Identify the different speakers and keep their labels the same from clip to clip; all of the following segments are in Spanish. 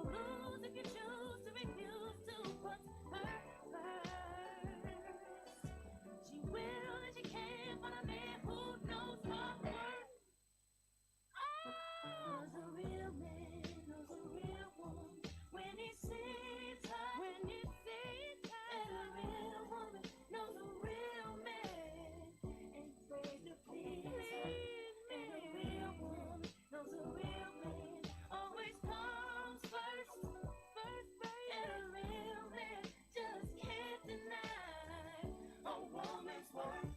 Speaker 1: lose if you choose to refuse to put her first. She will and she can find a man who knows her worth. Knows a real man, knows a real woman when he sees her. When he sees her, and a real woman knows a real man ain't afraid to please her. And a real woman knows a real man always comes first, and a real man just can't deny a woman's worth.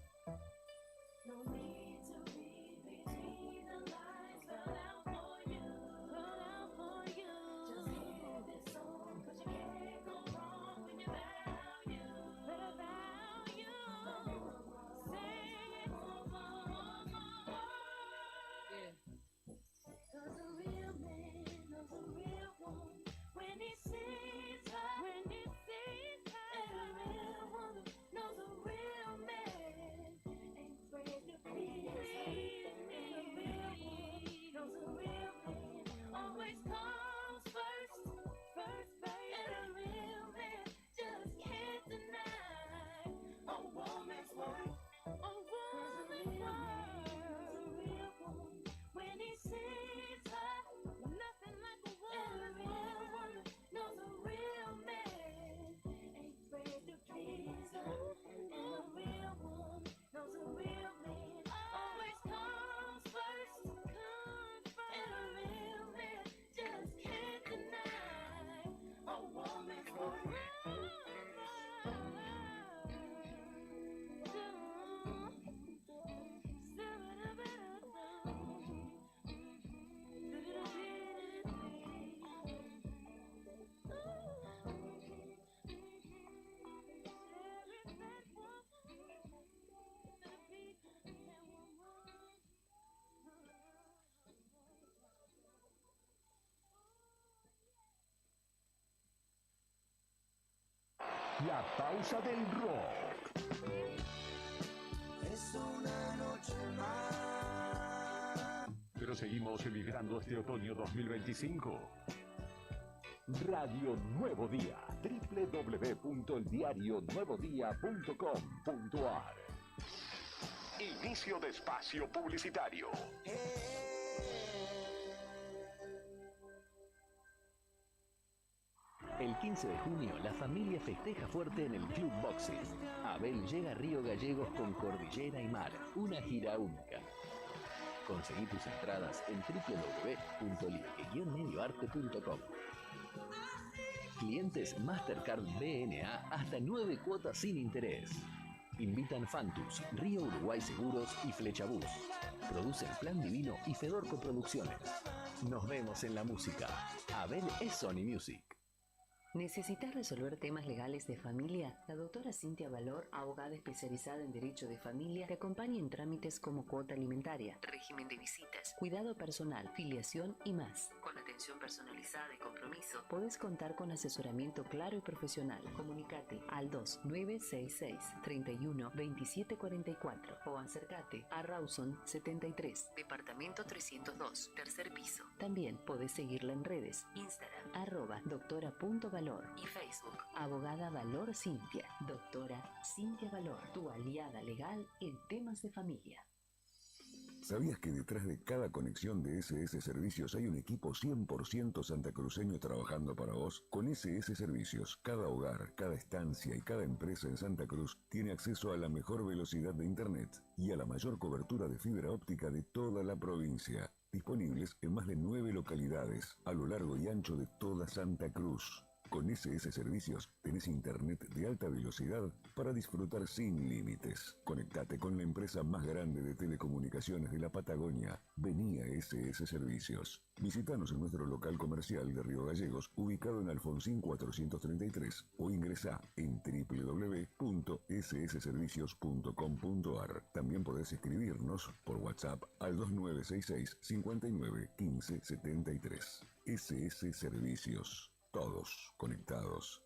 Speaker 1: No need to read between the lines, spell out for you, Just hear this song, 'cause you can't go wrong when you value, Sing it yeah. 'Cause a real man knows a real woman when he sees her. And a real woman knows a real man ain't afraid to please her. And a real woman knows a real man always comes first, and a real man just can't deny a woman's worth. A woman's worth. A real woman when he sees her, nothing like a woman. And a real woman knows a real man ain't afraid to please her. And a real woman knows a real man always comes first, and a real man just can't deny a woman's worth.
Speaker 2: La pausa del rock.
Speaker 3: Es una noche más.
Speaker 2: Pero seguimos emigrando este otoño 2025. Radio Nuevo Día, www.eldiarionuevodía.com.ar. Inicio de espacio publicitario.
Speaker 4: El 15 de junio, la familia festeja fuerte en el Club Boxing. Abel llega a Río Gallegos con Cordillera y Mar, una gira única. Conseguí tus entradas en www.ligue-medioarte.com. Clientes Mastercard BNA hasta 9 cuotas sin interés. Invitan Fantus, Río Uruguay Seguros y Flechabús. Producen Plan Divino y Fedorco Producciones. Nos vemos en la música. Abel es Sony Music.
Speaker 5: ¿Necesitas resolver temas legales de familia? La doctora Cintia Valor, abogada especializada en Derecho de Familia, te acompaña en trámites como cuota alimentaria, régimen de visitas, cuidado personal, filiación y más. Con atención personalizada y compromiso, podés contar con asesoramiento claro y profesional. Comunicate al 2966-312744 o acércate a Rawson 73, departamento 302, tercer piso. También podés seguirla en redes, Instagram, @doctora.valor y Facebook, Abogada Valor Cintia. Doctora Cintia Valor, tu aliada legal en temas de familia.
Speaker 6: ¿Sabías que detrás de cada conexión de SS Servicios hay un equipo 100% santacruceño trabajando para vos? Con SS Servicios, cada hogar, cada estancia y cada empresa en Santa Cruz tiene acceso a la mejor velocidad de Internet y a la mayor cobertura de fibra óptica de toda la provincia. Disponibles en más de 9 localidades a lo largo y ancho de toda Santa Cruz. Con SS Servicios tenés internet de alta velocidad para disfrutar sin límites. Conectate con la empresa más grande de telecomunicaciones de la Patagonia. Vení a SS Servicios. Visítanos en nuestro local comercial de Río Gallegos, ubicado en Alfonsín 433, o ingresá en www.ssservicios.com.ar. También podés escribirnos por WhatsApp al 2966 59 15 73. SS Servicios. Todos conectados.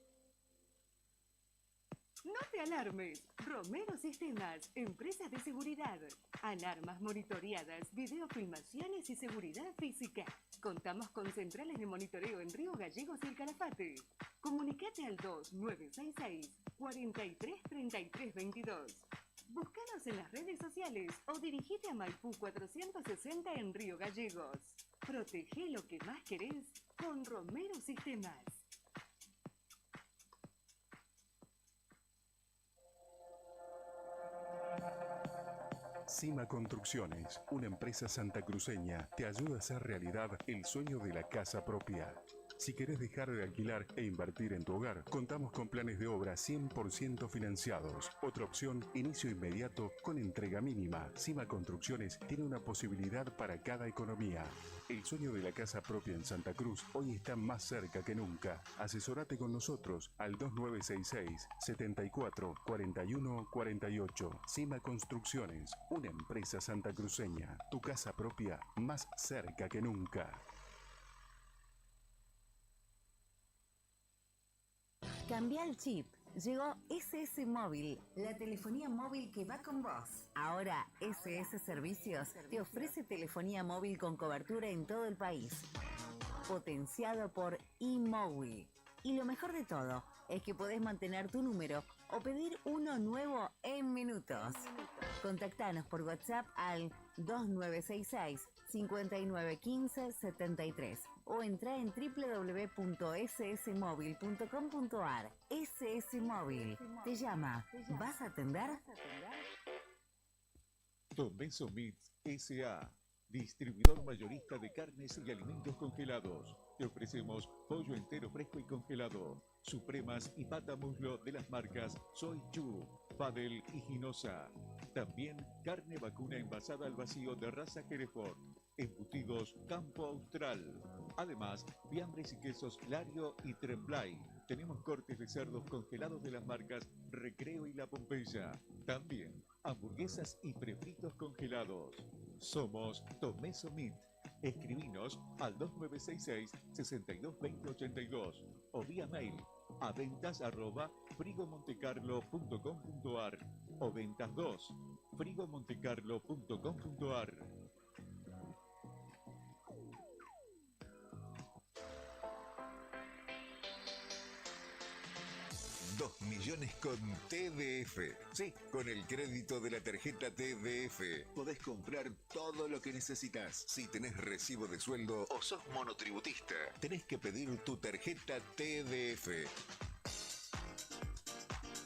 Speaker 3: No te alarmes. Romero Sistemas, empresas de seguridad. Alarmas monitoreadas, videofilmaciones y seguridad física. Contamos con centrales de monitoreo en Río Gallegos y El Calafate. Comunicate al 2966 433322. Búscanos en las redes sociales o dirigite a Maipú 460 en Río Gallegos. Protege lo que más querés con Romero Sistemas.
Speaker 7: Cima Construcciones, una empresa santacruceña, te ayuda a hacer realidad el sueño de la casa propia. Si querés dejar de alquilar e invertir en tu hogar, contamos con planes de obra 100% financiados. Otra opción, inicio inmediato con entrega mínima. Cima Construcciones tiene una posibilidad para cada economía. El sueño de la casa propia en Santa Cruz hoy está más cerca que nunca. Asesorate con nosotros al 2966 74 41 48. Cima Construcciones, una empresa santacruceña. Tu casa propia más cerca que nunca.
Speaker 8: Cambia el chip. Llegó SS Móvil, la telefonía móvil que va con vos. Ahora SS Servicios te ofrece telefonía móvil con cobertura en todo el país. Potenciado por eMóvil. Y lo mejor de todo es que podés mantener tu número o pedir uno nuevo en minutos. Contactanos por WhatsApp al 2966 5915 73 o entra en www.ssmóvil.com.ar. SS Móvil te llama. ¿Vas a atender?
Speaker 9: Tomeso Meats S.A., distribuidor mayorista de carnes y alimentos congelados. Te ofrecemos pollo entero fresco y congelado, supremas y pata muslo de las marcas Soy Chu, Padel y Ginosa. También carne vacuna envasada al vacío de raza Hereford, embutidos Campo Austral. Además, fiambres y quesos Lario y Tremblay. Tenemos cortes de cerdos congelados de las marcas Recreo y La Pompeya. También hamburguesas y prefritos congelados. Somos Tomeso Meat. Escribinos al 2966-622082 o vía mail a ventas@frigomontecarlo.com.ar o ventas 2 frigomontecarlo.com.ar.
Speaker 10: 2 millones con TDF. Sí, con el crédito de la tarjeta TDF. Podés comprar todo lo que necesitas. Si tenés recibo de sueldo o sos monotributista, tenés que pedir tu tarjeta TDF.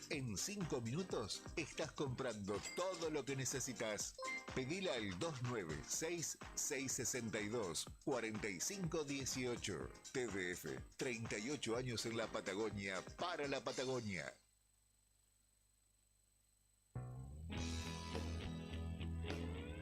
Speaker 10: En 5 minutos estás comprando todo lo que necesitas. Pedila al 296-662-4518. TDF, 38 años en la Patagonia, para la Patagonia.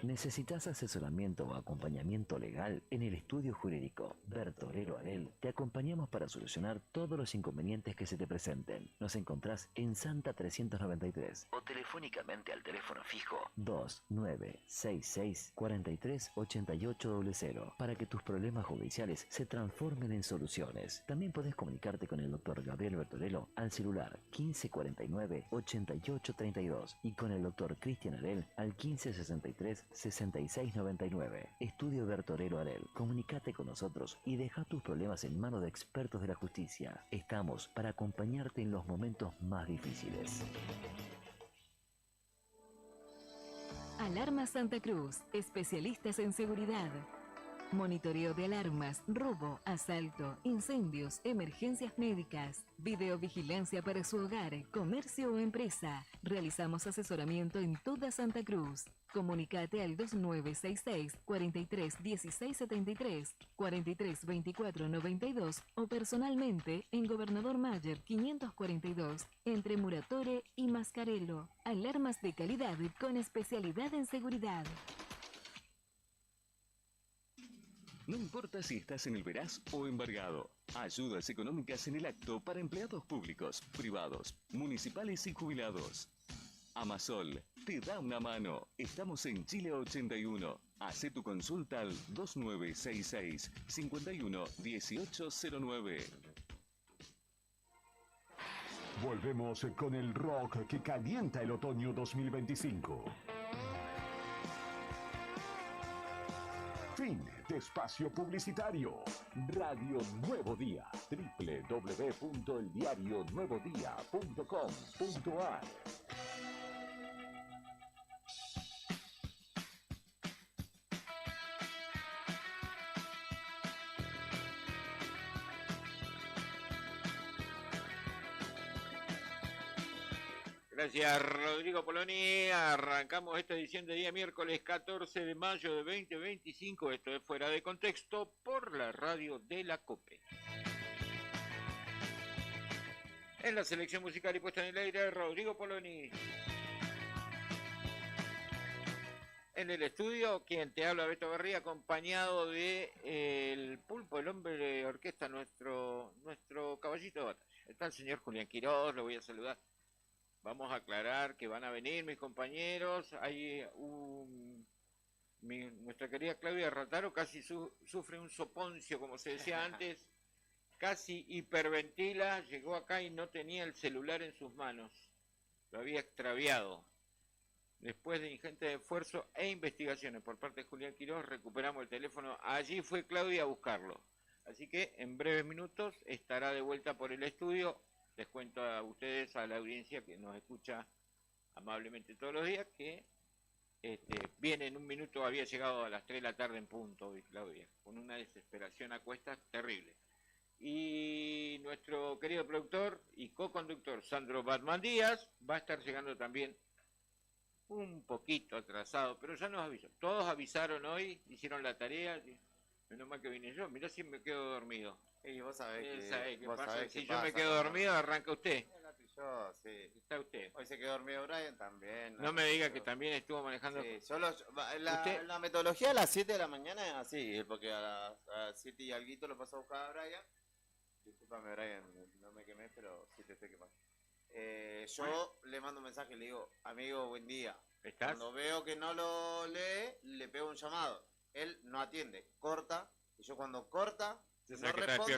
Speaker 4: ¿Necesitas asesoramiento o acompañamiento legal? En el estudio jurídico Bertorero Arel te acompañamos para solucionar todos los inconvenientes que se te presenten. Nos encontrás en Santa 393 o telefónicamente al teléfono fijo 2966 438800 para que tus problemas judiciales se transformen en soluciones. También podés comunicarte con el doctor Gabriel Bertorello al celular 1549 8832 y con el doctor Cristian Arel al 1563 6699. Estudio Bertorero Arel. Comunicate con nosotros y deja tus problemas en manos de expertos de la justicia. Estamos para acompañarte en los momentos más difíciles.
Speaker 11: Alarma Santa Cruz, especialistas en seguridad. Monitoreo de alarmas, robo, asalto, incendios, emergencias médicas, videovigilancia para su hogar, comercio o empresa. Realizamos asesoramiento en toda Santa Cruz. Comunicate al 2966 431673, 432492 o personalmente en Gobernador Mayer 542 entre Muratore y Mascarello. Alarmas de calidad con especialidad en seguridad.
Speaker 2: No importa si estás en el veraz o embargado. Ayudas económicas en el acto para empleados públicos, privados, municipales y jubilados. Amasol te da una mano. Estamos en Chile 81. Hacé tu consulta al 2966 51 1809.
Speaker 12: Volvemos con el rock que calienta el otoño 2025. Fin de espacio publicitario. Radio Nuevo Día. www.eldiarionuevodía.com.ar.
Speaker 13: Gracias, Rodrigo Poloni. Arrancamos esta edición de día miércoles 14 de mayo de 2025. Esto es Fuera de Contexto por la radio de la COPE. En la selección musical y puesta en el aire, Rodrigo Poloni. En el estudio, quien te habla, Beto Garría, acompañado de el Pulpo, el hombre de orquesta, nuestro caballito de batalla. Está el señor Julián Quirós, lo voy a saludar. Vamos a aclarar que van a venir mis compañeros. Hay nuestra querida Claudia Rataro casi sufre un soponcio, como se decía antes. Casi hiperventila. Llegó acá y no tenía el celular en sus manos. Lo había extraviado. Después de ingente esfuerzo e investigaciones por parte de Julián Quirós, recuperamos el teléfono. Allí fue Claudia a buscarlo. Así que en breves minutos estará de vuelta por el estudio. Les cuento a ustedes, a la audiencia que nos escucha amablemente todos los días, que viene en un minuto, había llegado a las 3 de la tarde en punto hoy, Claudia, con una desesperación a cuestas terrible. Y nuestro querido productor y co-conductor, Sandro Batman Díaz, va a estar llegando también un poquito atrasado, pero ya nos avisó. Todos avisaron hoy, hicieron la tarea, menos mal que vine yo, mirá si me quedo dormido.
Speaker 14: Y vos sabés
Speaker 13: qué pasa. Si yo me quedo dormido, arranca usted.
Speaker 14: Yo, sí.
Speaker 13: Está usted.
Speaker 14: Hoy se quedó dormido Brian también.
Speaker 13: No me diga que también estuvo manejando.
Speaker 14: Sí, la metodología a las 7 de la mañana es así, porque a las 7 y alguito lo pasó a buscar a Brian. Discúlpame, Brian, no me quemé, pero sí te estoy quemando. Yo le mando un mensaje y le digo, amigo, buen día.
Speaker 13: ¿Estás?
Speaker 14: Cuando veo que no lo lee, le pego un llamado. Él no atiende, corta, y yo cuando corta, no responde,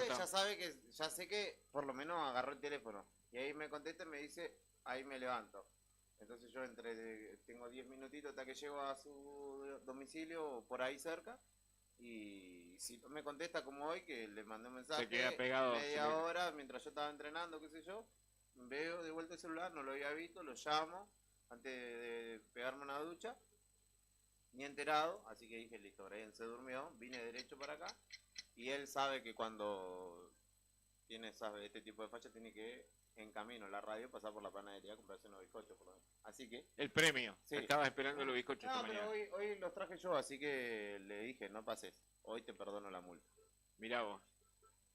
Speaker 14: ya sé que por lo menos agarró el teléfono. Y ahí me contesta y me dice, ahí me levanto. Entonces yo tengo 10 minutitos hasta que llego a su domicilio por ahí cerca. Y si no me contesta como hoy, que le mandé un mensaje,
Speaker 13: se queda pegado,
Speaker 14: media hora, mientras yo estaba entrenando, qué sé yo, veo de vuelta el celular, no lo había visto, lo llamo antes de pegarme una ducha. Ni enterado, así que dije, listo, Brian se durmió, vine derecho para acá. Y él sabe que cuando sabe este tipo de facha tiene que, en camino a la radio, pasar por la panadería a comprarse unos bizcochos. Así que...
Speaker 13: El premio.
Speaker 14: Sí.
Speaker 13: Estaba esperando los bizcochos esta
Speaker 14: pero
Speaker 13: mañana.
Speaker 14: hoy los traje yo, así que le dije, no pases. Hoy te perdono la multa.
Speaker 13: Mirá vos.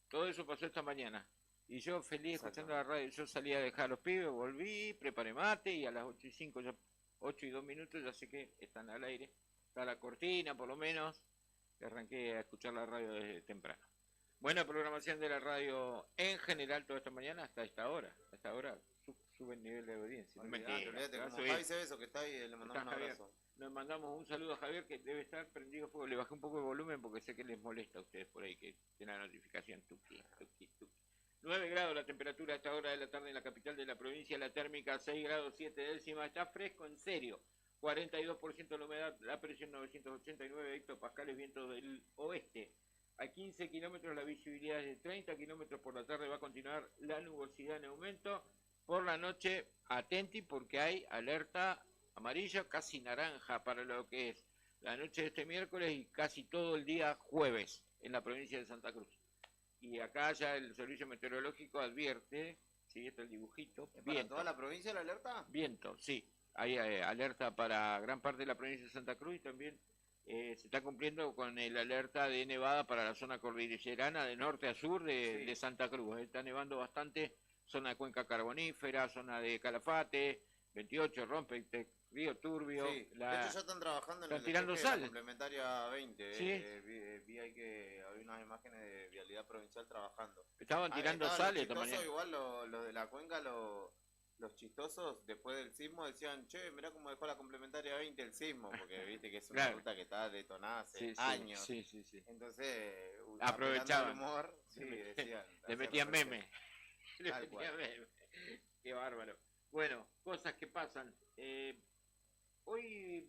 Speaker 13: Todo eso pasó esta mañana. Y yo feliz escuchando la radio. Yo salí a dejar a los pibes, volví, preparé mate y a las 8:05, 8:02 ya sé que están al aire. Está la cortina, por lo menos. Arranqué a escuchar la radio desde temprano. Buena programación de la radio en general toda esta mañana hasta esta hora. Hasta ahora sube el nivel de audiencia.
Speaker 14: Olvídate, como Javi Cebeso que está ahí, le mandamos un abrazo.
Speaker 13: Nos mandamos un saludo a Javier, que debe estar prendido fuego. Le bajé un poco el volumen porque sé que les molesta a ustedes por ahí, que tiene la notificación. 9 grados la temperatura a esta hora de la tarde en la capital de la provincia. La térmica 6 grados 7 décimas. Está fresco en serio. 42% la humedad, la presión 989 hectopascales, viento del oeste. A 15 kilómetros la visibilidad es de 30 kilómetros por la tarde. Va a continuar la nubosidad en aumento. Por la noche, atenti porque hay alerta amarilla, casi naranja para lo que es la noche de este miércoles y casi todo el día jueves en la provincia de Santa Cruz. Y acá ya el servicio meteorológico advierte, sí, está el dibujito.
Speaker 14: ¿Para toda la provincia la alerta?
Speaker 13: Viento, sí. Hay alerta para gran parte de la provincia de Santa Cruz y también se está cumpliendo con el alerta de nevada para la zona cordillerana de norte a sur de Santa Cruz. Está nevando bastante, zona de Cuenca Carbonífera, zona de Calafate, 28, Rompe, Río Turbio.
Speaker 14: Sí. De hecho ya están trabajando en
Speaker 13: tirando sal.
Speaker 14: La complementaria 20.
Speaker 13: Sí.
Speaker 14: Vi ahí que había unas imágenes de Vialidad Provincial trabajando.
Speaker 13: Estaban tirando sal esta mañana.
Speaker 14: Igual los de la Cuenca, los chistosos, después del sismo decían, che, mirá cómo dejó la complementaria 20 el sismo, porque viste que es una ruta que está detonada hace años.
Speaker 13: Sí.
Speaker 14: Entonces,
Speaker 13: aprovechaban
Speaker 14: el humor, decían,
Speaker 13: le metían meme. Qué bárbaro. Bueno, cosas que pasan. Hoy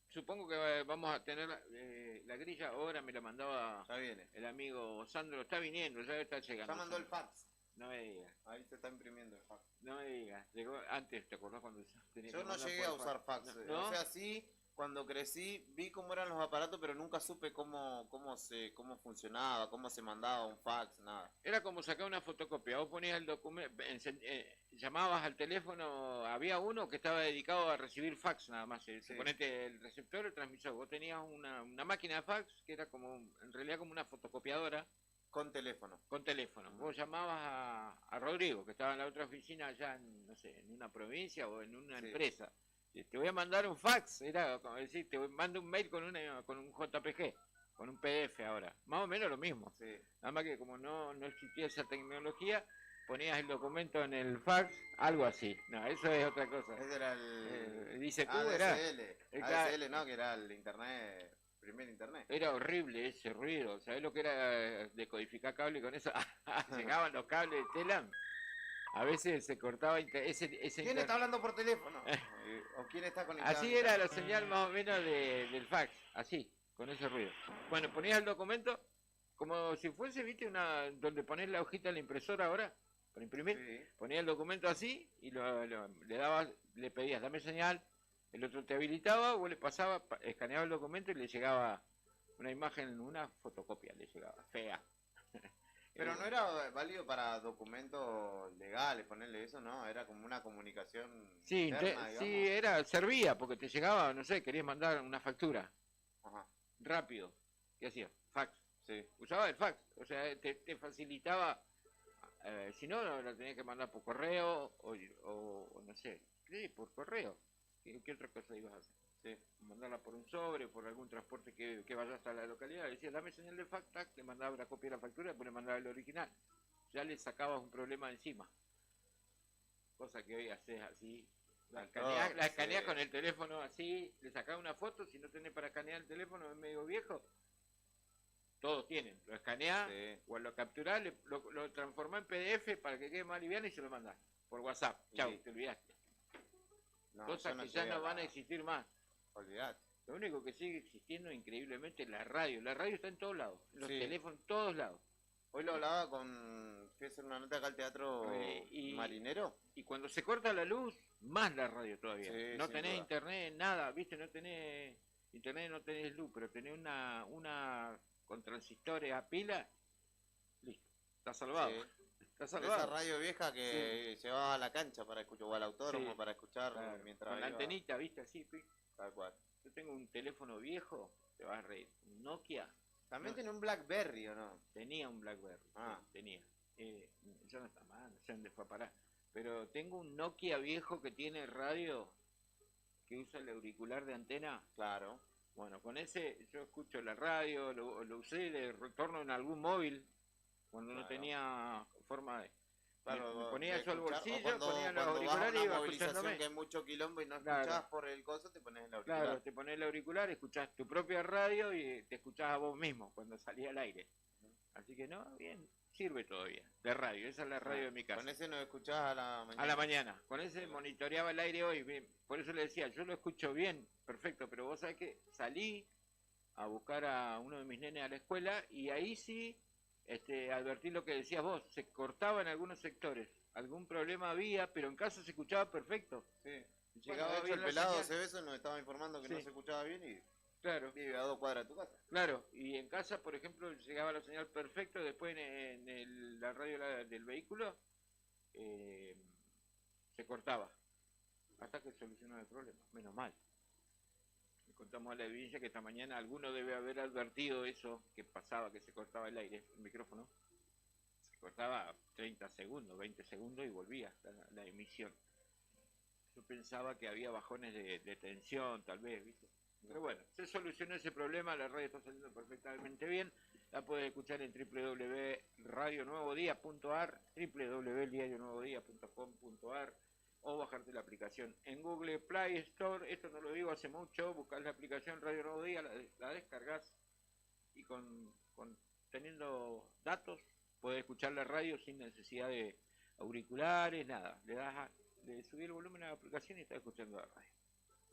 Speaker 13: supongo que vamos a tener la grilla. Ahora me la mandaba el amigo Sandro. Está viniendo, ya está llegando.
Speaker 14: Ya mandó el fax.
Speaker 13: No me digas.
Speaker 14: Ahí se está imprimiendo el fax.
Speaker 13: No me digas. Llegó antes, ¿te acordás cuando tenía
Speaker 14: Yo no llegué a usar fax.
Speaker 13: ¿No?
Speaker 14: O sea, sí, cuando crecí vi cómo eran los aparatos, pero nunca supe cómo funcionaba, cómo se mandaba un fax, nada.
Speaker 13: Era como sacar una fotocopia. Vos ponías el documento, llamabas al teléfono, había uno que estaba dedicado a recibir fax nada más. Ponete el receptor, el transmisor. Vos tenías una máquina de fax que era como, en realidad como una fotocopiadora.
Speaker 14: Con teléfono.
Speaker 13: Con teléfono. Vos llamabas a Rodrigo, que estaba en la otra oficina allá en, no sé, en una provincia o en una empresa. Te voy a mandar un fax, era como decir, te mando un mail con un JPG, con un PDF ahora. Más o menos lo mismo. Nada más que como no existía esa tecnología, ponías el documento en el fax, algo así. No, eso es otra cosa.
Speaker 14: Ese era el...
Speaker 13: Dice tú,
Speaker 14: ADSL. ADSL, no, que era el internet... Primer internet.
Speaker 13: Era horrible ese ruido. ¿Sabés lo que era decodificar cable con eso? Llegaban los cables de tela. A veces se cortaba ese
Speaker 14: ¿Quién está hablando por teléfono? ¿O quién está conectado?
Speaker 13: Así era la señal más o menos del fax. Así, con ese ruido. Bueno, ponías el documento como si fuese, viste, donde ponés la hojita en la impresora ahora para imprimir. Ponías el documento así y le pedías, dame señal. El otro te habilitaba, vos le pasaba, escaneaba el documento y le llegaba una imagen, una fotocopia, le llegaba, fea.
Speaker 14: Pero no era válido para documentos legales, ponerle eso, ¿no? Era como una comunicación interna, digamos.
Speaker 13: Servía, porque te llegaba, no sé, querías mandar una factura.
Speaker 14: Ajá.
Speaker 13: Rápido. ¿Qué hacía? Fax. Usaba el fax, o sea, te facilitaba, si no, la tenías que mandar por correo, o no sé, por correo. ¿Qué otra cosa ibas a hacer? Mandarla por un sobre, por algún transporte que vaya hasta la localidad. Le decías, dame señal de fax, le mandaba la copia de la factura y después le mandaba el original. Ya le sacabas un problema encima. Cosa que hoy haces así. La escaneás con el teléfono así, le sacás una foto, si no tenés para escanear el teléfono, es medio viejo. Todos tienen. Lo escaneás o lo capturás, lo transformás en PDF para que quede más liviano y se lo mandás por WhatsApp. Chau, te olvidaste. Cosas que ya no van a existir más.
Speaker 14: Olvidate.
Speaker 13: Lo único que sigue existiendo increíblemente es la radio. La radio está en todos lados, en los teléfonos, en todos lados.
Speaker 14: Hoy lo hablaba fui a hacer una nota acá al Teatro Marinero.
Speaker 13: Y cuando se corta la luz, más la radio todavía. No tenés
Speaker 14: duda.
Speaker 13: internet, nada, viste, no tenés internet, no tenés luz, pero tenés una con transistores a pila, listo, está salvado.
Speaker 14: Esa radio vieja que llevaba a la cancha para escuchar, o al autódromo para escuchar mientras
Speaker 13: con la antenita, viste, así.
Speaker 14: Tal cual.
Speaker 13: Yo tengo un teléfono viejo, te vas a reír, un Nokia.
Speaker 14: También tiene un BlackBerry, ¿o no?
Speaker 13: Tenía un BlackBerry, tenía. Ya no está mal, no sé dónde fue a parar. Pero tengo un Nokia viejo que tiene radio, que usa el auricular de antena.
Speaker 14: Claro.
Speaker 13: Bueno, con ese yo escucho la radio, lo usé de retorno en algún móvil, cuando no tenía forma de...
Speaker 14: Claro,
Speaker 13: me ponía yo al bolsillo,
Speaker 14: cuando,
Speaker 13: ponía los
Speaker 14: cuando
Speaker 13: auriculares y iba
Speaker 14: escuchándome. Que hay mucho quilombo y no escuchás por el coso, te pones el auricular.
Speaker 13: Claro, te pones el auricular, escuchás tu propia radio y te escuchás a vos mismo cuando salía al aire. Así que no, bien, sirve todavía. De radio, esa es la radio de mi casa.
Speaker 14: Con ese no escuchás a la mañana.
Speaker 13: A la mañana, con ese monitoreaba el aire hoy. Bien. Por eso le decía, yo lo escucho bien, perfecto, pero vos sabés que salí a buscar a uno de mis nenes a la escuela y ahí sí... advertí lo que decías vos, se cortaba en algunos sectores, algún problema había, pero en casa se escuchaba perfecto.
Speaker 14: Llegaba bien el pelado Cebeso, nos estaba informando que no se escuchaba bien y vive a 2 cuadras de tu casa.
Speaker 13: Claro, y en casa, por ejemplo, llegaba la señal perfecto, después en la radio del vehículo se cortaba, hasta que solucionó el problema, menos mal. Contamos a la evidencia que esta mañana alguno debe haber advertido eso, que pasaba, que se cortaba el aire, el micrófono. Se cortaba 30 segundos, 20 segundos y volvía la emisión. Yo pensaba que había bajones de tensión, tal vez, ¿viste? Pero bueno, se solucionó ese problema, la radio está saliendo perfectamente bien. La puedes escuchar en www.radionuevodía.ar, www.eldiarionuevodía.com.ar o bajarte la aplicación en Google Play Store. Esto no lo digo hace mucho, buscás la aplicación Radio Nuevo Día, la descargas y teniendo datos podés escuchar la radio sin necesidad de auriculares, nada. Le subí el volumen a la aplicación y estás escuchando la radio.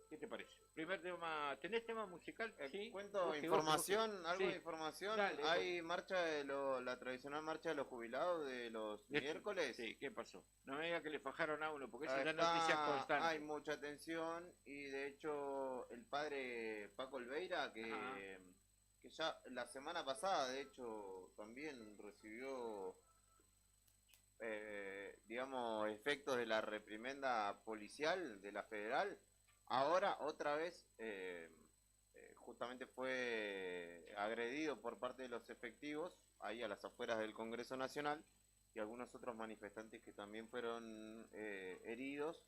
Speaker 13: ¿Qué te parece? Primer tema, ¿tenés tema musical? Sí.
Speaker 14: Cuento información, algo de información.
Speaker 13: Dale,
Speaker 14: Hay marcha de la tradicional marcha de los jubilados de los miércoles.
Speaker 13: Sí, ¿qué pasó? No me diga que le fajaron a uno, porque esa es la noticia constante.
Speaker 14: Hay mucha tensión y de hecho el padre Paco Olveira, que ya la semana pasada de hecho también recibió digamos efectos de la reprimenda policial de la federal. Ahora, otra vez, justamente fue agredido por parte de los efectivos, ahí a las afueras del Congreso Nacional, y algunos otros manifestantes que también fueron heridos,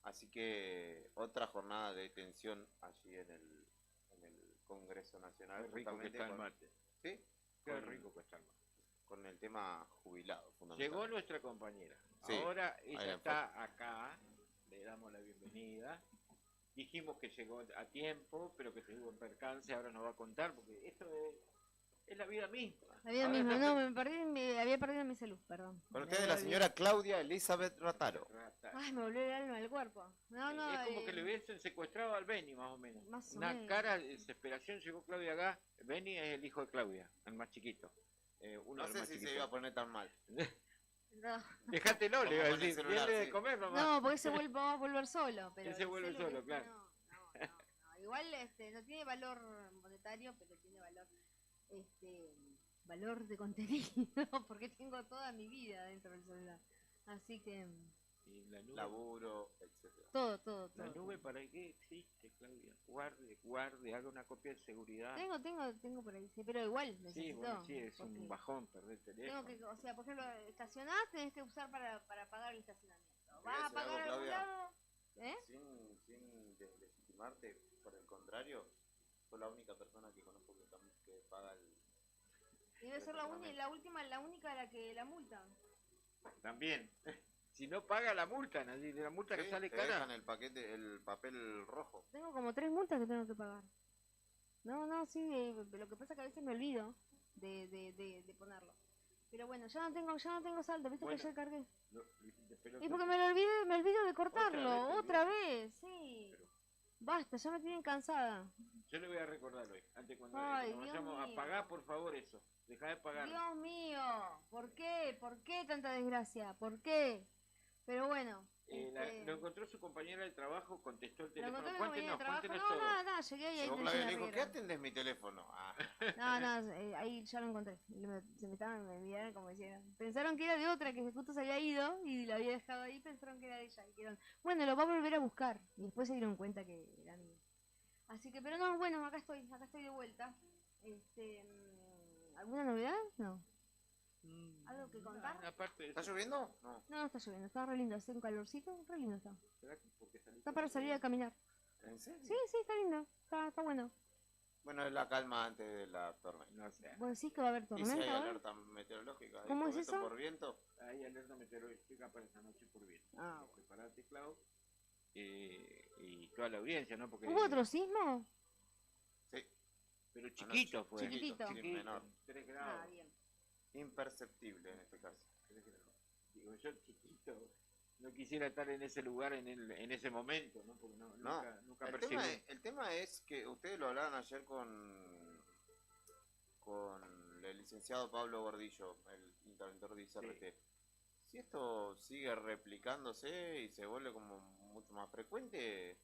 Speaker 14: así que otra jornada de tensión allí en el Congreso Nacional.
Speaker 13: Qué rico que está el mate.
Speaker 14: ¿Sí?
Speaker 13: Qué rico que está el mate.
Speaker 14: Con el tema jubilado, fundamental.
Speaker 13: Llegó nuestra compañera,
Speaker 14: sí,
Speaker 13: ahora ella está acá, le damos la bienvenida. Dijimos que llegó a tiempo, pero que tuvo un percance, ahora nos va a contar, porque esto es la vida misma.
Speaker 15: La vida misma, no, había perdido mi salud, perdón.
Speaker 14: Con ustedes la señora Claudia Elizabeth Rataro.
Speaker 15: Ay, me volvió el alma del cuerpo. No,
Speaker 13: es como que le hubiesen secuestrado al Beni, más o menos.
Speaker 15: Más o
Speaker 13: Una
Speaker 15: menos.
Speaker 13: cara de desesperación, llegó Claudia acá. Beni es el hijo de Claudia, el más chiquito.
Speaker 14: No sé si se iba a poner tan mal.
Speaker 15: No.
Speaker 13: Dejátelo, le iba a decir, denle de comer nomás.
Speaker 15: No, porque va a volver solo. Pero
Speaker 13: él se vuelve solo, claro.
Speaker 15: No. Igual no tiene valor monetario, pero tiene valor de contenido, porque tengo toda mi vida dentro del celular. Así que...
Speaker 13: Y la nube,
Speaker 14: laburo, etcétera.
Speaker 15: Todo.
Speaker 13: ¿La nube para qué existe, Claudia? Guarde, haga una copia de seguridad.
Speaker 15: Tengo por ahí, sí, pero igual necesito.
Speaker 13: Sí, bueno, sí, es un bajón perder el teléfono.
Speaker 15: O sea, por ejemplo, estacionás, tenés que usar para pagar el estacionamiento. ¿Vas a pagar algún lado?
Speaker 14: Sin deslegitimarte, por el contrario, soy la única persona que conozco que paga el...
Speaker 15: Debe ser la única la multa.
Speaker 13: También. Si no paga la multa, la multa que sale cara.
Speaker 14: Dejan el papel rojo.
Speaker 15: Tengo como 3 multas que tengo que pagar. No, sí, lo que pasa es que a veces me olvido de ponerlo. Pero bueno, ya no tengo saldo, viste que ayer cargué. Y porque me olvido de cortarlo, otra vez, sí. Pero... Basta, ya me tienen cansada.
Speaker 13: Yo le voy a recordar hoy, antes cuando
Speaker 15: nos
Speaker 13: vayamos a pagar, por favor, eso. Dejá de pagar.
Speaker 15: Dios mío, ¿por qué? ¿Por qué tanta desgracia? ¿Por qué? Pero bueno.
Speaker 13: Lo encontró su compañera de trabajo, contestó el teléfono.
Speaker 15: Cuéntenos todo. No, llegué ahí.
Speaker 14: Claudia le dijo, ¿qué atendés mi teléfono?
Speaker 15: Ahí ya lo encontré. Se me miraron como decían. Pensaron que era de otra, que justo se había ido y la había dejado ahí, pensaron que era de ella. Y dijeron, bueno, lo va a volver a buscar. Y después se dieron cuenta que era mío. Así que, pero no, bueno, acá estoy de vuelta. ¿Alguna novedad? No. ¿Algo que contar?
Speaker 14: ¿Está lloviendo?
Speaker 15: No está lloviendo, está re lindo, hace un calorcito, re lindo está. Está para salir a caminar.
Speaker 14: ¿En serio?
Speaker 15: Sí, está lindo, está bueno.
Speaker 14: Bueno, es la calma antes de la tormenta.
Speaker 13: No sé.
Speaker 15: ¿Vos decís que va a haber tormenta?
Speaker 14: ¿Y si hay alerta meteorológica?
Speaker 15: ¿Cómo es eso?
Speaker 14: ¿Por viento?
Speaker 13: Hay alerta meteorológica para esta noche por viento. Preparate, Clau. Y toda la audiencia, ¿no? Porque
Speaker 15: ¿Hubo otro sismo?
Speaker 14: Sí.
Speaker 13: Pero chiquito fue.
Speaker 15: Chiquitito.
Speaker 14: Menor.
Speaker 13: 3 grados.
Speaker 15: Bien.
Speaker 14: Imperceptible en este caso.
Speaker 13: Digo, yo chiquito no quisiera estar en ese lugar en ese momento, ¿no? Porque nunca percibí.
Speaker 14: El tema es que ustedes lo hablaban ayer con el licenciado Pablo Gordillo, el interventor de ICRT. Sí. Si esto sigue replicándose y se vuelve como mucho más frecuente,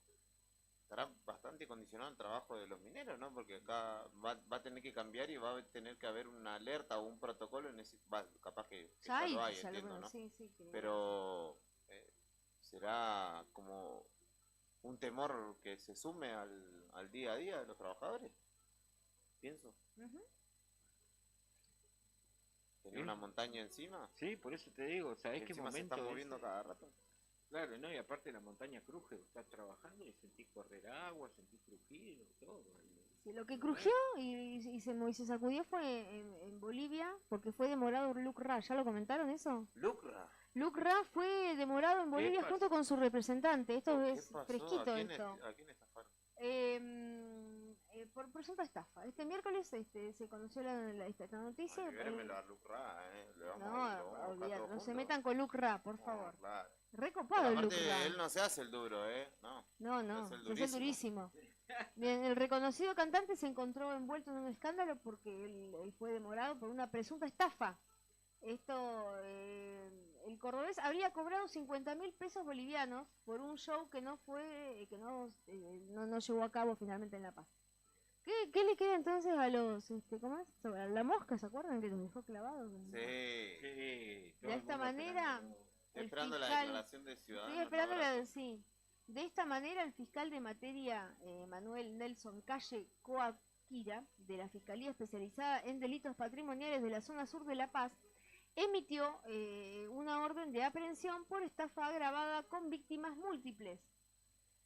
Speaker 14: estará bastante condicionado el trabajo de los mineros, ¿no? Porque acá va a tener que cambiar y va a tener que haber una alerta o un protocolo en ese... capaz que ya lo hay, entiendo, ¿no?
Speaker 15: Sí,
Speaker 14: pero será como un temor que se sume al día a día de los trabajadores, pienso. ¿Tener una montaña encima?
Speaker 13: Sí, por eso te digo, ¿sabés qué momento
Speaker 14: se está moviendo cada rato?
Speaker 13: Claro, ¿no? Y aparte la montaña cruje, estás trabajando y sentís correr agua, sentís crujido, todo.
Speaker 15: Sí, lo que crujió y se sacudió fue en Bolivia, porque fue demorado Lucra. ¿Ya lo comentaron eso? Lucra fue demorado en Bolivia junto con su representante. Esto es fresquito.
Speaker 14: ¿A quién estafaron?
Speaker 15: por presunta estafa. Este miércoles se conoció esta noticia.
Speaker 14: Libérenmelo a Luke Ra,
Speaker 15: lo vamos no se metan con Luke Ra, por favor.
Speaker 14: Claro.
Speaker 15: Recopado el Luke Ra.
Speaker 14: Él no se hace el duro,
Speaker 15: No, es el durísimo. Bien, el reconocido cantante se encontró envuelto en un escándalo porque él fue demorado por una presunta estafa. El cordobés habría cobrado 50.000 pesos bolivianos por un show que no llevó a cabo finalmente en La Paz. ¿Qué le queda entonces a los, ¿cómo es? Sobre la mosca, ¿se acuerdan que nos dejó clavados?
Speaker 14: Sí.
Speaker 15: De esta manera,
Speaker 14: estoy esperando la declaración de ciudadanos.
Speaker 15: Estoy esperando sí. De esta manera, el fiscal de materia, Manuel Nelson Calle Coaquira, de la Fiscalía Especializada en Delitos Patrimoniales de la Zona Sur de La Paz, emitió una orden de aprehensión por estafa agravada con víctimas múltiples.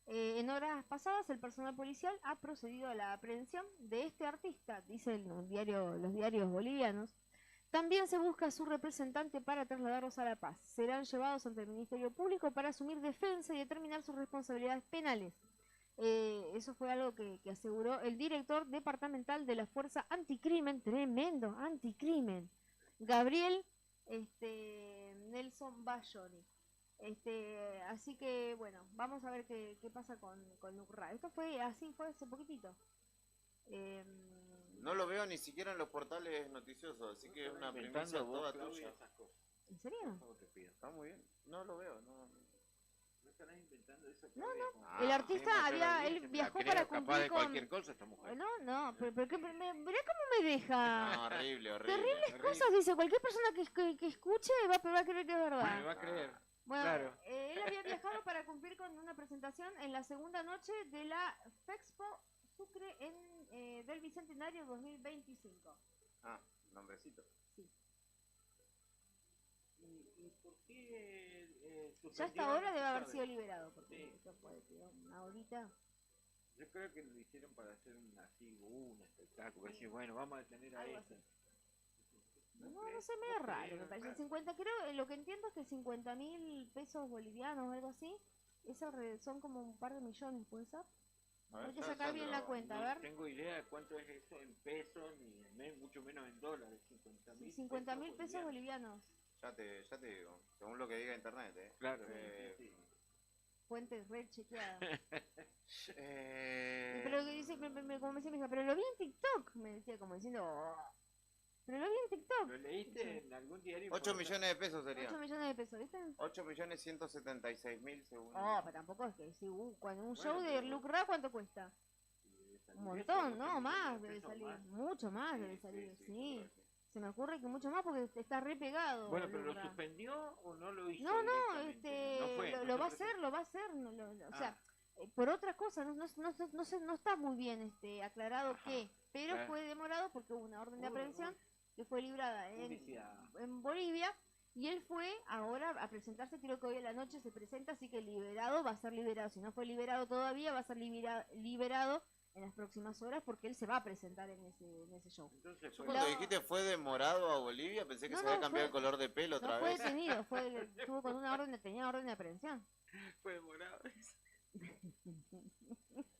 Speaker 15: En horas pasadas, el personal policial ha procedido a la aprehensión de este artista, dicen los diarios bolivianos. También se busca a su representante para trasladarlos a La Paz. Serán llevados ante el Ministerio Público para asumir defensa y determinar sus responsabilidades penales. Eso fue algo que aseguró el director departamental de la Fuerza Anticrimen, tremendo, anticrimen, Gabriel Nelson Bayoni. Así que bueno, vamos a ver qué pasa con Lucra. Esto fue hace poquitito.
Speaker 14: No lo veo ni siquiera en los portales noticiosos, así que es una primicia toda tuya.
Speaker 15: ¿En serio?
Speaker 14: Está muy bien. No lo veo, no.
Speaker 13: ¿No estarás inventando eso?
Speaker 15: No. El artista él viajó para cumplir
Speaker 13: de cualquier cosa esta mujer.
Speaker 15: No, pero mirá cómo me deja.
Speaker 14: No, horrible.
Speaker 15: Terribles cosas, dice. Cualquier persona que escuche va a creer que es verdad.
Speaker 13: Me va a creer.
Speaker 15: Bueno,
Speaker 13: claro.
Speaker 15: Él había viajado para cumplir con una presentación en la segunda noche de la Fexpo Sucre del Bicentenario 2025.
Speaker 14: Nombrecito.
Speaker 15: Sí.
Speaker 13: ¿Y por qué
Speaker 15: ya hasta ahora debe haber sido liberado, porque eso puede quedar una horita.
Speaker 13: Yo creo que lo hicieron para hacer un espectáculo, decir, bueno, vamos a detener a este.
Speaker 15: No sé, medio raro, me parece. 50, creo, lo que entiendo es que 50.000 pesos bolivianos o algo así, son como un par de millones, ¿puede ser? Hay que sacar bien la cuenta, a ver.
Speaker 13: No tengo idea de cuánto es eso en pesos, ni mucho menos en dólares.
Speaker 15: 50.000 pesos bolivianos.
Speaker 14: Ya te digo, según lo que diga internet,
Speaker 13: Claro.
Speaker 15: Fuente red chequeada. Pero dice, como me decía mi hija, pero lo vi en TikTok, me decía como diciendo... Pero lo vi en TikTok.
Speaker 13: ¿Lo leíste en algún diario?
Speaker 14: 8 millones de pesos sería.
Speaker 15: 8 millones de pesos, ¿viste?
Speaker 14: 8.176.000 según...
Speaker 15: pero tampoco es que si cuando un show de Luke Ra, ¿cuánto cuesta? Un montón, ¿no? Más debe salir. Mucho más debe salir, sí. Se me ocurre que mucho más porque está re pegado.
Speaker 13: Bueno, pero ¿lo suspendió o no lo hizo?
Speaker 15: No, lo va a hacer, o sea, por otra cosa, no está muy bien aclarado qué, pero fue demorado porque hubo una orden de aprehensión que fue librada en Bolivia y él fue ahora a presentarse, creo que hoy a la noche se presenta, así que va a ser liberado, si no fue liberado todavía va a ser liberado en las próximas horas porque él se va a presentar en ese show.
Speaker 14: Entonces, cuando dijiste fue demorado a Bolivia, pensé que se había cambiado el color de pelo otra vez.
Speaker 15: Fue detenido, estuvo con tenía orden de aprehensión.
Speaker 13: Fue demorado.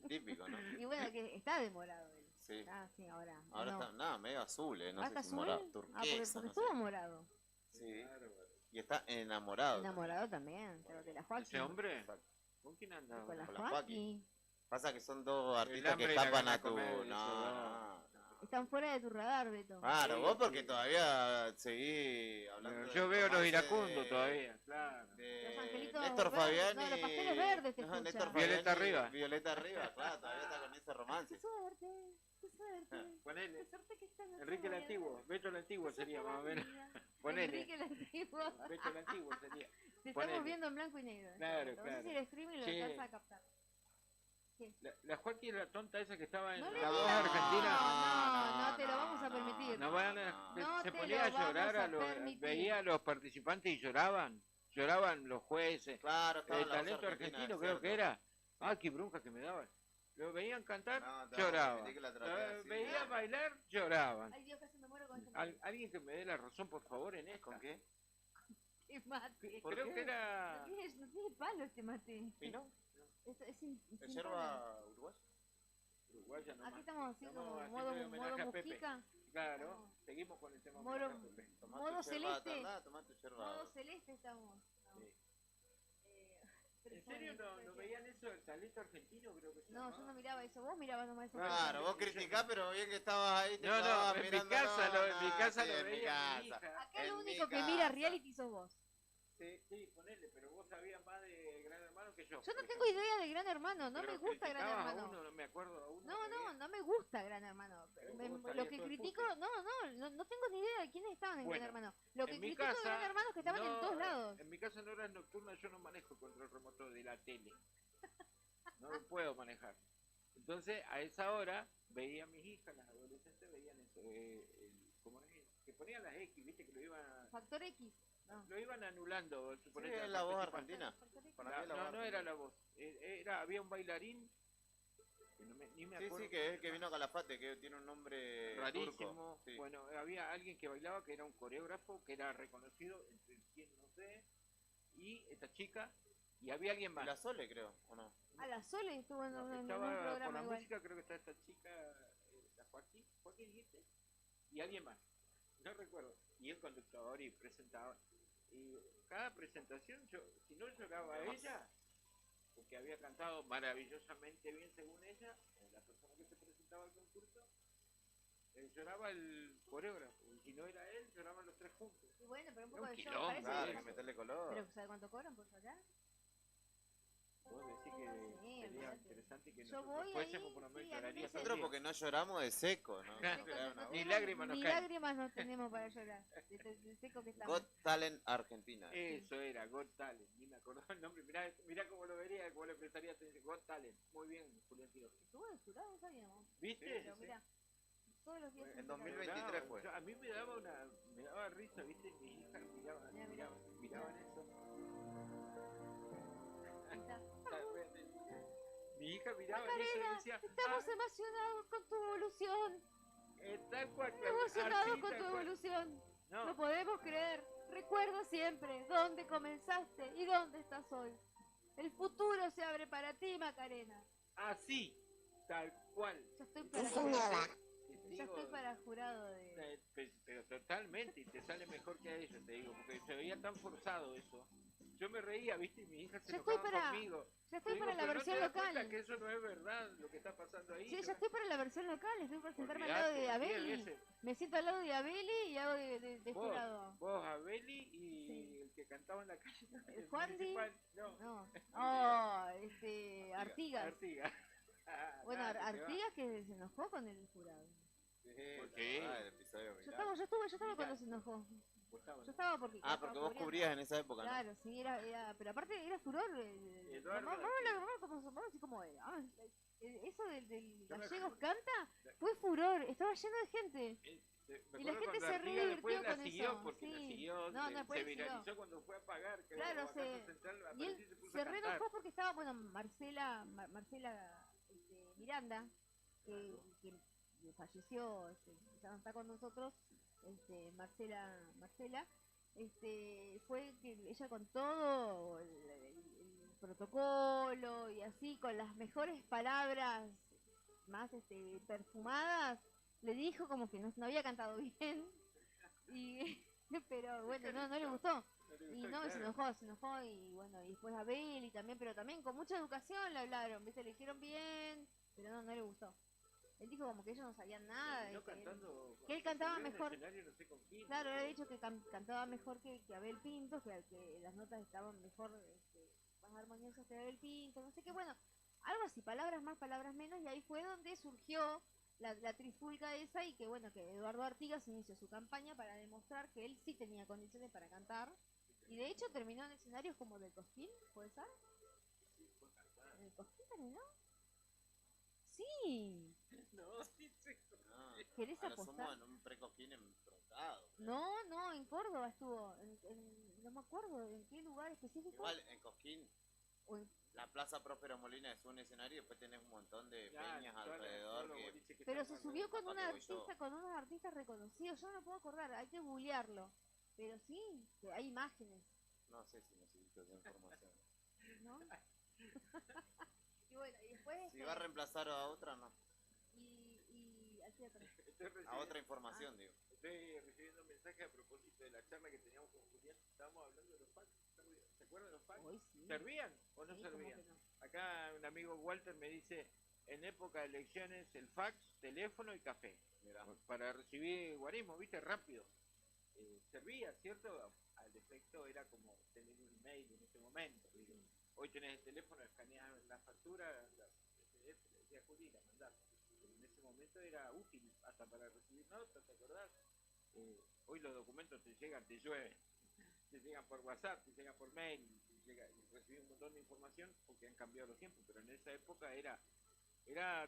Speaker 14: Típico, ¿no?
Speaker 15: Y bueno, que está demorado él.
Speaker 14: Sí.
Speaker 15: Sí, ahora
Speaker 14: está medio azul, no sé si morado, turquesa.
Speaker 15: Porque estuvo morado.
Speaker 14: Sí. Y está enamorado.
Speaker 15: Enamorado también, pero de la Joaquín.
Speaker 13: ¿Ese hombre? ¿Con quién anda?
Speaker 15: Con la Joaquín.
Speaker 14: Pasa que son dos artistas que escapan a tu...
Speaker 15: Están fuera de tu radar, Beto.
Speaker 14: Claro, vos porque todavía seguís hablando.
Speaker 13: Yo veo los iracundos todavía, claro.
Speaker 15: Los angelitos
Speaker 14: Néstor Fabiani.
Speaker 15: No, los pasteles verdes te escuchan.
Speaker 14: Néstor
Speaker 13: Violeta arriba.
Speaker 14: Violeta arriba, claro, todavía está con ese romance.
Speaker 15: Qué suerte.
Speaker 13: Ponele.
Speaker 15: Qué suerte que están
Speaker 13: Enrique el Antiguo, Beto el Antiguo sería más o menos. Ponele.
Speaker 15: Enrique el Antiguo.
Speaker 13: Beto el Antiguo sería.
Speaker 15: Te estamos viendo en blanco y negro.
Speaker 13: Claro.
Speaker 15: No sé si el streaming lo alcanza a captar.
Speaker 13: La Joaquín, la tonta esa que estaba en
Speaker 15: la
Speaker 13: voz argentina.
Speaker 15: No te lo vamos a permitir.
Speaker 13: Se ponía a llorar, veía a los participantes y lloraban los jueces.
Speaker 14: Claro,
Speaker 13: el talento argentino creo que era. Qué bronca que me daban. Lo veían cantar, lloraban. Veía bailar, lloraban.
Speaker 15: Ay, Dios, casi me muero con esto.
Speaker 13: Alguien que me dé la razón, por favor, en esto.
Speaker 14: ¿Con qué?
Speaker 15: Qué mate.
Speaker 13: Creo que era...
Speaker 15: No tiene palo este mate.
Speaker 14: ¿Y no?
Speaker 15: Es
Speaker 14: ¿Es yerba uruguaya?
Speaker 13: uruguaya nomás.
Speaker 15: Aquí estamos haciendo
Speaker 13: Estamos
Speaker 15: modo
Speaker 13: haciendo homenaje a Pepe.
Speaker 15: mujica.
Speaker 13: Claro, seguimos con el tema
Speaker 15: Modo-
Speaker 13: homenaje a Pepe.
Speaker 15: Modo celeste.
Speaker 14: Tomá tu yerba.
Speaker 15: Modo celeste estamos.
Speaker 13: Sí.
Speaker 15: Pero
Speaker 13: ¿En serio
Speaker 15: son-
Speaker 13: no veían eso del talento argentino? Creo que se
Speaker 15: No, yo
Speaker 13: llamaba.
Speaker 15: no miraba eso. Vos mirabas nomás eso.
Speaker 14: Claro, vos criticás, pero bien que estabas ahí. Te
Speaker 13: No,
Speaker 14: clavabas
Speaker 13: en mi
Speaker 14: mirando,
Speaker 13: casa
Speaker 14: no,
Speaker 13: en mi
Speaker 14: no,
Speaker 13: casa
Speaker 14: sí,
Speaker 13: lo
Speaker 14: en mi
Speaker 13: veía mi
Speaker 14: casa.
Speaker 13: hija.
Speaker 15: Acá lo
Speaker 14: En
Speaker 15: único
Speaker 14: mi
Speaker 15: que mira
Speaker 14: casa.
Speaker 15: reality sos vos.
Speaker 13: Sí, ponele, pero vos sabías más de Gran Hermano que yo.
Speaker 15: Yo no
Speaker 13: por
Speaker 15: tengo idea de Gran Hermano, no
Speaker 13: Pero
Speaker 15: me gusta Gran
Speaker 13: criticabas a
Speaker 15: Hermano.
Speaker 13: uno, no me acuerdo a uno.
Speaker 15: No me gusta Gran Hermano.
Speaker 13: Pero
Speaker 15: Me-
Speaker 13: vos
Speaker 15: lo
Speaker 13: sabías
Speaker 15: que
Speaker 13: todo el
Speaker 15: critico,
Speaker 13: fútbol.
Speaker 15: no tengo ni idea de quiénes estaban en
Speaker 13: Bueno,
Speaker 15: Gran Hermano. Lo que
Speaker 13: en mi
Speaker 15: critico de
Speaker 13: casa,
Speaker 15: Gran Hermano es que estaban en todos lados.
Speaker 13: En mi casa en horas nocturnas yo no manejo el control remoto de la tele. No lo puedo manejar. Entonces, a esa hora, veía a mis hijas, las adolescentes, veían eso. ¿Cómo es? Que ponían las X, viste, que lo iban...
Speaker 15: Factor X. No.
Speaker 13: Lo iban anulando,
Speaker 14: Sí,
Speaker 13: suponete.
Speaker 14: es la voz argentina. Para mí es la voz
Speaker 13: No era la voz. Había un bailarín, que ni me
Speaker 14: Sí,
Speaker 13: acuerdo.
Speaker 14: sí, que es el que vino a Calafate, que tiene un nombre
Speaker 13: Rarísimo.
Speaker 14: turco. Sí.
Speaker 13: Bueno, había alguien que bailaba, que era un coreógrafo, que era reconocido, entre quién no sé, y esta chica, y había alguien
Speaker 14: Y
Speaker 13: más.
Speaker 14: la Sole, creo, ¿o no?
Speaker 15: A la Sole estuvo en,
Speaker 13: No,
Speaker 15: un
Speaker 13: estaba por
Speaker 15: programa
Speaker 13: la
Speaker 15: igual.
Speaker 13: música, creo que está esta chica, la Joaquín dijiste, y alguien más, no recuerdo, y el conductor y presentaba, y cada presentación, si no lloraba ella, porque había cantado maravillosamente bien según ella, la persona que se presentaba al concurso, lloraba el coreógrafo, y si no era él, lloraban los tres juntos.
Speaker 15: Y bueno, pero un
Speaker 13: Era
Speaker 15: poco
Speaker 13: un
Speaker 15: de show.
Speaker 13: quilombo,
Speaker 15: Parece
Speaker 14: Claro,
Speaker 15: que-
Speaker 14: hay que meterle color.
Speaker 15: Pero ¿sabes cuánto cobran por llorar?
Speaker 13: Vos decís que
Speaker 15: Sí,
Speaker 13: sería
Speaker 15: olvídate.
Speaker 13: interesante que
Speaker 15: Yo
Speaker 13: nosotros
Speaker 15: voy
Speaker 13: fuésemos
Speaker 15: ahí,
Speaker 13: por lo menos
Speaker 15: sí, a mí me
Speaker 13: lloraría
Speaker 15: hace-
Speaker 14: Nosotros porque no lloramos de seco, ¿no?
Speaker 13: Claro.
Speaker 14: Era una
Speaker 13: Ni
Speaker 14: voz.
Speaker 13: lágrimas nos
Speaker 15: Ni
Speaker 13: caen.
Speaker 15: lágrimas no tenemos para llorar. De seco que estamos.
Speaker 14: Got Talent Argentina.
Speaker 13: Eso era, Got Talent, ni me acordaba el nombre, mirá cómo lo vería, cómo le prestaría atención, Got Talent, muy bien, Julián Quiroz.
Speaker 15: Estuvo de jurado, no sabíamos.
Speaker 13: ¿Viste?
Speaker 15: Pero mirá, todos los días.
Speaker 14: En
Speaker 15: se
Speaker 14: 2023
Speaker 15: enteraban.
Speaker 14: fue.
Speaker 13: A mí me daba risa, ¿viste? Mis hijas miraban eso. Mi hija miraba eso y
Speaker 15: Macarena,
Speaker 13: decía,
Speaker 15: estamos emocionados con tu evolución.
Speaker 13: tal cual,
Speaker 15: Emocionados
Speaker 13: así,
Speaker 15: con
Speaker 13: tal
Speaker 15: tu
Speaker 13: cual.
Speaker 15: evolución.
Speaker 13: No.
Speaker 15: No podemos creer. Recuerda siempre dónde comenzaste y dónde estás hoy. El futuro se abre para ti, Macarena.
Speaker 13: Así, tal cual.
Speaker 15: Ya estoy para,
Speaker 13: Te
Speaker 15: ya
Speaker 13: digo,
Speaker 15: estoy para jurado de...
Speaker 13: pero totalmente, y te sale mejor que a ellos, te digo, porque se veía tan forzado eso. Yo me reía, ¿viste? Y mi hija se
Speaker 15: Ya estoy
Speaker 13: enojaba
Speaker 15: para-
Speaker 13: conmigo.
Speaker 15: ya estoy
Speaker 13: Le digo,
Speaker 15: para la
Speaker 13: "Pero
Speaker 15: versión
Speaker 13: ¿no te das cuenta
Speaker 15: local".
Speaker 13: que eso no es verdad, lo que está pasando ahí.
Speaker 15: Sí,
Speaker 13: que
Speaker 15: ya estoy para la versión local, estoy para sentarme al
Speaker 13: Olvidate,
Speaker 15: lado de
Speaker 13: 10
Speaker 15: Abeli.
Speaker 13: veces.
Speaker 15: Me siento al lado de Abeli y hago de
Speaker 13: Vos,
Speaker 15: jurado.
Speaker 13: vos, Abeli y
Speaker 15: Sí.
Speaker 13: el que cantaba en la calle. el
Speaker 15: Juandi.
Speaker 13: municipal, No.
Speaker 15: No. Oh, Artigas.
Speaker 13: Artigas.
Speaker 15: Bueno,
Speaker 13: Dale, que va.
Speaker 15: Artigas que se enojó con el jurado.
Speaker 13: ¿Por qué?
Speaker 14: El episodio
Speaker 15: Yo estaba cuando se enojó.
Speaker 13: Vos estabas,
Speaker 15: Yo estaba porque...
Speaker 14: Ah, porque vos cubrías en esa época, ¿no?
Speaker 15: Claro, sí, pero aparte era furor.
Speaker 13: Eduardo
Speaker 15: Vamos así como eso del
Speaker 13: Yo me
Speaker 15: Gallegos
Speaker 13: acuerdo-
Speaker 15: canta fue furor, estaba lleno de gente.
Speaker 13: Me
Speaker 15: Y la
Speaker 13: acuerdo
Speaker 15: gente
Speaker 13: cuando
Speaker 15: se
Speaker 13: Artigas después
Speaker 15: divirtió
Speaker 13: la
Speaker 15: con
Speaker 13: siguió,
Speaker 15: eso,
Speaker 13: porque la
Speaker 15: sí.
Speaker 13: siguió,
Speaker 15: No,
Speaker 13: se
Speaker 15: después
Speaker 13: viralizó
Speaker 15: siguió.
Speaker 13: cuando fue a pagar, creo,
Speaker 15: Claro,
Speaker 13: a Casa Central,
Speaker 15: y él
Speaker 13: apareció y se puso
Speaker 15: se
Speaker 13: a cantar.
Speaker 15: reenojó porque estaba, bueno, Marcela Miranda, que falleció, ya no está con nosotros, Marcela, fue que ella con todo el protocolo y así, con las mejores palabras más perfumadas, le dijo como que no había cantado bien, pero bueno, no le gustó. Y no, se enojó y bueno, y después a Beli también, pero también con mucha educación le hablaron, ¿viste? Le dijeron bien, pero no le gustó. Él dijo como que ellos no sabían nada,
Speaker 13: Terminó
Speaker 15: de que él-
Speaker 13: cantando,
Speaker 15: que él
Speaker 13: cuando
Speaker 15: cantaba
Speaker 13: subió al
Speaker 15: mejor.
Speaker 13: escenario, no sé con quién,
Speaker 15: Claro,
Speaker 13: no
Speaker 15: le
Speaker 13: sé.
Speaker 15: he dicho que cantaba mejor que Abel Pinto, que las notas estaban mejor, más armoniosas que Abel Pinto, no sé qué, bueno, algo así, palabras más, palabras menos, y ahí fue donde surgió la trifulca esa y que bueno, que Eduardo Artigas inició su campaña para demostrar que él sí tenía condiciones para cantar, y de hecho terminó en escenarios como del Cosquín, ¿puede ser? ¿En el Cosquín terminó? Sí.
Speaker 13: No, sí, sí.
Speaker 15: ¿Querés
Speaker 14: a lo
Speaker 15: apostar?
Speaker 14: sumo en un precosquín emprontado.
Speaker 15: No, en Córdoba estuvo, no me acuerdo en qué lugar específico.
Speaker 14: Igual en Cosquín,
Speaker 15: O en-
Speaker 14: la Plaza Próspero Molina es un escenario y después tenés un montón de
Speaker 13: Claro,
Speaker 14: peñas
Speaker 13: todos
Speaker 14: alrededor
Speaker 13: los
Speaker 14: que...
Speaker 13: boliches que
Speaker 15: Pero
Speaker 13: están
Speaker 15: se subió con
Speaker 14: Aparte
Speaker 15: una
Speaker 14: voy yo.
Speaker 15: artista, con unos artistas reconocidos, yo no me puedo acordar, hay que googlearlo. Pero sí, que hay imágenes,
Speaker 14: No sé si necesito esa información.
Speaker 15: ¿no? Y bueno, y después
Speaker 14: Si va a reemplazar a otra, no. A otra información, digo.
Speaker 13: Estoy recibiendo un mensaje a propósito de la charla que teníamos con Julián. Estábamos hablando de los fax. ¿Se acuerdan de los fax?
Speaker 15: Sí.
Speaker 13: ¿Servían o no servían? Acá un amigo Walter me dice, en época de elecciones, el fax, teléfono y café. Para recibir guarismo, ¿viste? Rápido. Servía, ¿cierto? Al efecto era como tener un email en ese momento. Digo, hoy tenés el teléfono, escaneas la factura, la PDF, le decía a Juli, la mandás. Pero en ese momento era útil, hasta para recibir notas, ¿te acordás? Hoy los documentos te llegan, te llueven. Te llegan por WhatsApp, te llegan por mail, recibís un montón de información porque han cambiado los tiempos, pero en esa época era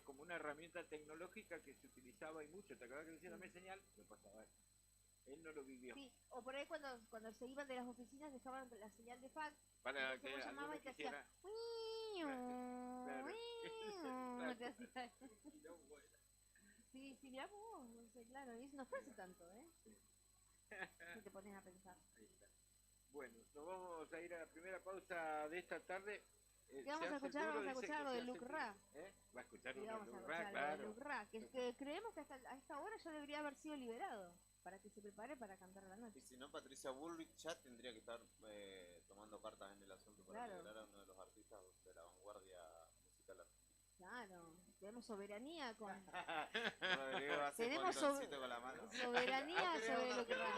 Speaker 13: como una herramienta tecnológica que se utilizaba y mucho. ¿Te acordás que decía dame señal? No pasaba eso. Él no lo vivió.
Speaker 15: Sí, o por ahí cuando se iban de las oficinas dejaban la señal de fax.
Speaker 13: Para que
Speaker 15: llamaba y te hacía... Sí, mirá vos, no sé, claro, y eso no fue hace tanto, ¿eh? Si te pones a pensar.
Speaker 13: Ahí está. Bueno, nos vamos a ir a la primera pausa de esta tarde.
Speaker 15: Vamos a escuchar lo de Luke Ra.
Speaker 13: Va a escuchar
Speaker 15: lo
Speaker 13: de Luke Ra, claro.
Speaker 15: Luke Ra, que creemos que a esta hora ya debería haber sido liberado para que se prepare para cantar la noche.
Speaker 14: Y si no, Patricia Bullrich ya tendría que estar tomando cartas en el asunto para liberar a uno de los artistas de la vanguardia musical argentina.
Speaker 15: Claro, tenemos soberanía con...
Speaker 14: tenemos con la mano.
Speaker 15: Soberanía sobre lo que va.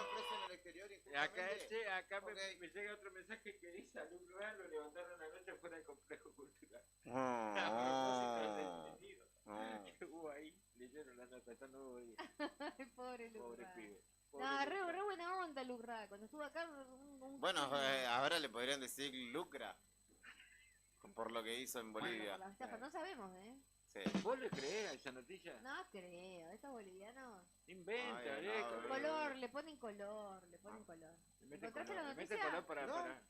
Speaker 13: Acá me llega otro mensaje que dice a Luke Ra lo levantaron anoche fuera del complejo cultural. A propósito del detenido que hubo ahí, leyeron la nota, está nuevo día.
Speaker 15: Pobre Luke Ra.
Speaker 13: Pibe.
Speaker 15: No, re buena onda Luke Ra. Cuando estuvo acá...
Speaker 14: Bueno, ahora le podrían decir Lucra. Por lo que hizo en Bolivia.
Speaker 15: Bueno, pero no sabemos, ¿eh?
Speaker 14: Sí.
Speaker 13: ¿Vos le creés a esa noticia?
Speaker 15: No creo, estos bolivianos...
Speaker 13: Inventa,
Speaker 15: color, le ponen color. ¿Encontraste la noticia?
Speaker 13: Color para...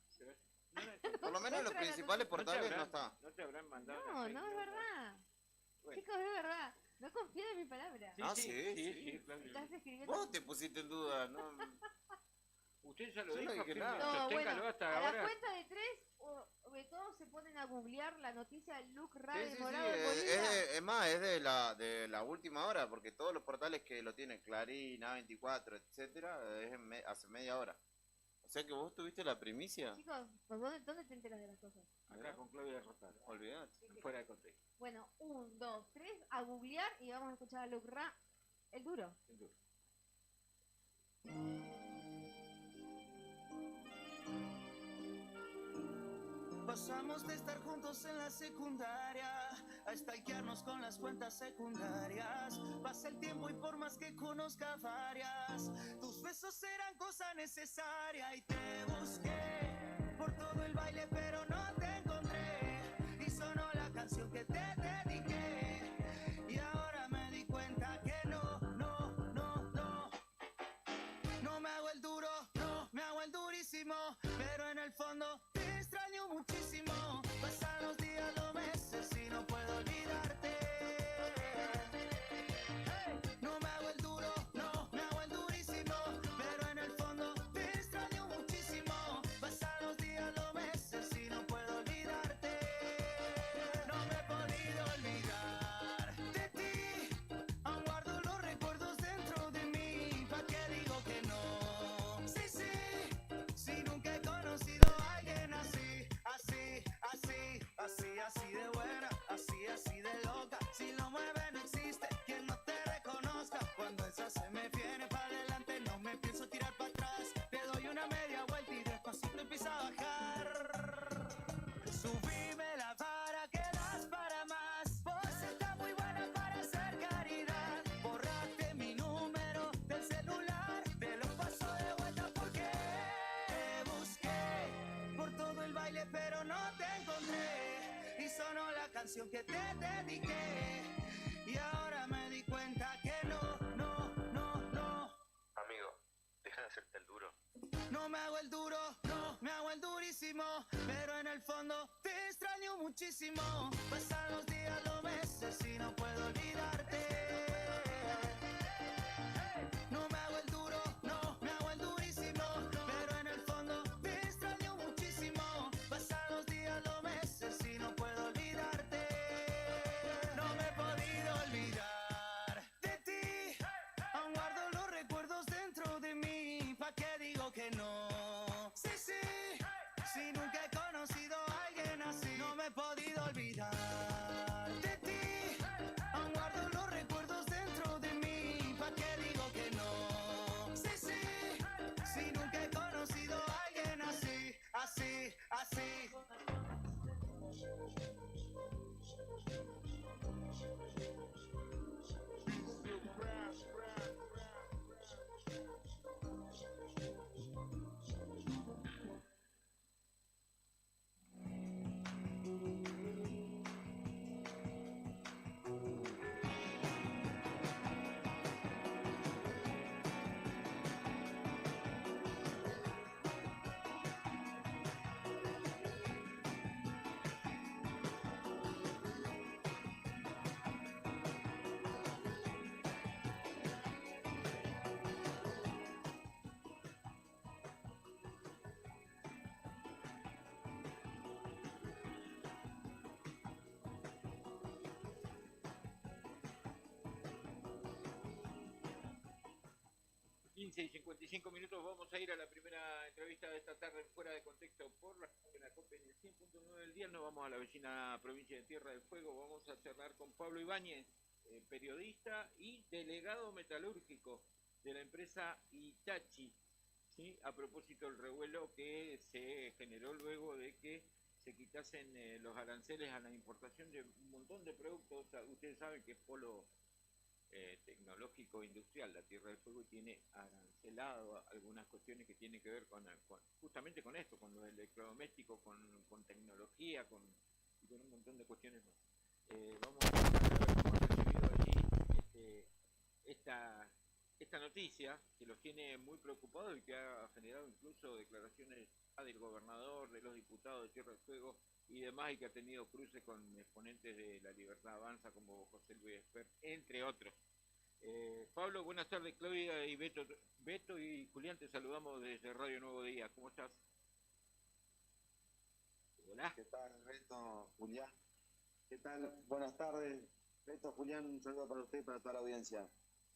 Speaker 14: Por lo menos en los principales portales no está.
Speaker 13: No te habrán mandado.
Speaker 15: No es verdad. Bueno. Chicos, es verdad. No confío en mi palabra.
Speaker 14: Sí,
Speaker 15: claro. Estás escribiendo...
Speaker 14: Vos te pusiste en duda, ¿no?
Speaker 13: Usted ya lo dijo.
Speaker 15: No, bueno,
Speaker 13: hasta
Speaker 15: a
Speaker 13: ahora.
Speaker 15: la cuenta de 3, todos se ponen a googlear la noticia del Luke Ra demorado en Bolivia.
Speaker 14: Es más, es de la última hora, porque todos los portales que lo tienen, Clarín, A24, etcétera, es hace media hora. O sea que vos tuviste la primicia.
Speaker 15: Chicos, pues ¿dónde te enteras de las cosas?
Speaker 13: Acá con Claudia Rosales.
Speaker 14: Olvidate.
Speaker 13: Fuera de contexto.
Speaker 15: Bueno, 1, 2, 3, a googlear y vamos a escuchar a Luke Ra, el duro.
Speaker 16: Pasamos de estar juntos en la secundaria a stalkearnos con las cuentas secundarias. Pasa el tiempo y por más que conozca varias, tus besos eran cosa necesaria y te busqué por todo el baile pero no te encontré y sonó la canción que te dediqué y ahora me di cuenta que no me hago el duro, no me hago el durísimo, pero en el fondo te extraño muchísimo. Pasan los días, los meses y no puedo olvidarte. Hey, no me hago el duro, no me hago el durísimo, pero en el fondo te extraño muchísimo. Pasan los días, los meses y no puedo olvidarte. No me he podido olvidar de ti, aún guardo los recuerdos dentro de mí. ¿Pa' qué digo que no? Sí, nunca he conocido a alguien así de buena, así de loca. Si lo mueve no existe quien no te reconozca. Cuando esa se me viene para adelante no me pienso tirar para atrás. Te doy una media vuelta y despacito empieza a bajar. Subime la vara que das para más. Vos estás muy buena para hacer caridad. Borraste mi número del celular, te lo paso de vuelta porque te busqué por todo el baile pero no te encontré. Y sonó la canción que te dediqué y ahora me di cuenta que no.
Speaker 17: Amigo, deja de hacerte el duro.
Speaker 16: No me hago el duro, no me hago el durísimo, pero en el fondo te extraño muchísimo. Pasan los días, los meses y no puedo olvidarte. Hey, no me hago el duro, no me hago el durísimo, pero en el fondo te extraño muchísimo. Pasan los días, los meses y no puedo olvidarte. No me he podido olvidar de ti.
Speaker 13: 15 y 55 minutos, vamos a ir a la primera entrevista de esta tarde Fuera de Contexto por la COPE en el 100.9 del día. Nos vamos a la vecina provincia de Tierra del Fuego. Vamos a charlar con Pablo Ibáñez, periodista y delegado metalúrgico de la empresa Hitachi, ¿sí? A propósito del revuelo que se generó luego de que se quitasen los aranceles a la importación de un montón de productos. Ustedes saben que es polo tecnológico industrial la Tierra del Fuego, y tiene arancelado algunas cuestiones que tienen que ver con justamente con esto, con los electrodomésticos, con tecnología, y con un montón de cuestiones más. Vamos a ver cómo han recibido allí esta noticia que los tiene muy preocupados y que ha generado incluso declaraciones del gobernador, de los diputados de Tierra del Fuego y demás, y que ha tenido cruces con exponentes de La Libertad Avanza como José Luis Espert, entre otros. Pablo, buenas tardes. Claudia y Beto y Julián, te saludamos desde Radio Nuevo Día. ¿Cómo estás? Hola.
Speaker 18: ¿Qué tal, Beto, Julián? ¿Qué tal? Buenas tardes. Beto, Julián, un saludo para usted y para toda la audiencia.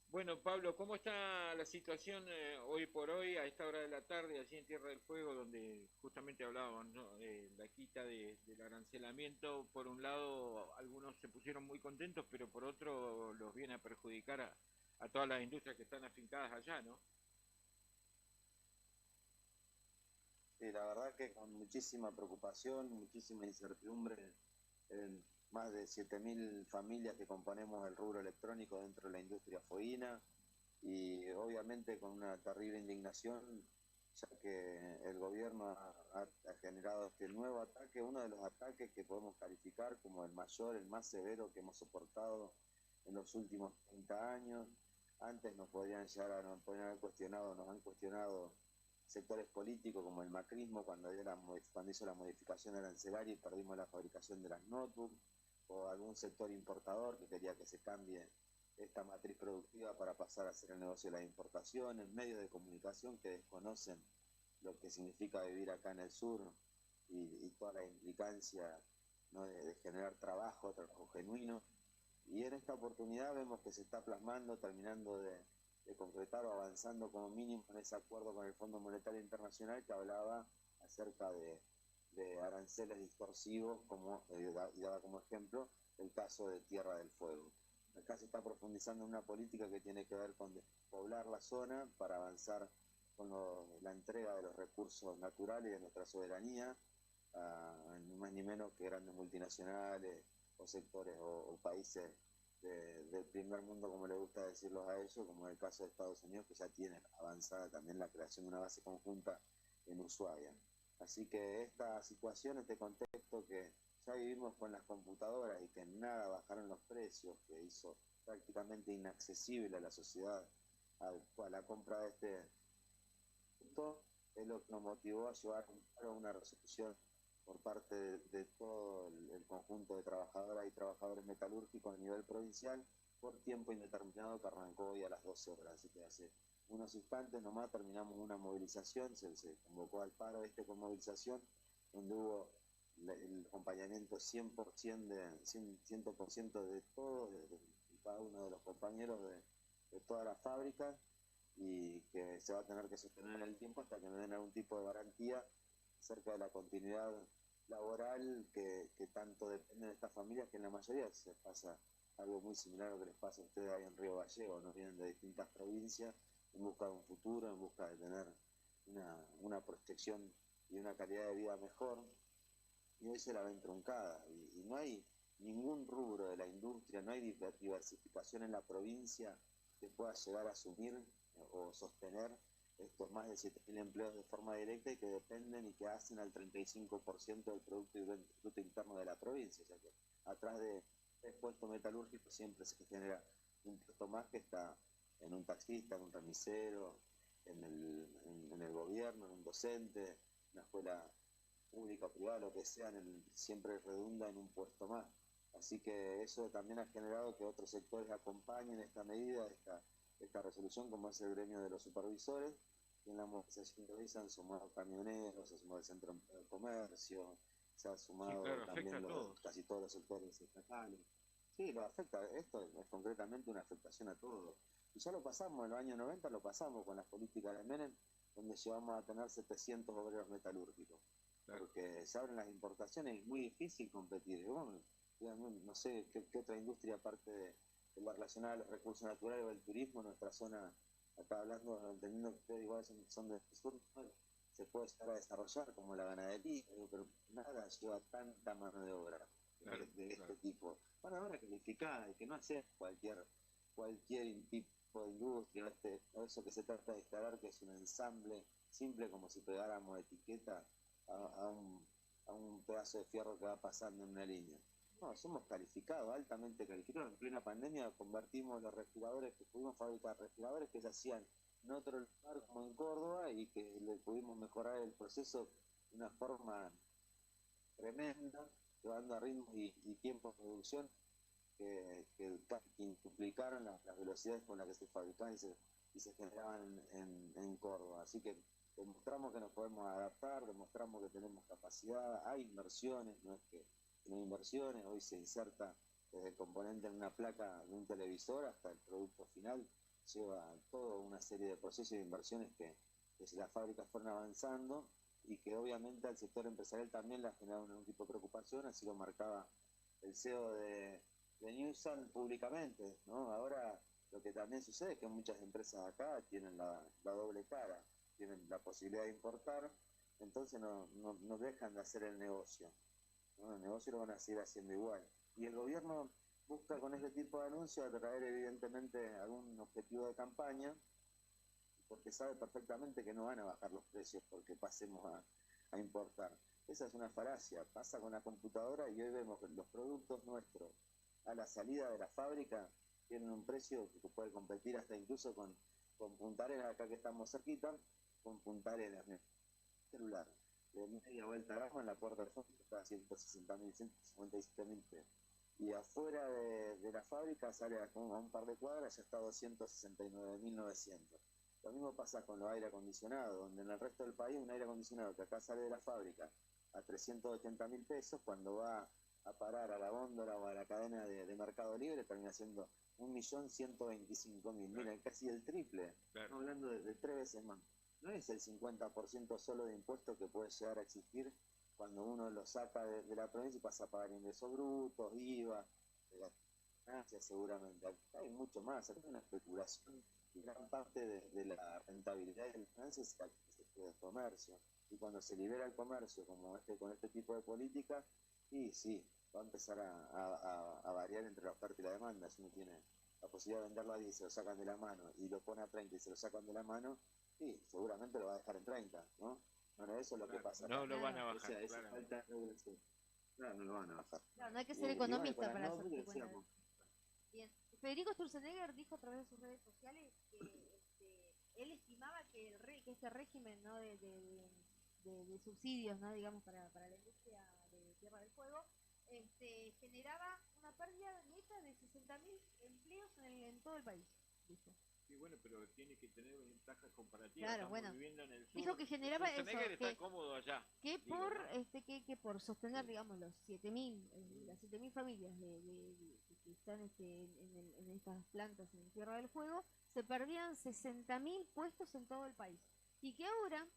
Speaker 13: Bueno, Pablo, ¿cómo está la situación hoy por hoy, a esta hora de la tarde, allí en Tierra del Fuego, donde justamente hablábamos, ¿no?, de la quita del arancelamiento? Por un lado, algunos se pusieron muy contentos, pero por otro los viene a perjudicar a todas las industrias que están afincadas allá, ¿no?
Speaker 18: Sí, la verdad que con muchísima preocupación, muchísima incertidumbre, más de 7.000 familias que componemos el rubro electrónico dentro de la industria fueguina, y obviamente con una terrible indignación, ya que el gobierno ha generado este nuevo ataque, uno de los ataques que podemos calificar como el mayor, el más severo que hemos soportado en los últimos 30 años. Antes nos podrían haber cuestionado, nos han cuestionado sectores políticos como el macrismo cuando hizo la modificación arancelaria y perdimos la fabricación de las notebooks, o algún sector importador que quería que se cambie esta matriz productiva para pasar a hacer el negocio de las importaciones, medios de comunicación que desconocen lo que significa vivir acá en el sur y toda la implicancia, ¿no?, de generar trabajo genuino. Y en esta oportunidad vemos que se está plasmando, terminando de concretar o avanzando como mínimo en ese acuerdo con el Fondo Monetario Internacional que hablaba acerca de aranceles distorsivos, y daba como ejemplo el caso de Tierra del Fuego. Acá se está profundizando en una política que tiene que ver con despoblar la zona para avanzar con la entrega de los recursos naturales y de nuestra soberanía, ni más ni menos que grandes multinacionales o sectores o países del primer mundo, como le gusta decirlos a ellos, como en el caso de Estados Unidos, que ya tienen avanzada también la creación de una base conjunta en Ushuaia. Así que esta situación, este contexto que ya vivimos con las computadoras y que en nada bajaron los precios, que hizo prácticamente inaccesible a la sociedad a la compra de este producto, es lo que nos motivó a llevar a una resolución por parte de todo el conjunto de trabajadoras y trabajadores metalúrgicos a nivel provincial por tiempo indeterminado, que arrancó hoy a las 12 horas. Así que hace unos instantes nomás terminamos una movilización, se convocó al paro con movilización, donde hubo el acompañamiento 100% de todos, de cada uno de los compañeros de todas las fábricas, y que se va a tener que sostener en el tiempo hasta que nos den algún tipo de garantía acerca de la continuidad laboral que tanto depende de estas familias, que en la mayoría se pasa algo muy similar a lo que les pasa a ustedes ahí en Río Gallegos, nos vienen de distintas provincias en busca de un futuro, en busca de tener una protección y una calidad de vida mejor, y hoy se la ven truncada, y no hay ningún rubro de la industria, no hay diversificación en la provincia que pueda llegar a asumir o sostener estos más de 7.000 empleos de forma directa y que dependen y que hacen al 35% del Producto Interno de la provincia. O sea que atrás de puestos metalúrgicos siempre se genera un puesto más que está en un taxista, en un remisero, en el gobierno, en un docente, en una escuela pública o privada, lo que sea, siempre redunda en un puesto más. Así que eso también ha generado que otros sectores acompañen esta medida, esta resolución, como es el gremio de los supervisores, y en la movilización de hoy se han sumado camioneros, se ha sumado el Centro de Comercio, se ha sumado también casi todos los sectores estatales. Sí, lo afecta. Esto es concretamente una afectación a todo. Y ya lo pasamos, en los años 90 lo pasamos con las políticas de Menem, donde llegamos a tener 700 obreros metalúrgicos. Porque se abren las importaciones, es muy difícil competir. Bueno, no sé qué otra industria aparte de la relacionada a los recursos naturales o el turismo, nuestra zona, acá hablando, entendiendo que ustedes igual son del sur, se puede estar a desarrollar como la ganadería, pero nada lleva tanta mano de obra de este tipo. Mano de obra calificada, y que no hace cualquier tipo de industria, eso que se trata de declarar que es un ensamble simple, como si pegáramos etiqueta a un pedazo de fierro que va pasando en una línea. No, somos calificados, altamente calificados. En plena pandemia convertimos los respiradores, que pudimos fabricar respiradores que se hacían en otro lugar como en Córdoba y que le pudimos mejorar el proceso de una forma tremenda, llevando a ritmos y tiempos de producción que quintuplicaron las velocidades con las que se fabricaban y se generaban en Córdoba. Así que demostramos que nos podemos adaptar, demostramos que tenemos capacidad, hay inversiones, no es que no hay inversiones, hoy se inserta desde el componente en una placa de un televisor hasta el producto final, lleva toda una serie de procesos y de inversiones que las fábricas fueron avanzando y que obviamente al sector empresarial también le ha generado un tipo de preocupación, así lo marcaba el CEO de Newsan públicamente, ¿no? Ahora lo que también sucede es que muchas empresas acá tienen la doble cara, tienen la posibilidad de importar, entonces no dejan de hacer el negocio, ¿no? El negocio lo van a seguir haciendo igual. Y el gobierno busca con este tipo de anuncios atraer evidentemente algún objetivo de campaña, porque sabe perfectamente que no van a bajar los precios porque pasemos a importar. Esa es una falacia, pasa con la computadora y hoy vemos que los productos nuestros a la salida de la fábrica tienen un precio que puede competir hasta incluso con Punta Arenas, acá que estamos cerquita, con Punta Arenas, celular de media vuelta gama en la puerta del fondo está a 160.000, 157.000 pesos. Y afuera de la fábrica sale a un par de cuadras, ya está a 269.900. Lo mismo pasa con los aire acondicionados, donde en el resto del país un aire acondicionado que acá sale de la fábrica a 380.000 pesos, cuando va a parar a la góndola o a la cadena de Mercado Libre termina siendo 1.125.000. Miren, casi el triple. Estamos hablando de 3 veces más. No es el 50% solo de impuestos que puede llegar a existir cuando uno lo saca de la provincia y pasa a pagar ingresos brutos, IVA, ganancias seguramente. Acá hay mucho más, acá hay una especulación y gran parte de la rentabilidad de las ganancias es el comercio. Y cuando se libera el comercio como con este tipo de políticas, y sí, va a empezar a variar entre la oferta y la demanda. Si uno tiene la posibilidad de venderlo a 10 y se lo sacan de la mano y lo pone a 30 y se lo sacan de la mano, sí, seguramente lo va a dejar en 30, ¿no? Bueno, eso es lo que pasa.
Speaker 13: No lo van a bajar.
Speaker 18: O sea, esa falta de regulación. Claro, no lo van a bajar.
Speaker 15: Claro, no hay que ser economista para hacer
Speaker 18: no, cuenta.
Speaker 15: Bien. Federico Sturzenegger dijo a través de sus redes sociales que él estimaba que este régimen, ¿no? de subsidios, ¿no? digamos, para la industria de Tierra del Fuego, generaba una pérdida neta de 60.000 empleos en todo el país, dijo.
Speaker 13: Sí, bueno, pero tiene que tener ventajas comparativas.
Speaker 15: Claro,
Speaker 13: Estamos
Speaker 15: bueno.
Speaker 13: viviendo en el sur.
Speaker 15: Dijo que generaba eso,
Speaker 13: está cómodo allá.
Speaker 15: Que por sostener, digamos, las 7.000 familias que están en estas plantas en Tierra del Fuego, se perdían 60.000 puestos en todo el país. Y que ahora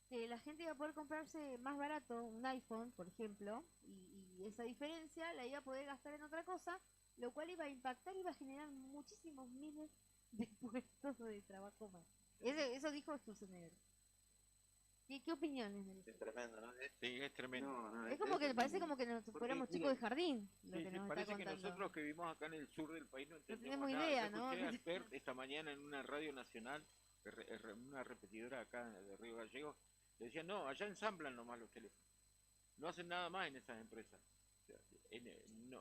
Speaker 15: que la gente iba a poder comprarse más barato un iPhone, por ejemplo, y esa diferencia la iba a poder gastar en otra cosa, lo cual iba a impactar y iba a generar muchísimos miles de puestos de trabajo más. Eso dijo Sturzenegger. ¿Qué opiniones?
Speaker 18: Es tremendo, ¿no?
Speaker 13: Sí, es tremendo.
Speaker 18: No,
Speaker 15: es como que parece como que nosotros fuéramos chicos de jardín. Lo que nos
Speaker 13: parece
Speaker 15: está
Speaker 13: que nosotros que vivimos acá en el sur del país no
Speaker 15: tenemos
Speaker 13: nada.
Speaker 15: idea,
Speaker 13: Yo
Speaker 15: ¿no?
Speaker 13: escuché a Bert esta mañana en una radio nacional, una repetidora acá de Río Gallegos, le decían, no, allá ensamblan nomás los teléfonos. No hacen nada más en esas empresas. O sea,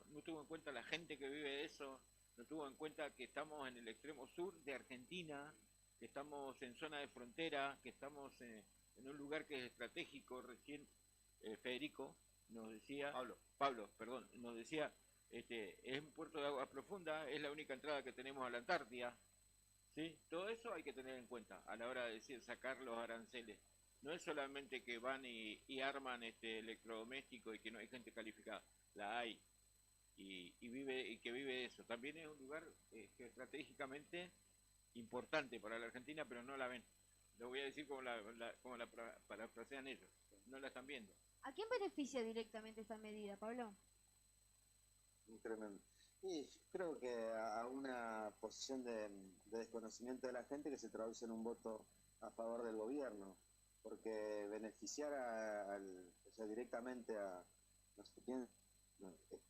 Speaker 13: no tuvo en cuenta la gente que vive de eso, no tuvo en cuenta que estamos en el extremo sur de Argentina, que estamos en zona de frontera, que estamos en un lugar que es estratégico. Recién Federico nos decía, Pablo, perdón, nos decía, es un puerto de agua profunda, es la única entrada que tenemos a la Antártida, ¿sí? Todo eso hay que tener en cuenta a la hora de sacar los aranceles. No es solamente que van y arman electrodomésticos y que no hay gente calificada, la hay. y que vive eso. También es un lugar que estratégicamente importante para la Argentina, pero no la ven. Lo voy a decir como la parafrasean ellos, no la están viendo.
Speaker 15: ¿A quién beneficia directamente esta medida, Pablo?
Speaker 18: Tremendo. Y creo que a una posición de desconocimiento de la gente que se traduce en un voto a favor del gobierno, porque beneficiar o sea, directamente a no sé quién,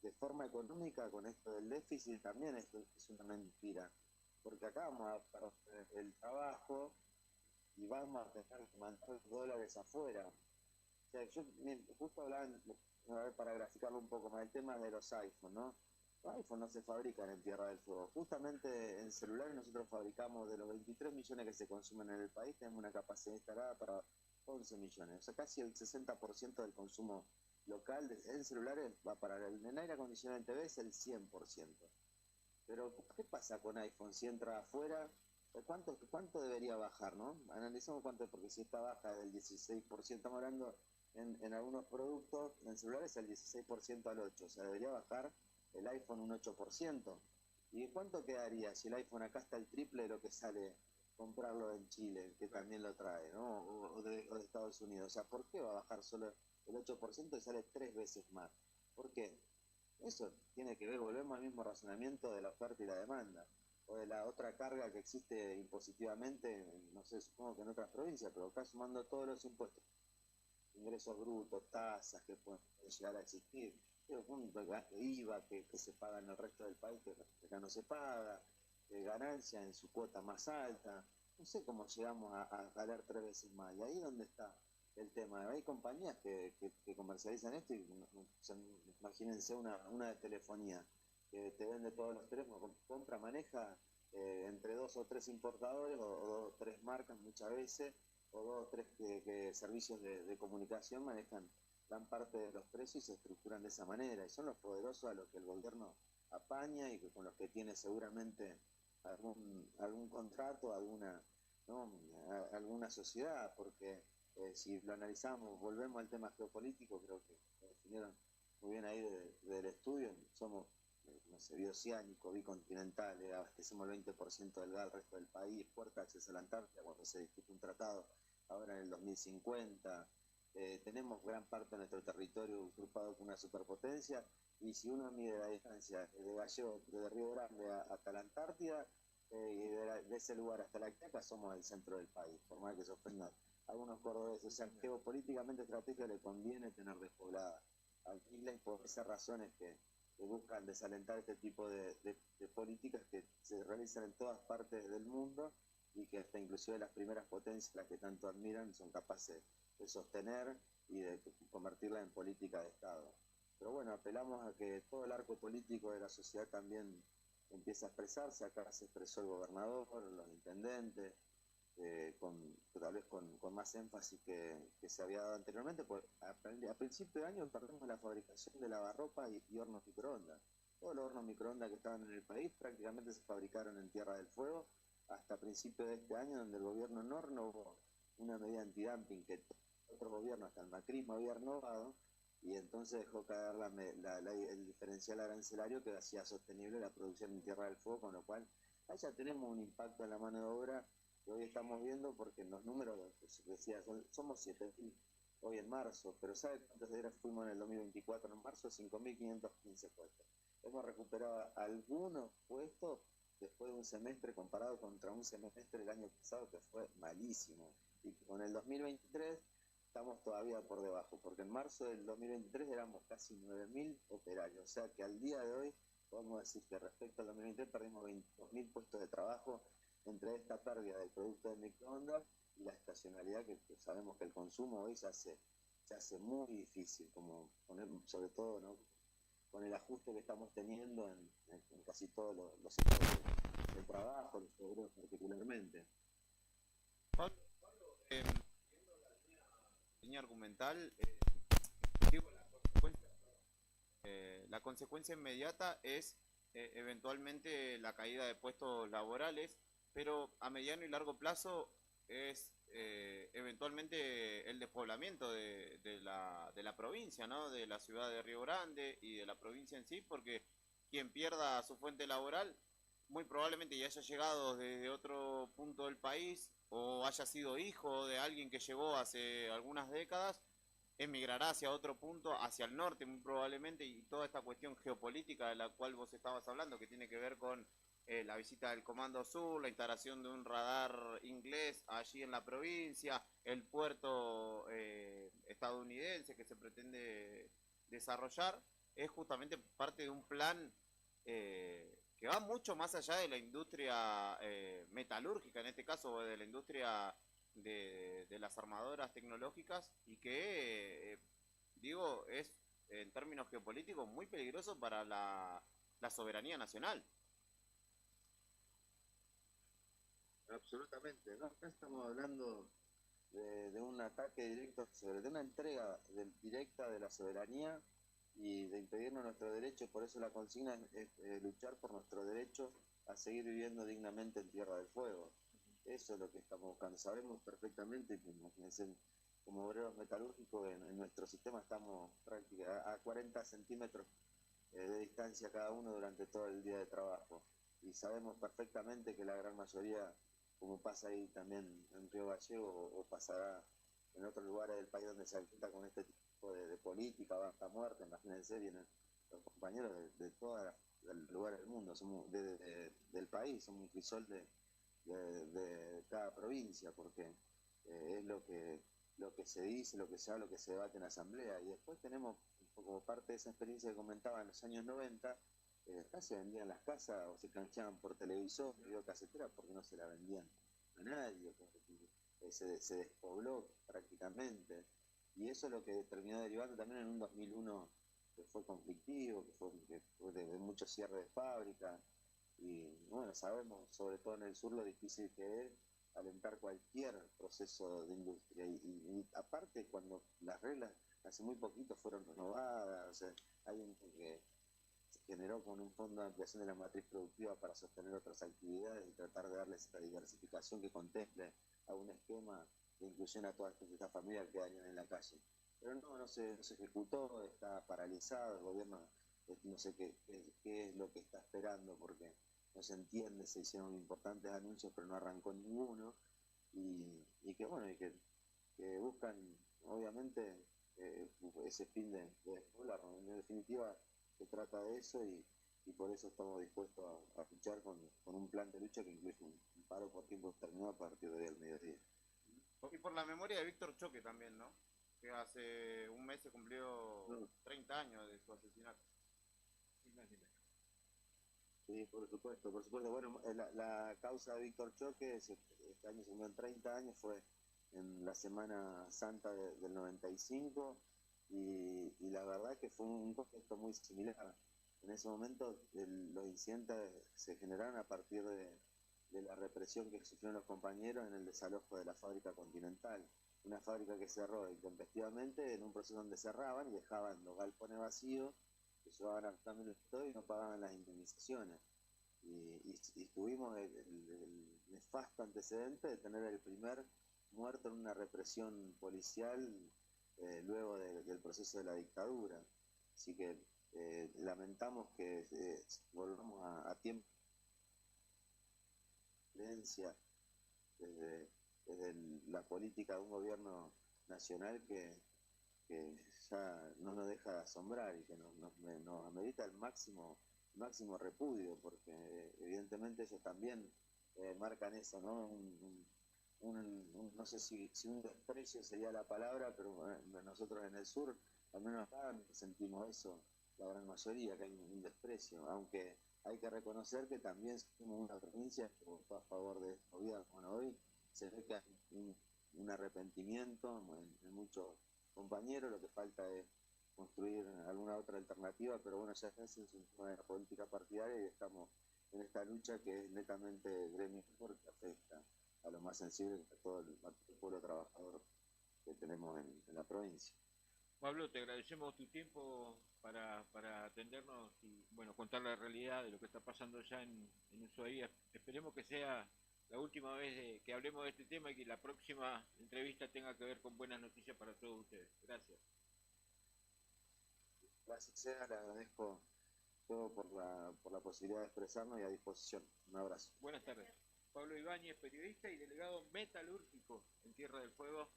Speaker 18: de forma económica con esto del déficit también es una mentira, porque acá vamos a perder el trabajo y vamos a tener que mandar dólares afuera. O sea, yo justo hablaba, a ver, para graficarlo un poco más, el tema de los iPhone, ¿no? Los iPhone no se fabrican en Tierra del Fuego. Justamente en celulares nosotros fabricamos, de los 23 millones que se consumen en el país, tenemos una capacidad instalada para 11 millones. O sea, casi el 60% del consumo local en celulares va para en aire acondicionado en TV es el 100%. Pero, ¿qué pasa con iPhone? Si entra afuera, ¿cuánto debería bajar, no? Analicemos cuánto, porque si está baja del 16%, estamos hablando en algunos productos, en celulares el 16% al 8%, o sea, debería bajar el iPhone un 8%. ¿Y cuánto quedaría si el iPhone acá está el triple de lo que sale comprarlo en Chile, que también lo trae, ¿no? O de Estados Unidos. O sea, ¿por qué va a bajar solo el 8% y sale 3 veces más? ¿Por qué? Eso tiene que ver, volvemos al mismo razonamiento de la oferta y la demanda, o de la otra carga que existe impositivamente, no sé, supongo que en otras provincias, pero acá sumando todos los impuestos, ingresos brutos, tasas que pueden llegar a existir, IVA que se paga en el resto del país, que acá no se paga, ganancia en su cuota más alta, no sé cómo llegamos a ganar 3 veces más, y ahí donde está el tema. Hay compañías que comercializan esto y imagínense una de telefonía que te vende todos los teléfonos, compra, maneja entre 2 o 3 importadores o 2 o 3 marcas muchas veces, o 2 o 3 servicios de comunicación manejan gran parte de los precios y se estructuran de esa manera, y son los poderosos a los que el gobierno apaña y con los que tiene seguramente algún contrato, alguna sociedad, porque si lo analizamos, volvemos al tema geopolítico, creo que lo definieron muy bien ahí del estudio, somos, no sé, bioceánico, bicontinental, abastecemos el 20% del gas al resto del país, puerta de acceso a la Antártida cuando se discute un tratado ahora en el 2050, tenemos gran parte de nuestro territorio usurpado con una superpotencia, y si uno mide la distancia de Río Grande hasta la Antártida, y de ese lugar hasta la Quiaca, somos el centro del país, por más que se ofendan algunos cordobeses. O sea, geopolíticamente estratégica le conviene tener despoblada a isla, y por esas razones que buscan desalentar este tipo de políticas que se realizan en todas partes del mundo y que hasta inclusive las primeras potencias, las que tanto admiran, son capaces de sostener y de convertirla en política de Estado. Pero bueno, apelamos a que todo el arco político de la sociedad también empiece a expresarse. Acá se expresó el gobernador, los intendentes, tal vez con más énfasis que se había dado anteriormente, pues a principio de año perdimos la fabricación de lavarropa y hornos microondas. Todos los hornos microondas que estaban en el país prácticamente se fabricaron en Tierra del Fuego hasta principio de este año, donde el gobierno no renovó una medida antidumping que otros gobiernos, hasta el macrismo, había renovado, y entonces dejó caer el diferencial arancelario que hacía sostenible la producción en Tierra del Fuego, con lo cual ya tenemos un impacto en la mano de obra que hoy estamos viendo, porque en los números decía, somos 7.000 hoy en marzo, pero ¿sabe cuántos días fuimos en el 2024? En marzo 5.515 puestos. Hemos recuperado algunos puestos después de un semestre comparado contra un semestre del año pasado que fue malísimo, y con el 2023 estamos todavía por debajo, porque en marzo del 2023 éramos casi 9.000 operarios, o sea que al día de hoy podemos decir que respecto al 2023 perdimos 22.000 puestos de trabajo entre esta pérdida del producto de microondas y la estacionalidad, que sabemos que el consumo hoy se hace muy difícil, como sobre todo, ¿no?, con el ajuste que estamos teniendo en casi todos los sectores del trabajo, los obreros particularmente.
Speaker 14: Pablo, viendo la línea argumental, la consecuencia inmediata es eventualmente la caída de puestos laborales, pero a mediano y largo plazo es eventualmente el despoblamiento de la provincia, ¿no? De la ciudad de Río Grande y de la provincia en sí, porque quien pierda su fuente laboral muy probablemente ya haya llegado desde otro punto del país o haya sido hijo de alguien que llegó hace algunas décadas, emigrará hacia otro punto, hacia el norte muy probablemente, y toda esta cuestión geopolítica de la cual vos estabas hablando, que tiene que ver con la visita del Comando Sur, la instalación de un radar inglés allí en la provincia, el puerto estadounidense que se pretende desarrollar, es justamente parte de un plan que va mucho más allá de la industria metalúrgica, en este caso, de la industria de las armadoras tecnológicas, y que, digo, es en términos geopolíticos muy peligroso para la soberanía nacional.
Speaker 18: Absolutamente, ¿no? Acá estamos hablando de un ataque directo, de una entrega directa de la soberanía y de impedirnos nuestro derecho. Por eso la consigna es luchar por nuestro derecho a seguir viviendo dignamente en Tierra del Fuego. Eso es lo que estamos buscando. Sabemos perfectamente que, imagínense, como obreros metalúrgicos en nuestro sistema estamos prácticamente a 40 centímetros de distancia cada uno durante todo el día de trabajo. Y sabemos perfectamente que la gran mayoría, como pasa ahí también en Río Gallego o pasará en otros lugares del país donde se enfrenta con este tipo de política, hasta muerte, imagínense, vienen los compañeros de todos los lugares del mundo, somos del país, somos un crisol de cada provincia, porque es lo que se dice, lo que se habla, lo que se debate en asamblea. Y después tenemos, como parte de esa experiencia que comentaba en los años 90, acá se vendían las casas o se canjeaban por televisor, videocasetera, porque no se la vendían a nadie, se despobló prácticamente, y eso es lo que terminó derivando también en un 2001 que fue conflictivo, que fue de mucho cierre de fábrica, y bueno, sabemos sobre todo en el sur lo difícil que es alentar cualquier proceso de industria, y aparte cuando las reglas hace muy poquito fueron renovadas, o sea, hay un que se generó con un fondo de ampliación de la matriz productiva para sostener otras actividades y tratar de darles esta diversificación que contemple a un esquema de inclusión a todas estas familias que dañan en la calle. Pero no se ejecutó, está paralizado, el gobierno no sé qué es lo que está esperando, porque no se entiende, se hicieron importantes anuncios pero no arrancó ninguno, y que bueno, y que buscan obviamente ese fin de despoblar. En definitiva se trata de eso, y por eso estamos dispuestos a luchar con un plan de lucha que incluye un paro por tiempo determinado a partir de hoy al mediodía.
Speaker 14: Y por la memoria de Víctor Choque también, ¿no? Que hace un mes se cumplió 30 años de su asesinato.
Speaker 18: Sí, por supuesto. Bueno, la causa de Víctor Choque, este año se cumplió 30 años, fue en la Semana Santa del 95, y la verdad que fue un contexto muy similar. En ese momento los incidentes se generaron a partir de la represión que sufrieron los compañeros en el desalojo de la fábrica Continental, una fábrica que cerró intempestivamente en un proceso donde cerraban y dejaban los galpones vacíos, que llevaban también todo y no pagaban las indemnizaciones. Y tuvimos el nefasto antecedente de tener el primer muerto en una represión policial luego del proceso de la dictadura. Así que lamentamos que volvamos a tiempo de violencia desde la política de un gobierno nacional que ya no nos deja de asombrar y que nos amerita el máximo repudio, porque evidentemente ellos también marcan eso, ¿no? No sé si un desprecio sería la palabra, pero nosotros en el sur, al menos acá, sentimos eso, la gran mayoría, que hay un desprecio, aunque hay que reconocer que también somos una provincia que votó a favor de este gobierno. Bueno, hoy se ve que hay un arrepentimiento en muchos compañeros, lo que falta es construir alguna otra alternativa, pero bueno, ya es un tema de la política partidaria y estamos en esta lucha que es netamente gremial, porque afecta a lo más sensible, a todo el pueblo trabajador que tenemos en la provincia.
Speaker 13: Pablo, te agradecemos tu tiempo para atendernos y bueno, contar la realidad de lo que está pasando ya en Ushuaia. Esperemos que sea la última vez que hablemos de este tema y que la próxima entrevista tenga que ver con buenas noticias para todos ustedes. Gracias.
Speaker 18: Gracias, le agradezco todo por la posibilidad de expresarnos y a disposición. Un abrazo.
Speaker 13: Buenas tardes. Pablo Ibáñez, periodista y delegado metalúrgico en Tierra del Fuego.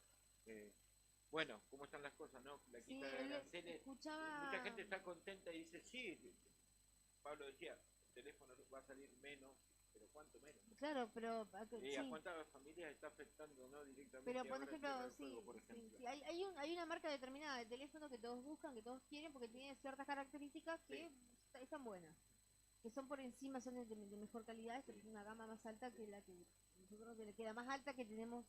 Speaker 13: Bueno, ¿cómo están las cosas, no? La quita de aranceles.
Speaker 15: Escuchaba...
Speaker 13: Mucha gente está contenta y dice, sí, Pablo decía, el teléfono va a salir menos, pero ¿cuánto menos?
Speaker 15: Claro, pero...
Speaker 13: ¿A cuántas familias está afectando, no? Directamente.
Speaker 15: Pero, por ejemplo,
Speaker 13: Fuego, por ejemplo.
Speaker 15: Sí, hay una marca determinada de teléfono que todos buscan, que todos quieren, porque tiene ciertas características que están buenas. Que son por encima, son de mejor calidad, pero es una gama más alta que la que nosotros, que la más alta que tenemos,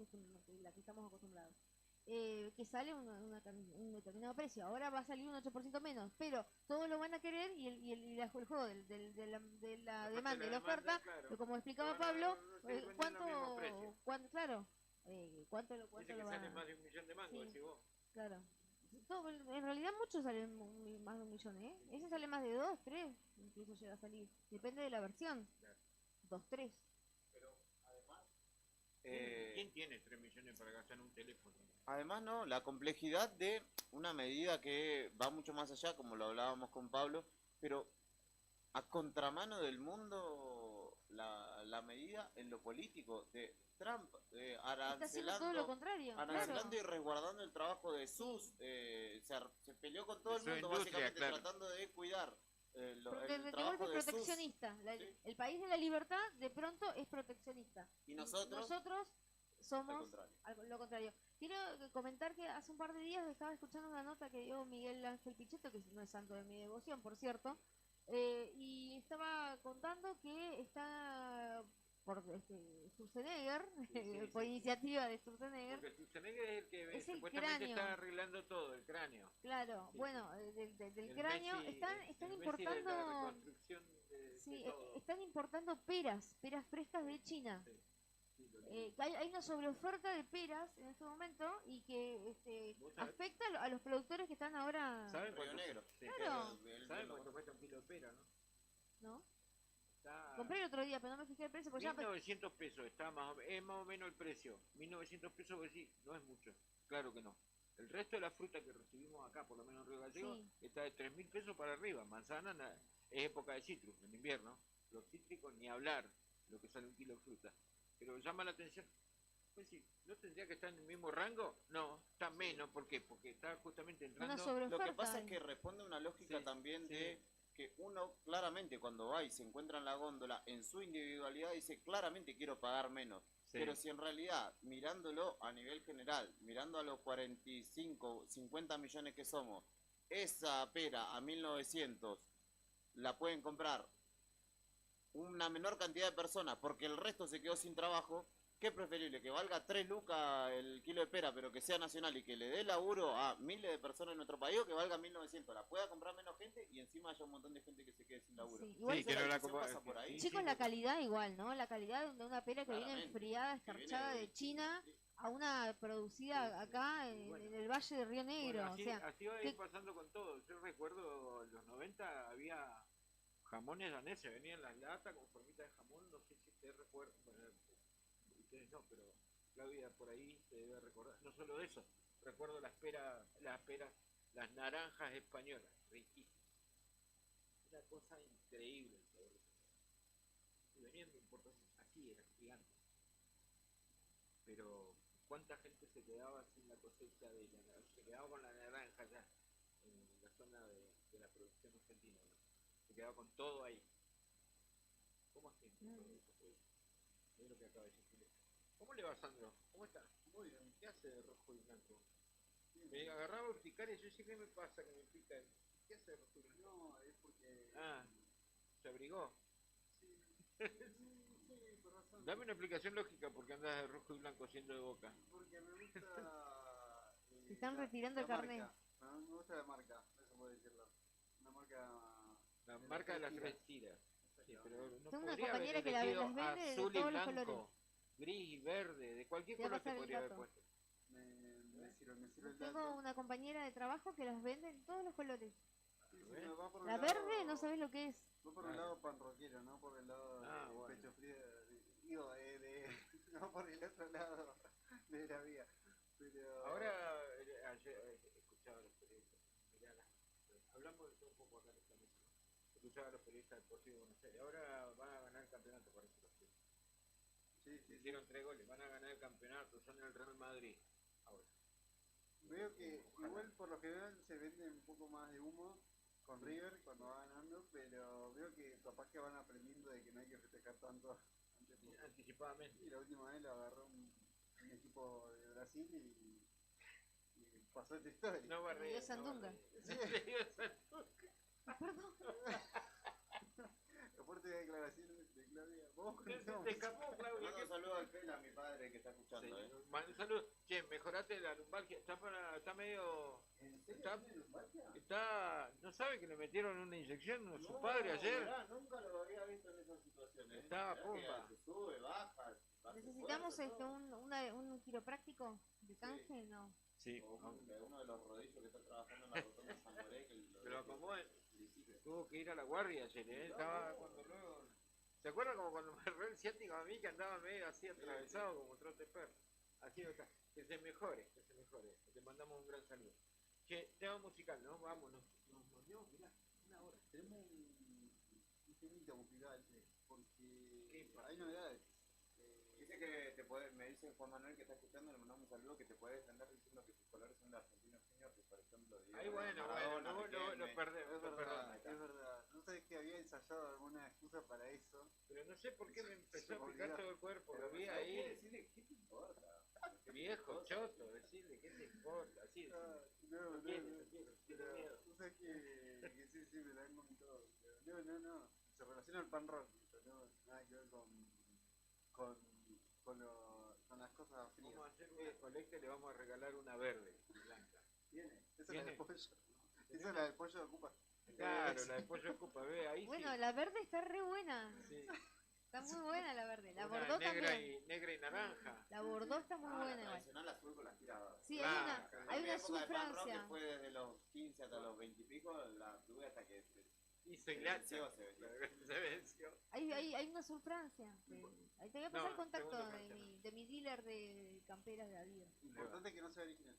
Speaker 15: la que estamos acostumbrados. Que sale un determinado precio. Ahora va a salir un 8% menos, pero todos lo van a querer y el juego de la demanda y la oferta, claro. Como explicaba Pablo, ¿cuánto lo van a...
Speaker 13: Sale más de 1 millón de mangos, decís vos.
Speaker 15: Claro. Todo, en realidad muchos salen más de 1 millón, ¿eh? Ese sale más de 2, 3, incluso llega a salir. Depende de la versión. 2, 3.
Speaker 13: Pero además, ¿quién tiene 3 millones para gastar en un teléfono?
Speaker 14: Además, no, la complejidad de una medida que va mucho más allá, como lo hablábamos con Pablo, pero a contramano del mundo, la medida en lo político de Trump, arancelando,
Speaker 15: todo lo contrario,
Speaker 14: arancelando y resguardando el trabajo de sus, se peleó con todo el mundo, básicamente tratando de cuidar el trabajo de
Speaker 15: proteccionista.
Speaker 14: ¿Sí?
Speaker 15: El país de la libertad de pronto es proteccionista.
Speaker 14: Y nosotros
Speaker 15: somos lo contrario. Quiero comentar que hace un par de días estaba escuchando una nota que dio Miguel Ángel Pichetto, que no es santo de mi devoción, por cierto, y estaba contando que está por Sturzenegger, por iniciativa de Sturzenegger.
Speaker 13: Porque Sturzenegger es el que supuestamente está arreglando todo, el cráneo.
Speaker 15: Claro, bueno, del cráneo están importando... están importando peras frescas de China. Hay una sobreoferta de peras en este momento y que afecta a los productores que están ahora...
Speaker 13: ¿Saben cuánto?
Speaker 14: Negro.
Speaker 15: Claro.
Speaker 13: ¿Saben cuánto cuesta un kilo de pera, no?
Speaker 15: ¿No? Compré el otro día, pero no me fijé el precio.
Speaker 13: 1.900 pesos, es más o menos el precio. 1.900 pesos, vos decís, no es mucho. Claro que no. El resto de la fruta que recibimos acá, por lo menos en Río Gallego, está de 3.000 pesos para arriba. Manzana es época de citrus, en invierno. Los cítricos, ni hablar lo que sale un kilo de fruta. Pero llama la atención. Pues sí, ¿no tendría que estar en el mismo rango? No, está menos. ¿Por qué? Porque está justamente entrando...
Speaker 14: Lo que pasa es que responde a una lógica también de que uno claramente cuando va y se encuentra en la góndola, en su individualidad dice claramente quiero pagar menos. Pero si en realidad, mirándolo a nivel general, mirando a los 45, 50 millones que somos, esa pera a 1.900 la pueden comprar una menor cantidad de personas porque el resto se quedó sin trabajo, ¿qué es preferible? Que valga 3 lucas el kilo de pera, pero que sea nacional y que le dé laburo a miles de personas en nuestro país, o que valga 1.900, la pueda comprar menos gente y encima haya un montón de gente que se quede sin laburo.
Speaker 15: Igual
Speaker 14: que no pasa por ahí.
Speaker 15: Chicos, la calidad igual, ¿no? La calidad de una pera que viene enfriada, escarchada de China, a una producida acá en el Valle de Río Negro.
Speaker 13: Bueno, así va a ir pasando con todo. Yo recuerdo en los 90 había jamones daneses, venían en las latas con formita de jamón, no sé si te recuerdo, bueno, ustedes no, pero Claudia por ahí se debe recordar, no solo de eso, recuerdo las peras, las naranjas españolas, riquísimas, una cosa increíble, y venían de importación, así eran, gigantes, pero cuánta gente se quedaba sin la cosecha de la naranja, se quedaba con la naranja ya, en la zona de la producción argentina, ¿no? Se quedaba con todo ahí. ¿Cómo hacen todo eso? Es lo que acaba de decir. ¿Cómo le va, Sandro? ¿Cómo está? Muy bien. ¿Qué hace de rojo y blanco? Me agarraba urticaria y yo sé qué me pasa que me pica. ¿Qué hace de rojo y blanco?
Speaker 19: No, es porque...
Speaker 13: ¿se abrigó?
Speaker 19: Sí, por razón.
Speaker 13: Dame una explicación lógica porque andas de rojo y blanco siendo de Boca.
Speaker 19: Porque me gusta...
Speaker 15: Se están retirando el carnet.
Speaker 19: Me gusta la marca, eso puedo decirlo. Una marca...
Speaker 13: La marca de las tres tiras. Sí, pero no
Speaker 15: tengo una
Speaker 13: podría
Speaker 15: compañera
Speaker 13: haber
Speaker 15: que las
Speaker 13: elegido
Speaker 15: vende de
Speaker 13: azul y
Speaker 15: todos los
Speaker 13: blanco,
Speaker 15: colores.
Speaker 13: gris y verde, de cualquier
Speaker 15: Te va a
Speaker 13: color te
Speaker 15: pasar el
Speaker 13: podría haber
Speaker 15: dato.
Speaker 13: puesto.
Speaker 19: Me sirve el
Speaker 15: Tengo
Speaker 19: dato.
Speaker 15: una compañera de trabajo que las vende en todos los colores.
Speaker 19: Me va por un
Speaker 15: La
Speaker 19: lado-
Speaker 15: verde no sabes lo que es.
Speaker 19: Va por un lado pan rockero, ¿no? Por el lado
Speaker 13: Bueno.
Speaker 19: pecho frío, digo, de no por el otro lado de la vía. Pero...
Speaker 13: Ahora, ayer escuchaba a los periodistas, mirá, hablamos de todo un poco acá en esta mesa, escuchaba a los periodistas deportivos de Buenos Aires, ahora van a ganar el campeonato, parece los chicos.
Speaker 19: Sí.
Speaker 13: Hicieron 3 goles, van a ganar el campeonato, son el Real Madrid, ahora.
Speaker 19: Veo que igual por lo general se vende un poco más de humo con River cuando va ganando, pero veo que capaz que van aprendiendo de que no hay que festejar tanto
Speaker 13: anticipadamente.
Speaker 19: Y la última vez lo agarró un equipo de Brasil y pasó esta historia.
Speaker 13: No barré.
Speaker 15: Le dio Sandunga.
Speaker 13: Le dio Sandunga.
Speaker 15: Perdón.
Speaker 19: La fuerte declaración de Claudia. Vos
Speaker 13: te escapó, Claudia.
Speaker 14: Un saludo al Pela, a mi padre que está escuchando.
Speaker 13: Sí, un saludo. Che, mejorate la lumbalgia. Está medio... Está... ¿No sabe que le metieron una inyección a su padre ayer?
Speaker 14: Nunca lo había visto en esas situaciones.
Speaker 13: Está a pumba.
Speaker 14: Se sube, baja.
Speaker 15: ¿Necesitamos un quiropráctico de canje? No.
Speaker 13: Sí.
Speaker 14: Uno de los rodillos que está trabajando en la rotonda San Moré.
Speaker 13: Que lo acomoden. Tuvo que ir a la guardia ayer, ¿eh? Estaba cuando luego... ¿Se acuerdan como cuando me agarró el ciático a mí que andaba medio así atravesado como trote perro? Así no está. Que se mejore, que se mejore. Te mandamos un gran saludo. Che, tema musical, ¿no? Vámonos. Nos mirá, 1 hora.
Speaker 19: Tenemos un temita musical, porque hay novedades.
Speaker 14: Dice que te puede, me dice Juan Manuel que está escuchando, le mandamos un saludo, que te puede defender diciendo que sus colores son de Argentinos Juniors, que por ejemplo...
Speaker 13: Ay, bueno, lo perdemos.
Speaker 19: Es verdad. No sé que había ensayado alguna excusa para eso.
Speaker 13: Pero no sé por qué me empezó a picar todo el cuerpo, lo vi ahí.
Speaker 14: Decirle, ¿qué te importa?
Speaker 13: Viejo, choto, decirle, ¿qué te importa? Así es.
Speaker 19: No,
Speaker 13: tiene
Speaker 19: pero tú sabes que sí, me la han comentado. No, se relaciona al pan rock, no nada que ver con las cosas frías.
Speaker 13: Vamos a hacer una colecta y le vamos a regalar una verde, blanca.
Speaker 19: Tiene, esa es la del pollo. Esa es la del pollo de Ocupa.
Speaker 13: Claro, la del pollo de Ocupa, ve ahí.
Speaker 15: Bueno,
Speaker 13: sí.
Speaker 15: la verde está re buena.
Speaker 13: Sí.
Speaker 15: Está muy buena la verde. La
Speaker 13: Una
Speaker 15: bordó
Speaker 13: negra
Speaker 15: también.
Speaker 13: Negra y naranja.
Speaker 15: La bordó está muy buena
Speaker 14: La
Speaker 15: igual.
Speaker 14: tradicional azul con las tiradas.
Speaker 15: Sí,
Speaker 14: Blanca.
Speaker 15: hay una
Speaker 14: En
Speaker 15: azul
Speaker 14: mi época de pan rock,
Speaker 15: Francia.
Speaker 14: que fue desde los 15 hasta los 20 y pico, la tuve hasta que
Speaker 13: hizo hilacha.
Speaker 14: Se venció.
Speaker 15: Hay una azul Francia. Ahí te voy a pasar
Speaker 14: No,
Speaker 15: el contacto
Speaker 14: segunda
Speaker 15: de
Speaker 14: Francia,
Speaker 15: mi dealer de camperas de Adidas.
Speaker 19: Importante que no sea original.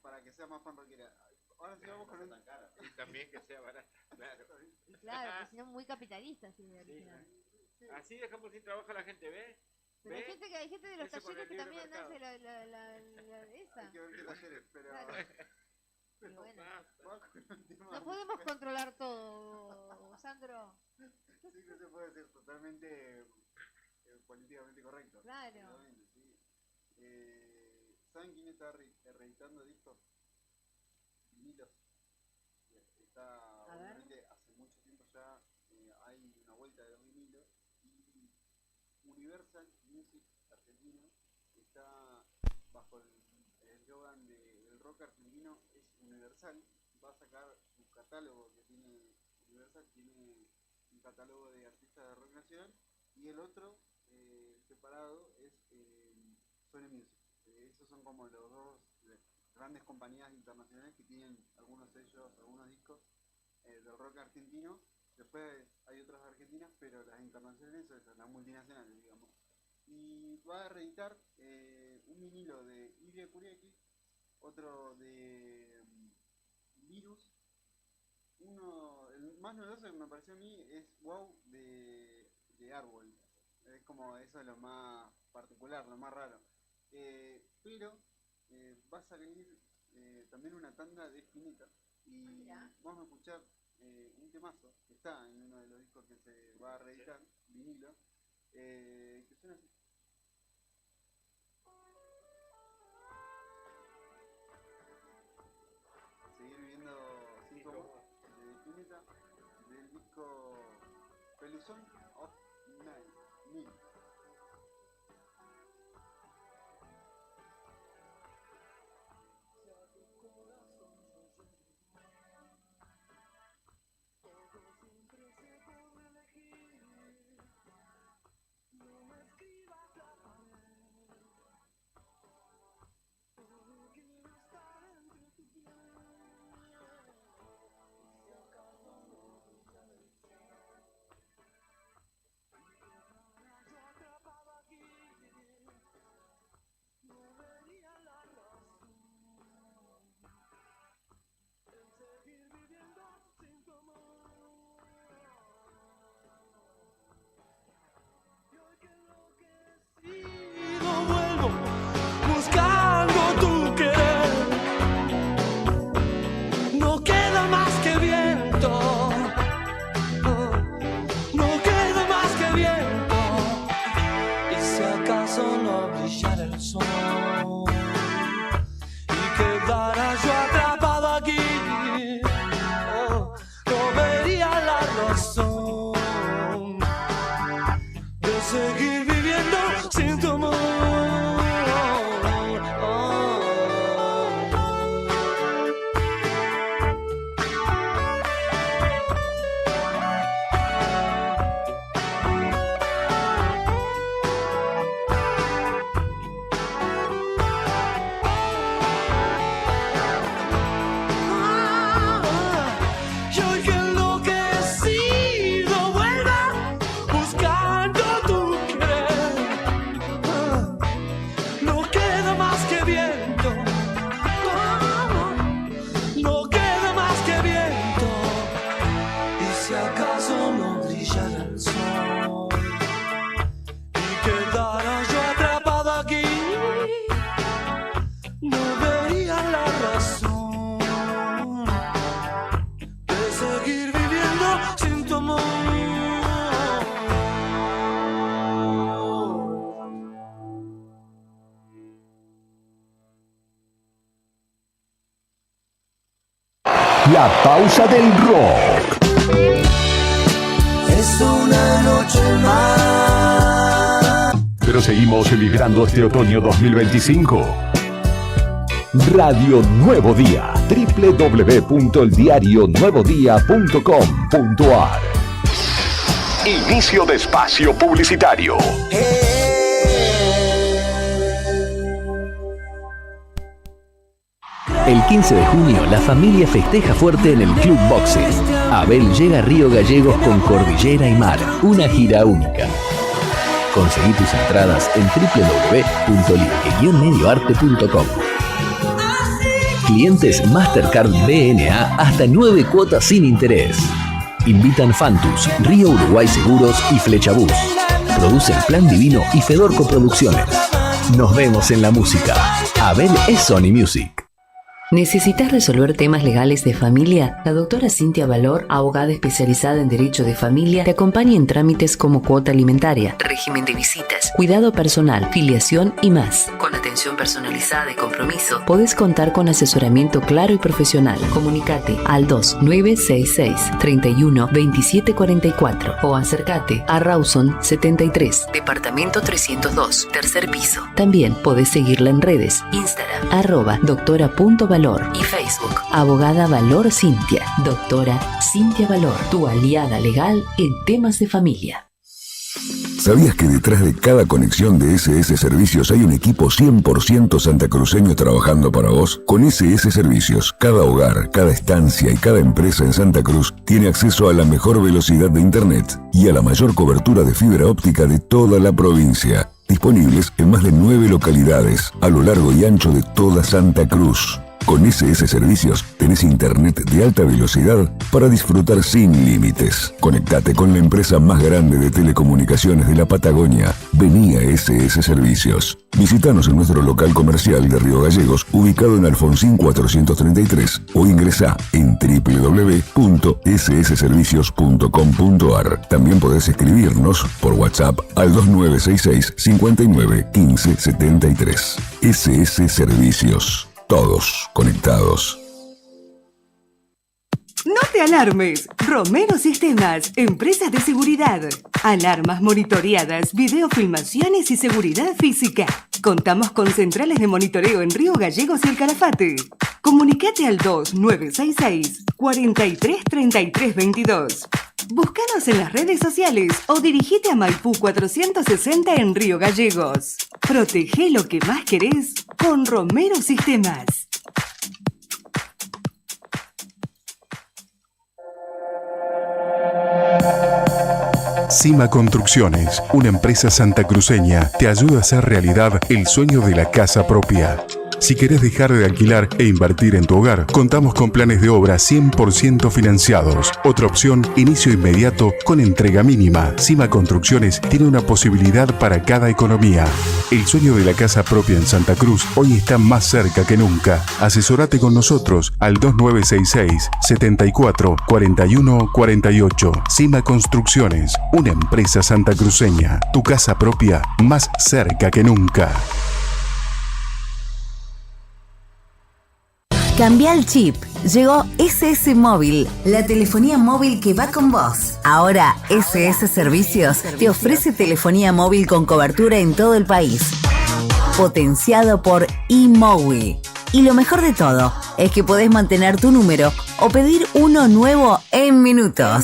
Speaker 19: Para que sea más pan rockera. Ahora sí vamos con un...
Speaker 13: Y también que sea barata, claro.
Speaker 15: Claro, que si no muy capitalista, sí, de original.
Speaker 13: Así dejamos sin trabajo a la gente, ¿ve?
Speaker 15: Pero hay gente de los
Speaker 13: Eso con
Speaker 15: talleres que
Speaker 13: el libre
Speaker 15: también
Speaker 13: mercado.
Speaker 15: hace esa.
Speaker 19: Hay que ver qué talleres, pero...
Speaker 15: Claro. Y
Speaker 19: Pero
Speaker 15: bueno.
Speaker 19: no
Speaker 15: No podemos controlar todo, Sandro.
Speaker 19: Sí, no se puede ser totalmente políticamente correcto.
Speaker 15: Claro.
Speaker 19: Obviamente, sí. ¿Saben quién está reeditando discos? Vinilos. Está,
Speaker 15: A ver.
Speaker 19: obviamente, hace mucho tiempo ya hay una vuelta de los vinilos y Universal Music argentino está bajo el eslogan de el rock argentino es universal. Va a sacar su catálogo que tiene Universal, tiene un catálogo de artistas de rock nacional y el otro separado es Sony Music. Esos son como los dos grandes compañías internacionales que tienen algunos sellos, algunos discos del rock argentino. Después hay otras argentinas, pero las internacionales son las multinacionales, digamos. Y va a reeditar un vinilo de Ilya Kuriaki, otro de Virus. Uno, el más novedoso que me pareció a mí es Wow de Árbol. Es como eso es lo más particular, lo más raro. Pero va a salir también una tanda de Spinetta y vamos a escuchar un temazo que está en uno de los discos que se va a reeditar, vinilo, que suena así. Seguir viviendo sin amor de Spinetta, del disco Peluzón of Nine.
Speaker 16: sol y quedara yo atrapado aquí. No vería la razón de seguir viviendo sin tu amor.
Speaker 12: La pausa del rock.
Speaker 16: Es una noche más.
Speaker 12: Pero seguimos vibrando este otoño 2025. Radio Nuevo Día. www.eldiarionuevodía.com.ar. Inicio de espacio publicitario.
Speaker 4: El 15 de junio, la familia festeja fuerte en el Club Boxing. Abel llega a Río Gallegos con Cordillera y Mar, una gira única. Conseguí tus entradas en www.ligue-medioarte.com. Clientes Mastercard BNA hasta 9 cuotas sin interés. Invitan Fantus, Río Uruguay Seguros y Flechabús. Producen Plan Divino y Fedorco Producciones. Nos vemos en la música. Abel es Sony Music.
Speaker 5: ¿Necesitas resolver temas legales de familia? La doctora Cintia Valor, abogada especializada en Derecho de Familia, te acompaña en trámites como cuota alimentaria, régimen de visitas, cuidado personal, filiación y más. Con atención personalizada y compromiso, podés contar con asesoramiento claro y profesional. Comunicate al 2966-312744 o acércate a Rawson 73, departamento 302, tercer piso. También podés seguirla en redes, Instagram, @doctora.valor y Facebook, Abogada Valor Cintia. Doctora Cintia Valor, tu aliada legal en temas de familia.
Speaker 6: ¿Sabías que detrás de cada conexión de SS Servicios hay un equipo 100% santacruceño trabajando para vos? Con SS Servicios, cada hogar, cada estancia y cada empresa en Santa Cruz tiene acceso a la mejor velocidad de Internet y a la mayor cobertura de fibra óptica de toda la provincia. Disponibles en más de 9 localidades a lo largo y ancho de toda Santa Cruz. Con SS Servicios tenés internet de alta velocidad para disfrutar sin límites. Conectate con la empresa más grande de telecomunicaciones de la Patagonia. Vení a SS Servicios. Visítanos en nuestro local comercial de Río Gallegos, ubicado en Alfonsín 433, o ingresá en www.ssservicios.com.ar. También podés escribirnos por WhatsApp al 2966 59 15 73. SS Servicios. Todos conectados.
Speaker 3: No te alarmes. Romero Sistemas, empresas de seguridad. Alarmas monitoreadas, videofilmaciones y seguridad física. Contamos con centrales de monitoreo en Río Gallegos y El Calafate. Comunicate al 2966 43 33 22. Búscanos en las redes sociales o dirigite a Maipú 460 en Río Gallegos. Protege lo que más querés con Romero Sistemas.
Speaker 7: Cima Construcciones, una empresa santacruceña, te ayuda a hacer realidad el sueño de la casa propia. Si querés dejar de alquilar e invertir en tu hogar, contamos con planes de obra 100% financiados. Otra opción, inicio inmediato con entrega mínima. Cima Construcciones tiene una posibilidad para cada economía. El sueño de la casa propia en Santa Cruz hoy está más cerca que nunca. Asesorate con nosotros al 2966 74 41 48. Cima Construcciones, una empresa santacruceña. Tu casa propia más cerca que nunca.
Speaker 8: Cambia el chip. Llegó SS Móvil, la telefonía móvil que va con vos. Ahora, SS Servicios te ofrece telefonía móvil con cobertura en todo el país. Potenciado por eMóvil. Y lo mejor de todo es que podés mantener tu número o pedir uno nuevo en minutos.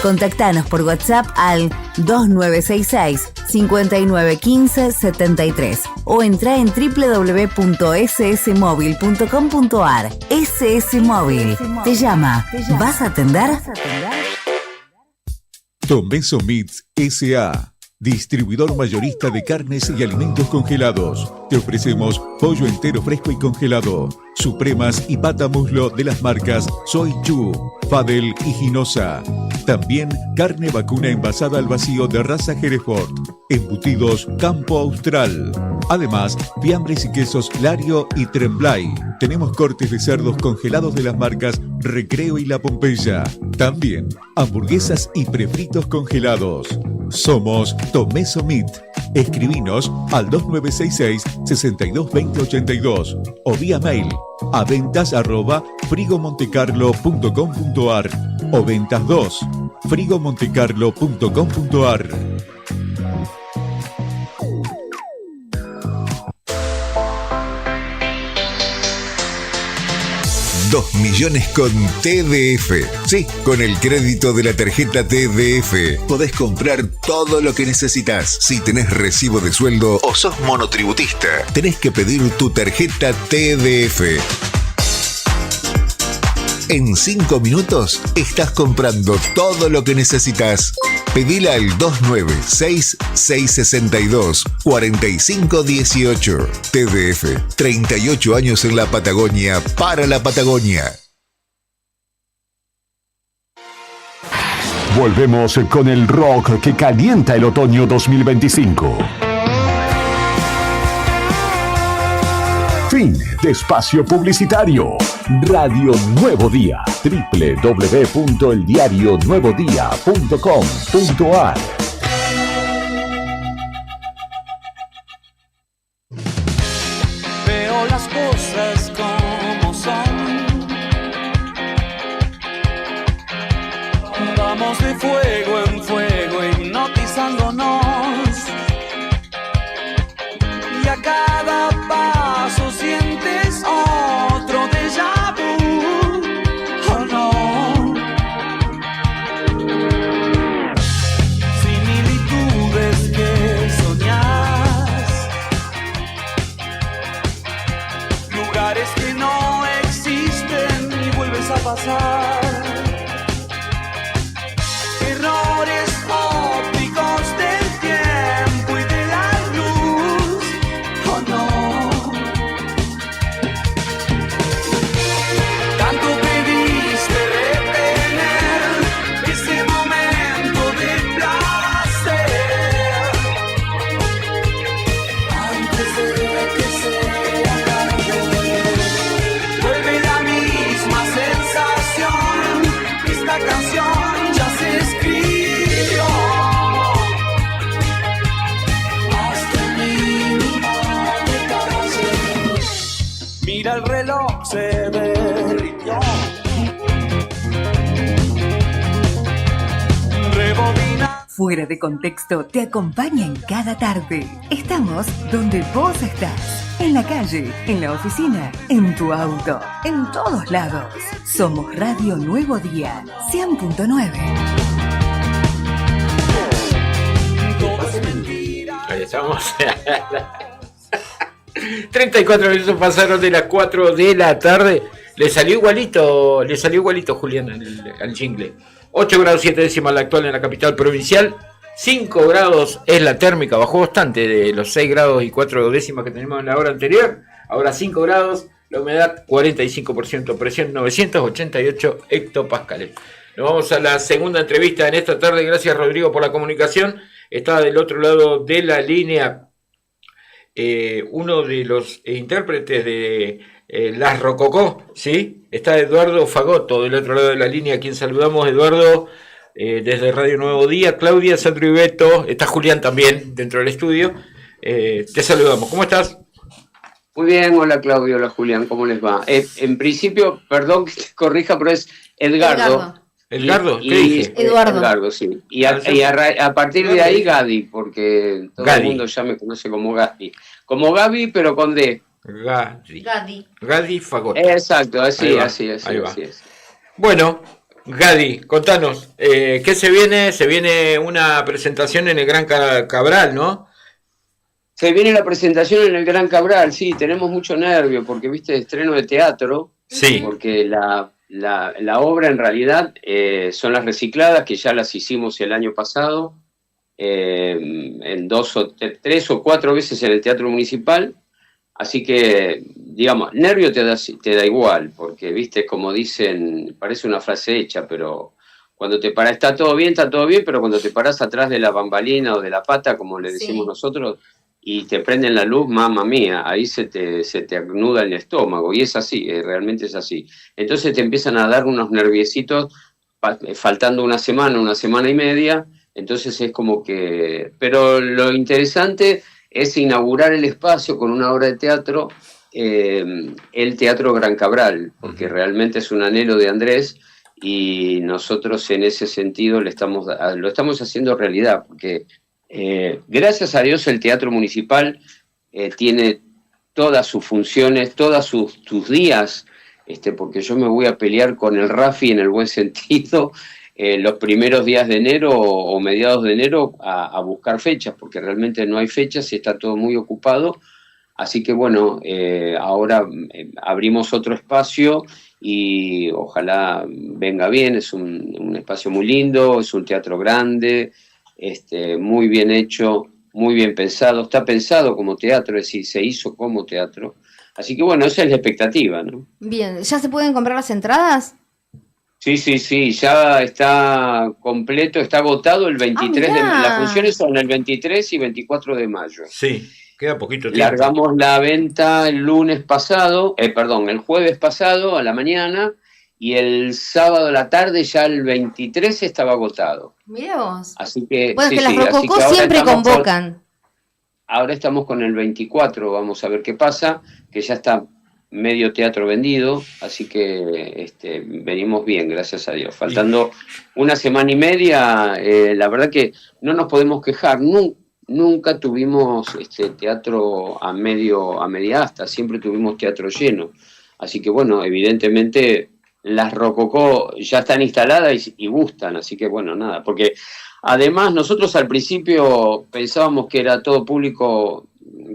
Speaker 8: Contactanos por WhatsApp al 2966-5915-73 o entra en www.ssmóvil.com.ar. SS Móvil te llama. ¿Vas a atender?
Speaker 9: Tomeso Meats S.A., distribuidor mayorista de carnes y alimentos congelados. Te ofrecemos pollo entero fresco y congelado, supremas y pata muslo de las marcas Soy Chu, Fadel y Ginosa. También carne vacuna envasada al vacío de raza Hereford. Embutidos Campo Austral. Además, fiambres y quesos Lario y Tremblay. Tenemos cortes de cerdos congelados de las marcas Recreo y La Pompeya. También hamburguesas y prefritos congelados. Somos Tomeso Meat. Escribinos al 2966-622082 o vía mail a ventas@frigomontecarlo.com.ar o ventas 2 frigomontecarlo.com.ar.
Speaker 10: 2 millones con TDF. Sí, con el crédito de la tarjeta TDF podés comprar todo lo que necesitas. Si tenés recibo de sueldo o sos monotributista, tenés que pedir tu tarjeta TDF. En 5 minutos estás comprando todo lo que necesitas. Pedila al 296-662-4518. TDF, 38 años en la Patagonia, para la Patagonia.
Speaker 12: Volvemos con el rock que calienta el otoño 2025. Fin de espacio publicitario. Radio Nuevo Día. www.eldiarionuevodía.com.ar.
Speaker 16: Veo las cosas como son. Vamos de fuego en fuego hipnotizándonos. Y a cada paso sientes otro déjà vu, oh no. Similitudes que soñás, lugares que no existen y vuelves a pasar. Errores ópticos del tiempo y de la luz, oh no. Tanto pediste retener ese momento de placer antes de que sea tarde. Vuelve la misma sensación, esta canción ya se escribió. Hasta el mínimo detalle. Mira el reloj, se derritió. Rebobina.
Speaker 3: Fuera de Contexto te acompaña en cada tarde. Estamos donde vos estás. En la calle, en la oficina, en tu auto, en todos lados. Somos Radio Nuevo Día, 100.9.
Speaker 13: Ahí estamos. 34 minutos pasaron de las 4 de la tarde. Le salió igualito Julián al jingle. 8 grados 7 décimas la actual en la capital provincial. 5 grados es la térmica, bajó bastante de los 6 grados y 4 décimas que teníamos en la hora anterior. Ahora 5 grados, la humedad 45%, presión 988 hectopascales. Nos vamos a la segunda entrevista en esta tarde. Gracias, Rodrigo, por la comunicación. Está del otro lado de la línea uno de los intérpretes de Las Rococó, ¿sí? Está Eduardo Fagotto del otro lado de la línea, a quien saludamos, Eduardo, desde Radio Nuevo Día. Claudia, Sandro y Beto, está Julián también dentro del estudio. Te saludamos. ¿Cómo estás?
Speaker 20: Muy bien, hola Claudio, hola Julián, ¿cómo les va? En principio, perdón que te corrija, pero es Edgardo.
Speaker 13: Edgardo, ¿qué
Speaker 20: y
Speaker 13: dije?
Speaker 15: Eduardo.
Speaker 20: Edgardo, sí. Y a partir de ahí Gadi, porque todo
Speaker 13: Gadi.
Speaker 20: el mundo ya me conoce como Gadi. Como Gaby, pero con D.
Speaker 13: Gadi Fagota.
Speaker 20: Exacto, así
Speaker 13: Ahí va,
Speaker 20: es.
Speaker 13: ahí va. Bueno, Gadi, contanos, ¿qué se viene? Se viene una presentación en el Gran Cabral, ¿no?
Speaker 20: Se viene la presentación en el Gran Cabral, sí, tenemos mucho nervio, porque viste, estreno de teatro,
Speaker 13: sí.
Speaker 20: Porque la obra en realidad son las recicladas, que ya las hicimos el año pasado, en 3 o 4 veces en el Teatro Municipal, así que, digamos, nervio te da igual, porque, viste, como dicen, parece una frase hecha, pero cuando te paras, está todo bien, pero cuando te paras atrás de la bambalina o de la pata, como le decimos nosotros, y te prenden la luz, mamma mía, ahí se te anuda el estómago, y es así, realmente es así. Entonces te empiezan a dar unos nerviecitos, faltando una semana y media, entonces es como que... Pero lo interesante es inaugurar el espacio con una obra de teatro, el Teatro Gran Cabral, porque realmente es un anhelo de Andrés, y nosotros en ese sentido lo estamos haciendo realidad, porque... gracias a Dios el Teatro Municipal tiene todas sus funciones, todos sus días, porque yo me voy a pelear con el Rafi en el buen sentido, los primeros días de enero o mediados de enero a buscar fechas, porque realmente no hay fechas y está todo muy ocupado. Así que bueno, ahora abrimos otro espacio y ojalá venga bien, es un espacio muy lindo, es un teatro grande, muy bien hecho, muy bien pensado, está pensado como teatro, es decir, se hizo como teatro. Así que bueno, esa es la expectativa, ¿no?
Speaker 15: Bien, ¿ya se pueden comprar las entradas?
Speaker 20: Sí, ya está completo, está agotado el 23 las funciones son el 23 y 24 de mayo.
Speaker 13: Sí, queda poquito tiempo.
Speaker 20: Largamos la venta el el jueves pasado a la mañana, y el sábado a la tarde ya el 23 estaba agotado.
Speaker 15: Mirá vos.
Speaker 20: Así que,
Speaker 15: bueno, que las Rococó siempre convocan.
Speaker 20: Ahora estamos con el 24, vamos a ver qué pasa, que ya está medio teatro vendido, así que venimos bien, gracias a Dios. Faltando una semana y media, la verdad que no nos podemos quejar, nunca tuvimos teatro a media asta, siempre tuvimos teatro lleno. Así que bueno, evidentemente las Rococó ya están instaladas y gustan, así que bueno, nada, porque además nosotros al principio pensábamos que era todo público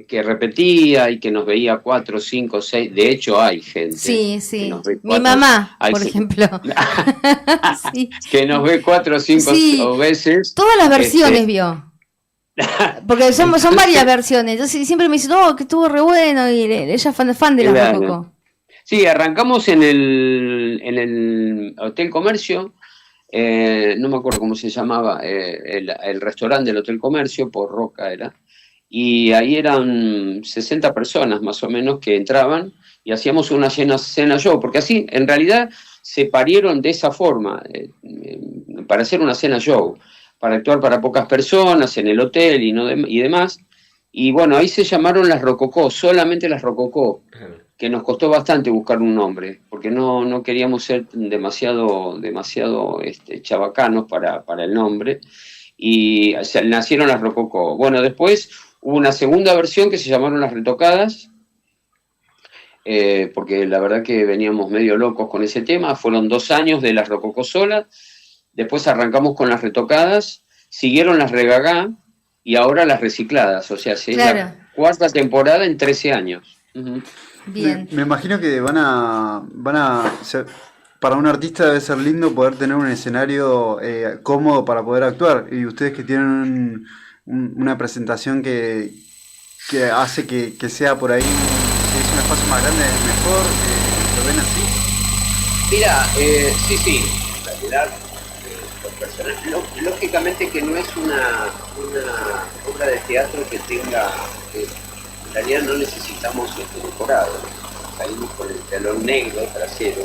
Speaker 20: que repetía y que nos veía 4, 5, 6, de hecho hay gente.
Speaker 15: Sí. Mi mamá, por ejemplo.
Speaker 20: Que nos ve 4 o 5 veces.
Speaker 15: Todas las versiones vio. Porque son varias versiones, entonces siempre me dice, no, que estuvo re bueno, y ella es fan de las Rococó.
Speaker 20: Sí, arrancamos en el Hotel Comercio, no me acuerdo cómo se llamaba, el restaurante del Hotel Comercio, por Roca era, y ahí eran 60 personas más o menos que entraban y hacíamos una cena show, porque así en realidad se parieron de esa forma, para hacer una cena show, para actuar para pocas personas en el hotel y demás, y bueno, ahí se llamaron las Rococó, solamente las Rococó, que nos costó bastante buscar un nombre, porque no queríamos ser demasiado chabacanos para el nombre, y nacieron las Rococó. Bueno, después hubo una segunda versión que se llamaron las Retocadas, porque la verdad que veníamos medio locos con ese tema, fueron 2 años de las Rococó solas, después arrancamos con las Retocadas, siguieron las Regagá, y ahora las Recicladas, o sea, es la 4ª temporada en 13 años.
Speaker 15: Bien.
Speaker 19: Me imagino que van a para un artista debe ser lindo poder tener un escenario cómodo para poder actuar, y ustedes que tienen una presentación que hace que sea por ahí, que es un espacio más grande, mejor, ¿lo ven así?
Speaker 20: Mira, sí, en realidad los personajes, lógicamente que no es una obra de teatro que tenga, en realidad no necesitamos decorado, salimos con el telón negro trasero,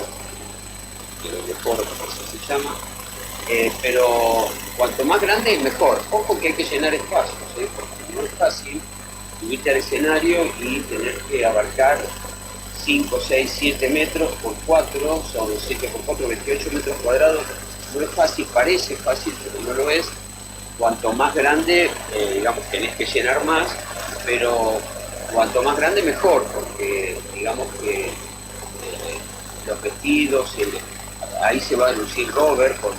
Speaker 20: el decoro, por eso se llama, pero cuanto más grande mejor. Ojo que hay que llenar espacios, porque no es fácil subirte al escenario y tener que abarcar 5, 6, 7 metros por 4, son 7 por 4, 28 metros cuadrados. No es fácil, parece fácil, pero no lo es. Cuanto más grande, digamos, tenés que llenar más, pero cuanto más grande mejor, porque digamos que los vestidos, ahí se va a lucir Robert con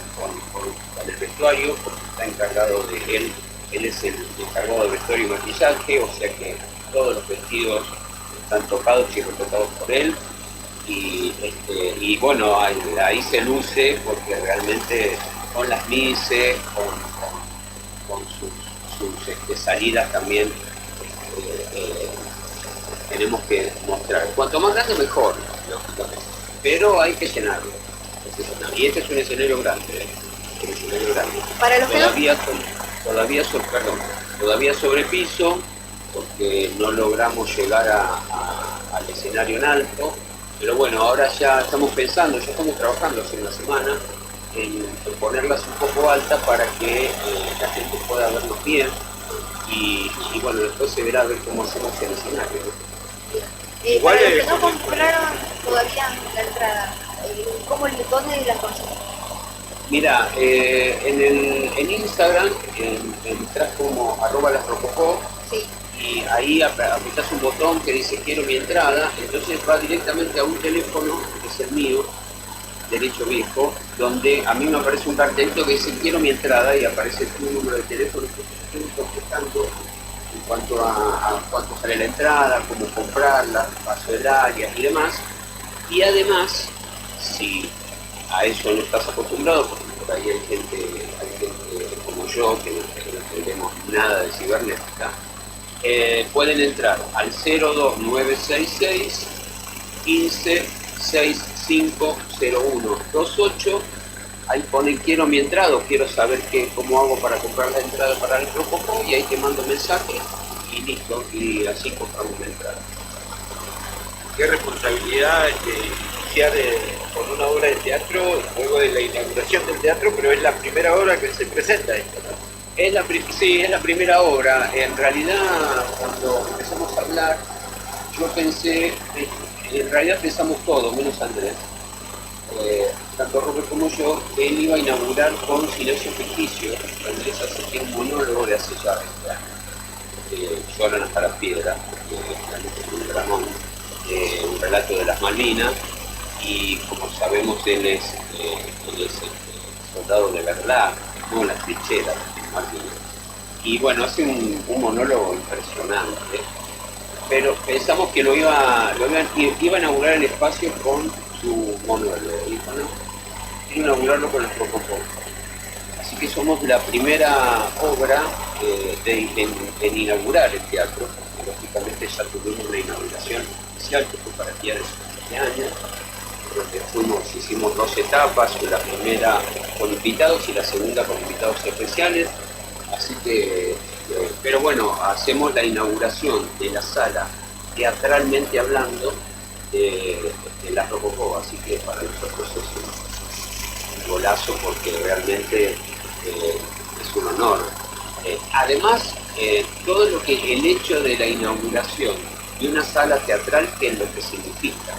Speaker 20: el vestuario, porque está encargado de él es el encargado de vestuario y maquillaje, o sea que todos los vestidos están tocados y retocados por él, y bueno, ahí se luce porque realmente con las mises, con sus salidas también tenemos que mostrar. Cuanto más grande mejor, lógicamente, pero hay que llenarlo. Y este es un escenario grande,
Speaker 15: Para los
Speaker 20: todavía sobre piso, porque no logramos llegar al escenario en alto, pero bueno, ahora ya estamos pensando, ya estamos trabajando hace una semana en ponerlas un poco altas para que la gente pueda vernos bien, y bueno, después se verá a ver cómo hacemos el escenario.
Speaker 15: Igual para los que no compraron todavía la entrada, ¿dónde las consiguen?
Speaker 20: Mira, en Instagram entras como @lasrococó,
Speaker 15: sí,
Speaker 20: y ahí apretás un botón que dice quiero mi entrada, entonces va directamente a un teléfono, que es el mío, derecho viejo, donde a mí me aparece un cartelito que dice quiero mi entrada, y aparece tu número de teléfono que te estoy contestando en cuanto a cuánto sale la entrada, cómo comprarla, paso del área y demás. Y además, si a eso no estás acostumbrado, porque por ahí hay gente como yo que no entendemos nada de cibernética, pueden entrar al 02966 15 650128. Ahí ponen quiero mi entrada, o quiero saber cómo hago para comprar la entrada para el Rococó, y ahí te mando mensaje y listo, y así compramos la entrada.
Speaker 13: Qué responsabilidad iniciar con una obra de teatro luego de la inauguración del teatro, pero es la primera obra que se presenta esto, ¿no?
Speaker 20: Sí, es la primera obra. En realidad, cuando empezamos a hablar, yo pensé, en realidad pensamos todo, menos Andrés, tanto Robert como yo, que él iba a inaugurar con Silencio Ficticio. Andrés hace un monólogo de hace ya 20 años, Lloran hasta las piedras, un dramón, un relato de las Malvinas, y como sabemos él es soldado de verdad, no las trincheras de Malvinas. Y bueno, hace un monólogo impresionante, pero pensamos que iba a inaugurar el espacio con su monólogo, y bueno, quiero inaugurarlo con el Rococó. Así que somos la primera obra en inaugurar el teatro, porque lógicamente ya tuvimos una inauguración especial que fue para el día de sus 15 años, donde hicimos 2 etapas, la primera con invitados y la segunda con invitados especiales. Así que, pero bueno, hacemos la inauguración de la sala, teatralmente hablando, de la Rococó, así que para nosotros es un golazo, porque realmente es un honor. Además, todo lo que el hecho de la inauguración de una sala teatral, que es lo que significa,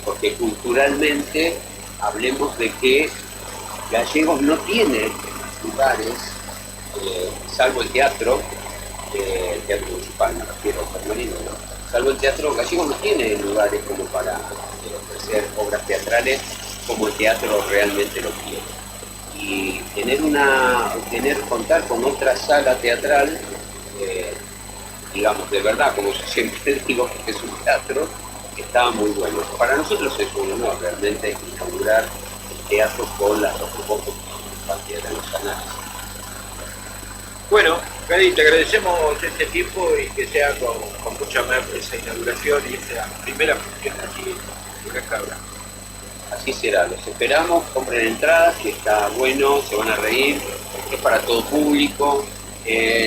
Speaker 20: porque culturalmente hablemos de que Gallegos no tiene lugares, salvo el teatro municipal, me refiero, permanente, ¿no? Salvo el teatro, Gallegos no tiene lugares como para ofrecer obras teatrales como el teatro realmente lo quiere. Y contar con otra sala teatral, digamos, de verdad, como yo siempre digo, que es un teatro, estaba muy bueno. Para nosotros es un honor realmente inaugurar el teatro con las Rococó, que de los canales.
Speaker 13: Bueno, Gadi, te agradecemos este tiempo, y que sea con mucha más esa inauguración y esa primera función aquí en Cabra.
Speaker 20: Así será, los esperamos, compren entradas, que está bueno, se van a reír, es para todo público,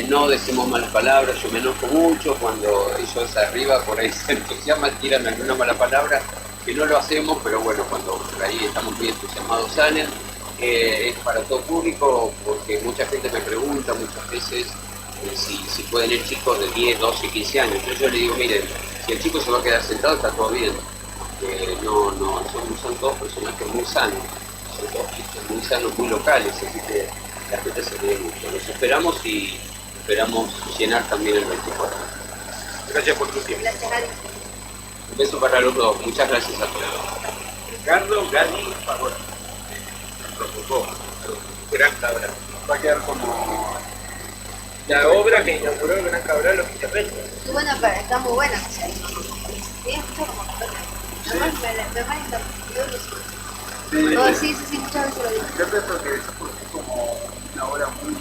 Speaker 20: no decimos malas palabras, yo me enojo mucho cuando ellos arriba por ahí se entusiasman, tiran alguna mala palabra, que no lo hacemos, pero bueno, cuando por ahí estamos muy entusiasmados salen. Es para todo público, porque mucha gente me pregunta muchas veces si pueden ir chicos de 10, 12, 15 años. Entonces yo le digo, miren, si el chico se va a quedar sentado está todo bien. Son todos personajes muy sanos, son todos chistes muy sanos, muy locales, así que la gente se ríe mucho. Los esperamos y esperamos llenar también el 24.
Speaker 21: Gracias por tu tiempo.
Speaker 20: Un beso para los dos, muchas gracias a todos.
Speaker 21: Ricardo Gali Pagora, Rococó, Gran Cabral. Va a quedar como la obra que inauguró el Gran Cabral los Quinterreños.
Speaker 15: Y bueno, pero está muy buena. O sea, tiene mucho como me van sí, muchas veces lo digo.
Speaker 19: Yo pienso que es como una obra muy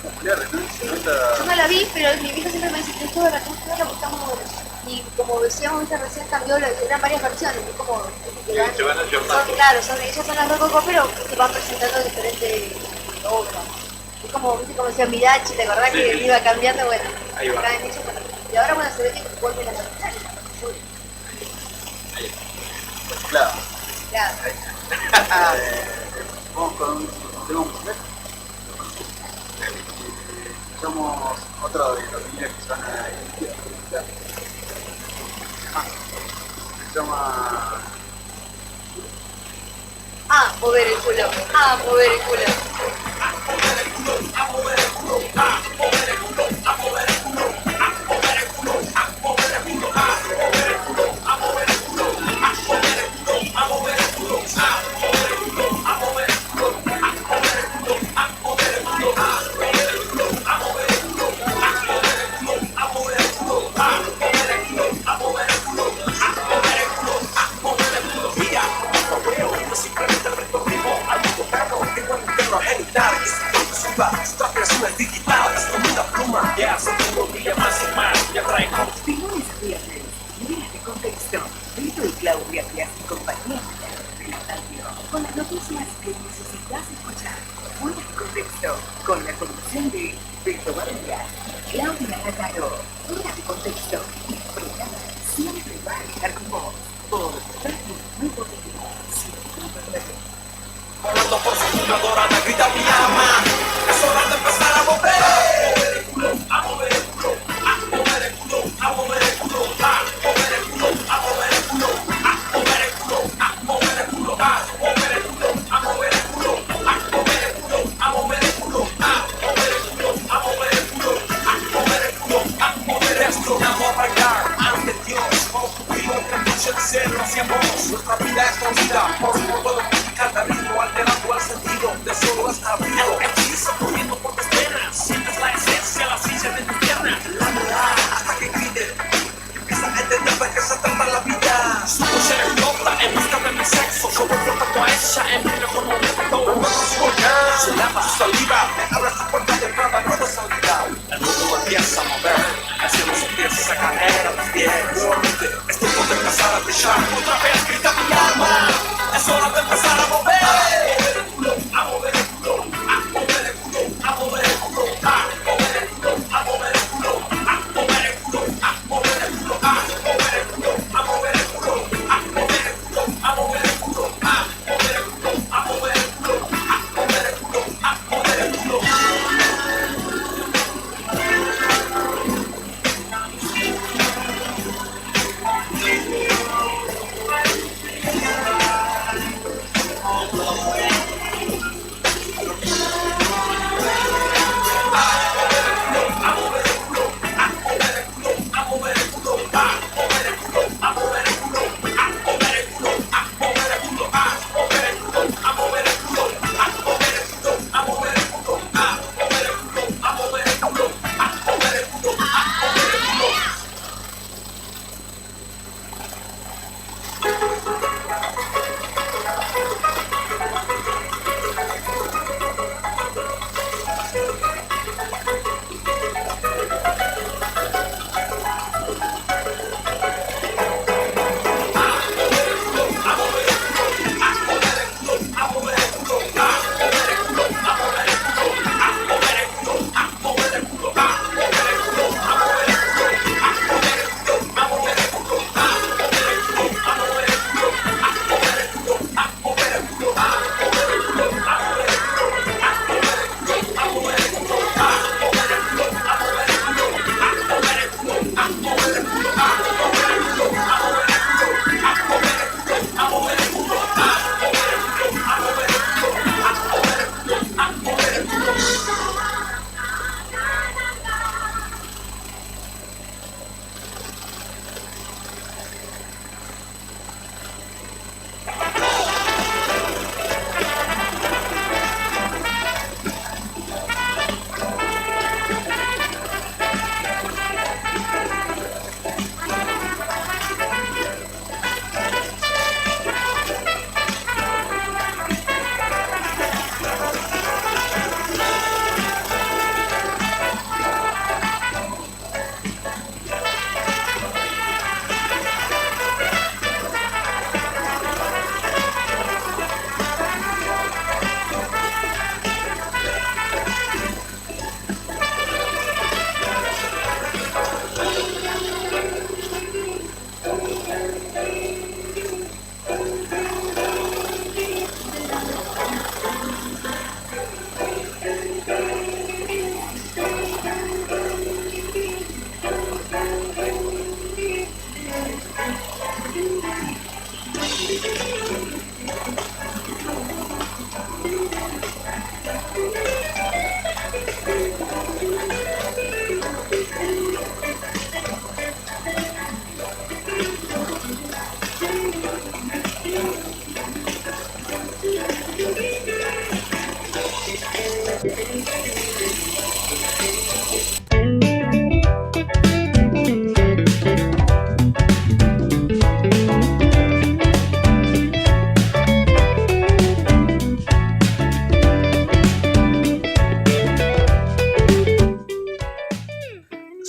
Speaker 19: popular, ¿no?
Speaker 15: Sí. Yo no la vi, pero mi hija siempre me dice que esto de la cultura le gusta muy bueno. Y como decíamos recién, cambió, eran varias versiones, es como que van,
Speaker 21: se van a
Speaker 15: claro, ellas son las Rococó, pero se van presentando diferentes obras. Es como decía Mirachi, ¿te acordás que iba cambiando? Bueno,
Speaker 21: ahí va.
Speaker 15: Y ahora bueno, se ve que vuelve la capital.
Speaker 19: Claro.
Speaker 15: Claro.
Speaker 19: Vamos con un tema musical. Somos otro de los niños que son se llama
Speaker 15: mover el culo, mover el culo.
Speaker 3: De lunes a viernes, Líderes de Contexto, Brito y Claudia Díaz y compañía de la radio, con las noticias que necesitas escuchar. Fuera de Contexto, con la conducción de Beto Varela y Claudia Lataro. Fuera de Contexto, el programa siempre va a estar con vos, por Radio Nuevo Ritmo, 100.9.
Speaker 16: Volando por su luna dorada, grita mi alma, es hora de empezar a mover. A mover el culo, a mover el culo, a mover el culo, a mover el culo, a mover el culo, a mover el culo, a mover el culo, a mover el culo, a mover el culo, a mover el culo, a mover el culo, a mover el culo, a mover el culo, a mover el culo, a mover el culo. Destinado a bailar ante Dios, construido que noche el cielo hacia vos. Nuestra vida es movida por su modo de musical de ritmo, alterando el sentido de solo estar vivo. Hechizo corriendo por tus venas, sientes la esencia, la ciencia de tus piernas. La mirada hasta que grite, empieza a entender de qué se trata la vida. Su noche explota en busca de mi sexo, yo voy flotando a ella en brillo como un mundo. Se lava su saliva, me abre su puerta de entrada, nueva salida. El mundo empieza a mover, el cielo se empieza a caer a tus pies. Nuevamente es tiempo de empezar a brillar, otra vez grita mi alma, es hora de empezar a mover. A mover el culo, a mover el culo, a mover el culo, a mover el culo, a mover el culo, a mover el culo, a mover el culo, a mover el culo, a mover el culo, a mover el culo, a mover el culo, a mover el culo, a mover el culo, a mover el culo, a mover el culo.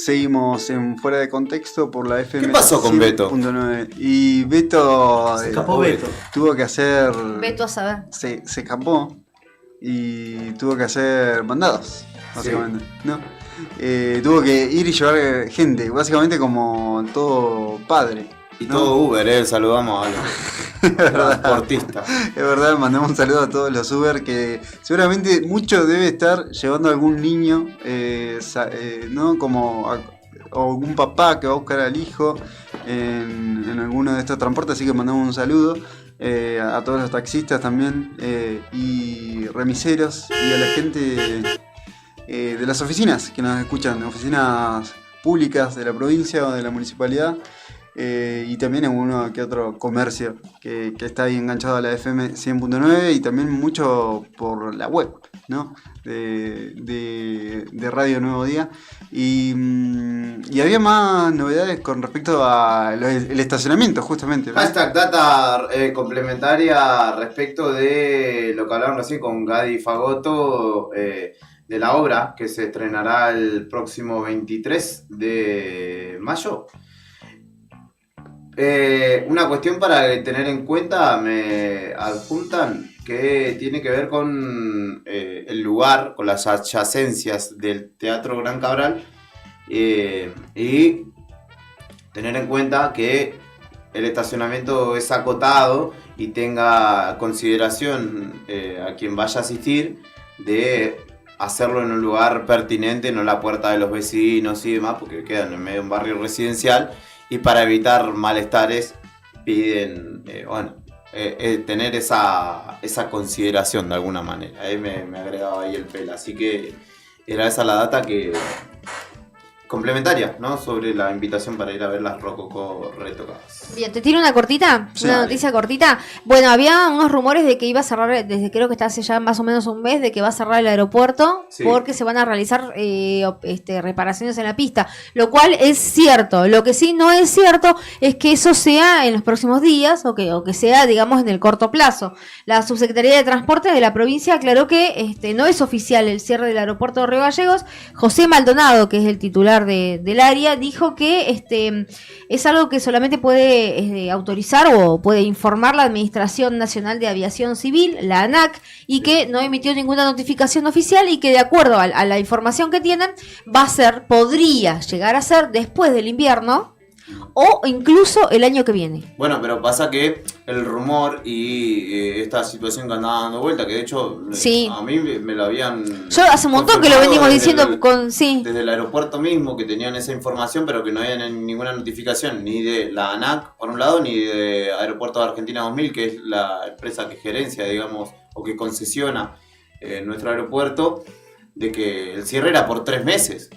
Speaker 1: seguimos en Fuera de Contexto por la FM.
Speaker 22: ¿Qué pasó con Beto?
Speaker 1: 100.9. Y Beto,
Speaker 22: Se escapó Beto.
Speaker 1: Tuvo que hacer...
Speaker 15: Beto a saber.
Speaker 1: Se escapó y tuvo que hacer mandados, básicamente, ¿no? Tuvo que ir y llevar gente, básicamente como todo padre.
Speaker 22: Y todo Uber, saludamos a los transportistas.
Speaker 1: Es verdad, mandamos un saludo a todos los Uber que seguramente mucho debe estar llevando a algún niño, ¿no? O un papá que va a buscar al hijo en alguno de estos transportes, así que mandamos un saludo a todos los taxistas también y remiseros y a la gente de las oficinas que nos escuchan, oficinas públicas de la provincia o de la municipalidad. Y también en uno que otro comercio que está ahí enganchado a la FM 100.9 y también mucho por la web, ¿no? de Radio Nuevo Día. Y había más novedades con respecto al estacionamiento, justamente.
Speaker 22: Hashtag data complementaria respecto de lo que hablaron recién con Gadi Fagotto, de la obra que se estrenará el próximo 23 de mayo. Una cuestión para tener en cuenta, me adjuntan, que tiene que ver con el lugar, con las adyacencias del Teatro Gran Cabral, y tener en cuenta que el estacionamiento es acotado y tenga consideración a quien vaya a asistir de hacerlo en un lugar pertinente, no en la puerta de los vecinos y demás, porque quedan en medio de un barrio residencial. Y para evitar malestares piden tener esa consideración de alguna manera. Ahí me agregaba ahí el pelo. Así que era esa la data que complementaria, ¿no? Sobre la invitación para ir a ver las Rococó retocadas.
Speaker 15: Bien, ¿te tiro una cortita?
Speaker 22: Sí.
Speaker 15: Una noticia cortita. Bueno, había unos rumores de que iba a cerrar, desde creo que está hace ya más o menos un mes, de que va a cerrar el aeropuerto, sí, porque se van a realizar reparaciones en la pista, lo cual es cierto. Lo que sí no es cierto es que eso sea en los próximos días o que sea, digamos, en el corto plazo. La Subsecretaría de Transporte de la provincia aclaró que no es oficial el cierre del aeropuerto de Río Gallegos. José Maldonado, que es el titular del área, dijo que es algo que solamente puede autorizar o puede informar la Administración Nacional de Aviación Civil, la ANAC, y que no emitió ninguna notificación oficial y que de acuerdo a la información que tienen podría llegar a ser después del invierno o incluso el año que viene.
Speaker 22: Bueno, pero pasa que el rumor y esta situación que andaba dando vuelta, que de hecho
Speaker 15: sí,
Speaker 22: a mí me lo habían...
Speaker 15: Yo hace un montón que lo venimos diciendo
Speaker 22: desde el aeropuerto mismo, que tenían esa información, pero que no había ninguna notificación ni de la ANAC, por un lado, ni de Aeropuertos de Argentina 2000, que es la empresa que gerencia, digamos, o que concesiona nuestro aeropuerto, de que el cierre era por 3 meses.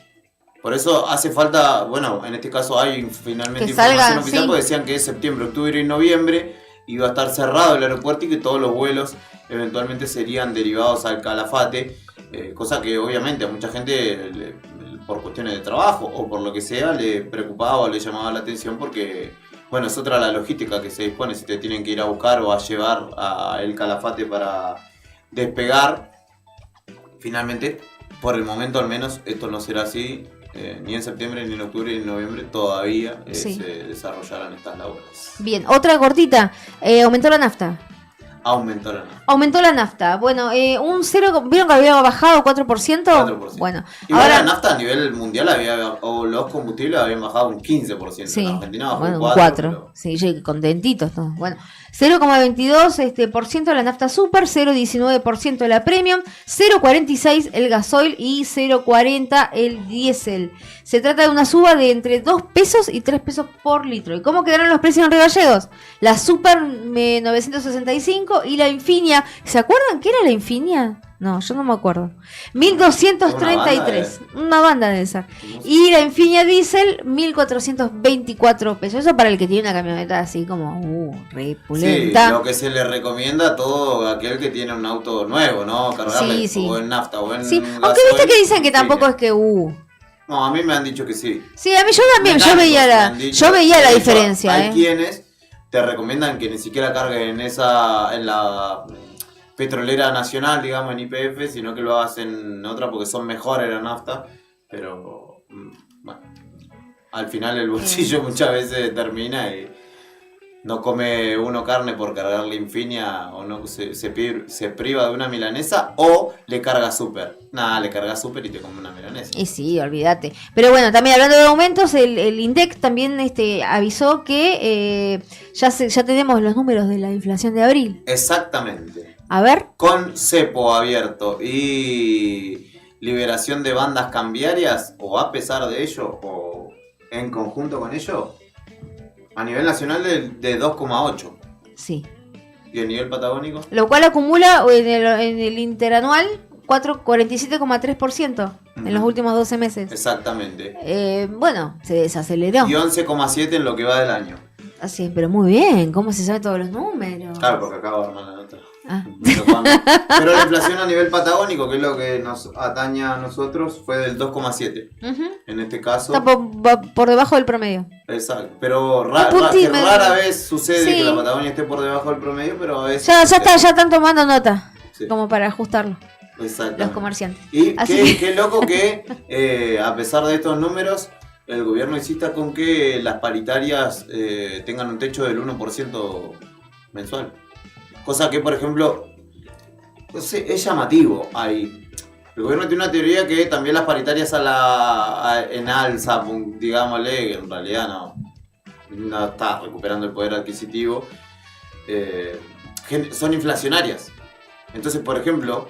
Speaker 22: Por eso hace falta, bueno, en este caso hay finalmente información oficial, sí, porque decían que es septiembre, octubre y noviembre iba a estar cerrado el aeropuerto y que todos los vuelos eventualmente serían derivados al Calafate, cosa que obviamente a mucha gente por cuestiones de trabajo o por lo que sea le preocupaba o le llamaba la atención, porque bueno, es otra la logística que se dispone si te tienen que ir a buscar o a llevar a el Calafate para despegar. Finalmente, por el momento al menos, esto no será así. Ni en septiembre, ni en octubre, ni en noviembre todavía
Speaker 15: sí,
Speaker 22: se desarrollarán estas labores.
Speaker 15: Bien, otra cortita. Aumentó la nafta.
Speaker 22: Aumentó la nafta.
Speaker 15: Bueno, un 0, ¿vieron que había bajado 4%?
Speaker 22: 4%.
Speaker 15: Bueno,
Speaker 22: igual
Speaker 15: ahora
Speaker 22: la nafta a nivel mundial los combustibles habían bajado un 15%.
Speaker 15: Sí,
Speaker 22: en Argentina bajó
Speaker 15: bueno,
Speaker 22: un 4%.
Speaker 15: Pero... Sí, contentitos todos. Bueno, 0,22% la nafta super, 0,19% la premium, 0,46% el gasoil y 0,40% el diésel. Se trata de una suba de entre 2 pesos y 3 pesos por litro. ¿Y cómo quedaron los precios en Río Gallegos? La super 965 y la Infinia. ¿Se acuerdan qué era la Infinia? No, yo no me acuerdo. 1233. Una banda debe ser. Y la Infinia Diesel, 1424 pesos. Eso para el que tiene una camioneta así como re pulenta.
Speaker 22: Sí, lo que se le recomienda a todo aquel que tiene un auto nuevo, ¿no? Cargarle o en nafta o en
Speaker 15: sí,
Speaker 22: gasoil,
Speaker 15: aunque viste que dicen que tampoco es que
Speaker 22: No, a mí me han dicho que sí.
Speaker 15: Sí, a mí yo también, yo veía la diferencia.
Speaker 22: Hay quienes te recomiendan que ni siquiera carguen en la petrolera nacional, digamos, en YPF, sino que lo hagas en otra porque son mejores la nafta, pero bueno, al final el bolsillo muchas veces termina y no come uno carne por cargarle Infinia o no se priva de una milanesa o le carga súper. Nada, le carga súper y te come una milanesa.
Speaker 15: Y sí, olvídate. Pero bueno, también hablando de aumentos, el INDEC también avisó que ya tenemos los números de la inflación de abril.
Speaker 22: Exactamente.
Speaker 15: A ver.
Speaker 22: Con cepo abierto y liberación de bandas cambiarias, o a pesar de ello, o en conjunto con ello, a nivel nacional de 2,8.
Speaker 15: Sí.
Speaker 22: ¿Y a nivel patagónico?
Speaker 15: Lo cual acumula en el interanual 47,3% en los últimos 12 meses.
Speaker 22: Exactamente.
Speaker 15: Bueno, se desaceleró.
Speaker 22: Y 11,7 en lo que va del año.
Speaker 15: Así, pero muy bien, ¿cómo se sabe todos los números?
Speaker 22: Claro, porque acabo de armar la nota.
Speaker 15: Ah.
Speaker 22: Pero la inflación a nivel patagónico, que es lo que nos atañe a nosotros, fue del 2,7. En este caso.
Speaker 15: Está por debajo del promedio.
Speaker 22: Exacto. Pero
Speaker 15: que
Speaker 22: rara vez sucede
Speaker 15: sí,
Speaker 22: que la Patagonia esté por debajo del promedio, pero a veces.
Speaker 15: Ya están tomando nota. Sí. Como para ajustarlo. Los comerciantes.
Speaker 22: Y qué loco que, a pesar de estos números, el gobierno insista con que las paritarias tengan un techo del 1% mensual. Cosa que, por ejemplo, no sé, es llamativo ahí. El gobierno tiene una teoría que también las paritarias en alza, digámosle, que en realidad no está recuperando el poder adquisitivo, son inflacionarias. Entonces, por ejemplo,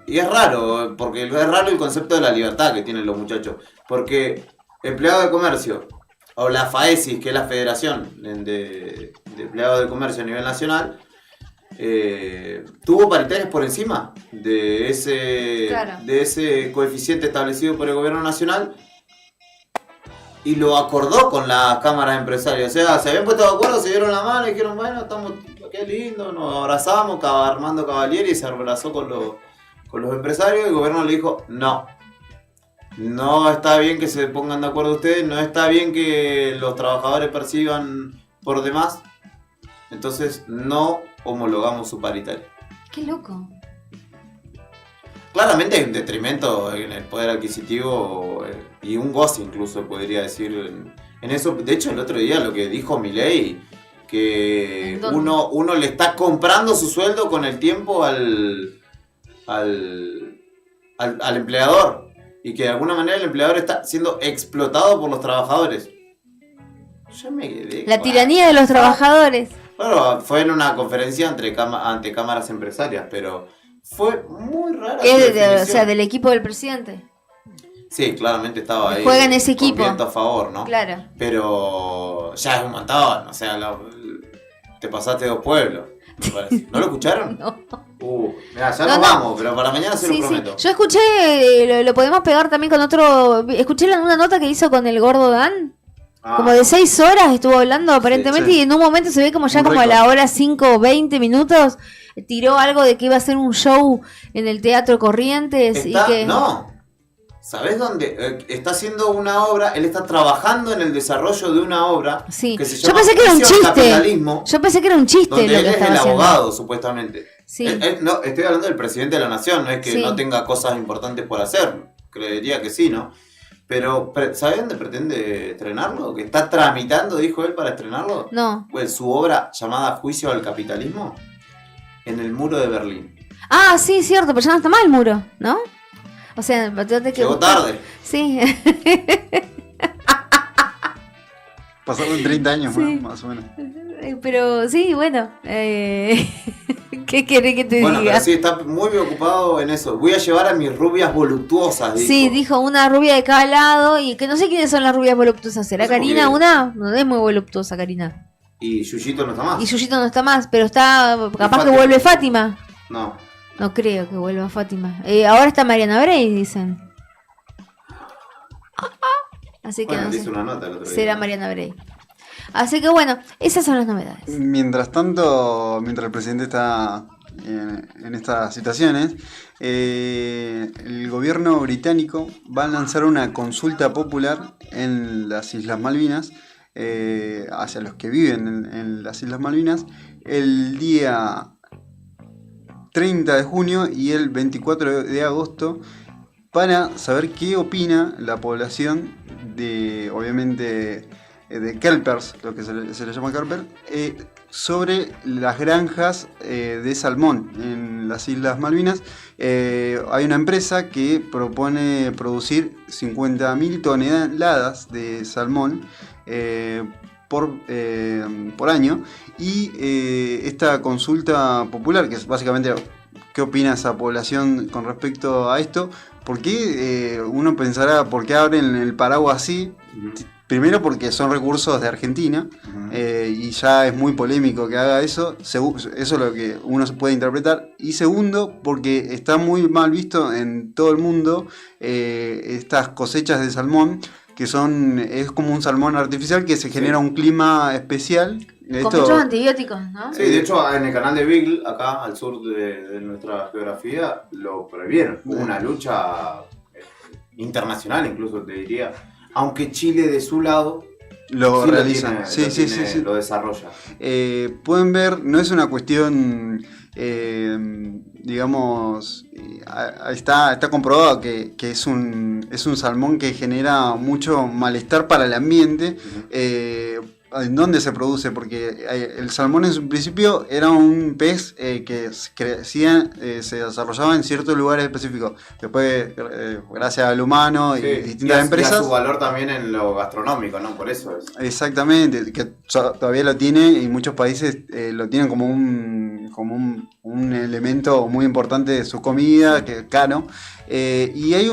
Speaker 22: y es raro, porque es raro el concepto de la libertad que tienen los muchachos. Porque empleado de comercio, o la FAESIS, que es la Federación de Empleados de Comercio a nivel nacional, tuvo paritarias por encima de ese coeficiente establecido por el gobierno nacional y lo acordó con las cámaras empresarias. O sea, se habían puesto de acuerdo, se dieron la mano y dijeron, bueno, qué lindo, nos abrazamos, Armando Cavalieri se abrazó con los empresarios y el gobierno le dijo, no está bien que se pongan de acuerdo ustedes, no está bien que los trabajadores perciban por demás, entonces no homologamos su paritaria.
Speaker 15: Qué loco.
Speaker 22: Claramente hay un detrimento en el poder adquisitivo y un goce incluso podría decir en eso. De hecho el otro día lo que dijo Milei, que uno le está comprando su sueldo con el tiempo al empleador y que de alguna manera el empleador está siendo explotado por los trabajadores. Yo me quedé.
Speaker 15: La tiranía de los trabajadores.
Speaker 22: Claro, fue en una conferencia ante cámaras empresarias, pero fue muy rara.
Speaker 15: O sea, del equipo del presidente.
Speaker 22: Sí, claramente estaba ahí.
Speaker 15: Juega en ese equipo.
Speaker 22: Viento a favor, ¿no?
Speaker 15: Claro.
Speaker 22: Pero ya es un montón, o sea, te pasaste 2 pueblos. ¿No lo escucharon?
Speaker 15: No.
Speaker 22: Mirá, ya nos vamos, pero para mañana se lo prometo.
Speaker 15: Yo escuché, lo podemos pegar también con otro. Escuché una nota que hizo con el gordo Dan. Como de 6 horas estuvo hablando aparentemente, y en un momento se ve como ya como a la hora 5 o 20 minutos tiró algo de que iba a hacer un show en el Teatro Corrientes.
Speaker 22: No, ¿sabés dónde? Está haciendo una obra, él está trabajando en el desarrollo de una obra que se llama
Speaker 15: Yo pensé que era un chiste. Yo pensé que era un chiste
Speaker 22: donde
Speaker 15: lo
Speaker 22: él
Speaker 15: que
Speaker 22: es
Speaker 15: estaba
Speaker 22: el
Speaker 15: haciendo.
Speaker 22: abogado, supuestamente.
Speaker 15: Sí.
Speaker 22: No, estoy hablando del presidente de la nación, no es que no tenga cosas importantes por hacer, creería que sí, ¿no? Pero, ¿sabe dónde pretende estrenarlo? ¿Que está tramitando, dijo él, para estrenarlo?
Speaker 15: No.
Speaker 22: Pues su obra llamada Juicio al Capitalismo, en el muro de Berlín.
Speaker 15: Ah, sí, cierto, pero ya no está mal el muro, ¿no? O sea,
Speaker 22: llegó tarde.
Speaker 15: Sí.
Speaker 1: Pasaron 30 años, ¿no? Más o menos.
Speaker 15: Pero sí, bueno. ¿Qué querés que te diga?
Speaker 22: Bueno, pero sí, está muy ocupado en eso. Voy a llevar a mis rubias voluptuosas, dijo.
Speaker 15: Sí, dijo una rubia de cada lado. Y que no sé quiénes son las rubias voluptuosas. ¿Será Karina una? No es muy voluptuosa, Karina.
Speaker 22: Y Yuyito no está más.
Speaker 15: Y Yuyito no está más, pero está. Capaz que vuelve Fátima.
Speaker 22: No.
Speaker 15: No creo que vuelva Fátima. Ahora está Mariana Brey, dicen. Así que
Speaker 22: bueno,
Speaker 15: no
Speaker 22: dice
Speaker 15: sé.
Speaker 22: una nota el otro día.
Speaker 15: Será Mariana Brey. Así que bueno, esas son las novedades.
Speaker 1: Mientras tanto, mientras el presidente está en estas situaciones, el gobierno británico va a lanzar una consulta popular en las Islas Malvinas, hacia los que viven en las Islas Malvinas, el día 30 de junio y el 24 de agosto, para saber qué opina la población de, obviamente, de kelpers, lo que se le llama kelper, sobre las granjas de salmón en las Islas Malvinas. Hay una empresa que propone producir 50.000 toneladas de salmón por año, y esta consulta popular, que es básicamente qué opina esa población con respecto a esto, porque uno pensará por qué abren el paraguas así. Primero porque son recursos de Argentina, y ya es muy polémico que haga eso. Eso es lo que uno se puede interpretar. Y segundo, porque está muy mal visto en todo el mundo estas cosechas de salmón, que es como un salmón artificial que se genera un clima especial.
Speaker 15: Con muchos antibióticos, ¿no?
Speaker 22: Sí, de hecho en el canal de Beagle, acá al sur de nuestra geografía, lo prohibieron. Hubo una lucha internacional, incluso te diría. Aunque Chile de su lado
Speaker 1: lo realiza,
Speaker 22: lo desarrolla.
Speaker 1: Pueden ver, no es una cuestión, digamos, está comprobado que es un salmón que genera mucho malestar para el ambiente. ¿En dónde se produce? Porque el salmón en su principio era un pez que crecía, se desarrollaba en ciertos lugares específicos. Después, gracias al humano y distintas empresas.
Speaker 22: Y a su valor también en lo gastronómico, ¿no? Por eso es.
Speaker 1: Exactamente, que todavía lo tiene, y muchos países lo tienen como un elemento muy importante de su comida, que es caro. Y hay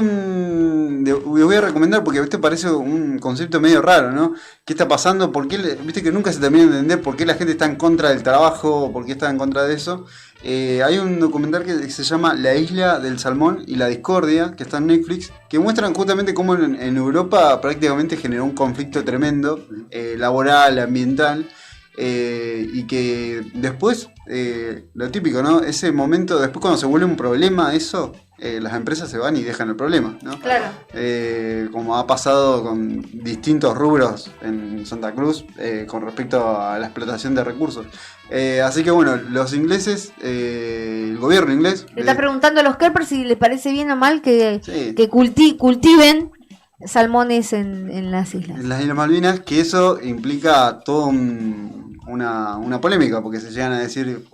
Speaker 1: les voy a recomendar, porque este parece un concepto medio raro, ¿no? ¿Qué está pasando? ¿Por qué? Viste que nunca se termina de entender por qué la gente está en contra del trabajo, o por qué está en contra de eso. Hay un documental que se llama La Isla del Salmón y la Discordia, que está en Netflix, que muestran justamente cómo en Europa prácticamente generó un conflicto tremendo, laboral, ambiental. Y que después, lo típico, ¿no? Ese momento, después cuando se vuelve un problema eso, las empresas se van y dejan el problema, ¿no?
Speaker 15: Claro.
Speaker 1: Como ha pasado con distintos rubros en Santa Cruz con respecto a la explotación de recursos. Así que bueno, los ingleses, el gobierno inglés...
Speaker 15: Le está preguntando a los kelpers si les parece bien o mal que cultiven salmones en las islas.
Speaker 1: En las Islas Malvinas, que eso implica toda una polémica, porque se llegan a decir...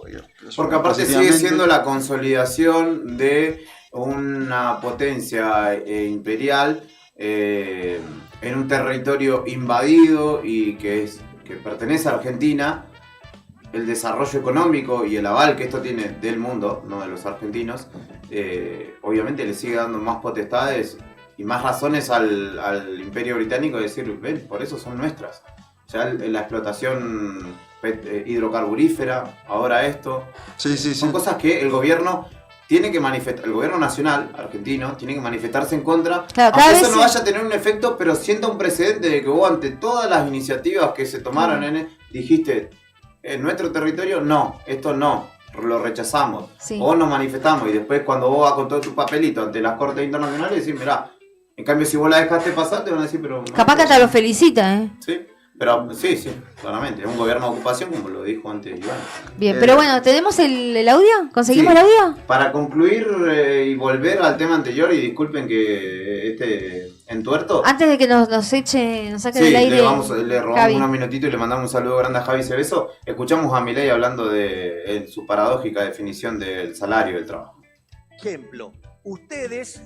Speaker 22: Porque aparte sigue siendo la consolidación de una potencia imperial en un territorio invadido y que pertenece a Argentina. El desarrollo económico y el aval que esto tiene del mundo, no de los argentinos, obviamente le sigue dando más potestades y más razones al Imperio Británico de decir, ven, por eso son nuestras. Ya la explotación hidrocarburífera, ahora esto, son cosas que el gobierno tiene que manifestar, el gobierno nacional argentino tiene que manifestarse en contra,
Speaker 15: claro,
Speaker 22: aunque eso no vaya a tener un efecto, pero sienta un precedente de que vos ante todas las iniciativas que se tomaron dijiste, en nuestro territorio no, esto no, lo rechazamos, o nos manifestamos, y después cuando vos vas con todo tu papelito ante las cortes internacionales decís, mirá, en cambio si vos la dejaste pasar te van a decir, pero...
Speaker 15: Capaz que hasta lo felicita,
Speaker 22: Sí. Pero sí, claramente, es un gobierno de ocupación, como lo dijo antes Iván.
Speaker 15: Bien, pero bueno, ¿tenemos el audio? ¿Conseguimos el audio?
Speaker 22: Para concluir y volver al tema anterior, y disculpen que este entuerto...
Speaker 15: Antes de que nos saque del aire...
Speaker 22: le robamos
Speaker 15: Javi.
Speaker 22: unos minutitos y le mandamos un saludo grande a Javi Cebeso. Escuchamos a Milei hablando de su paradójica definición del salario del trabajo.
Speaker 2: Ejemplo, ustedes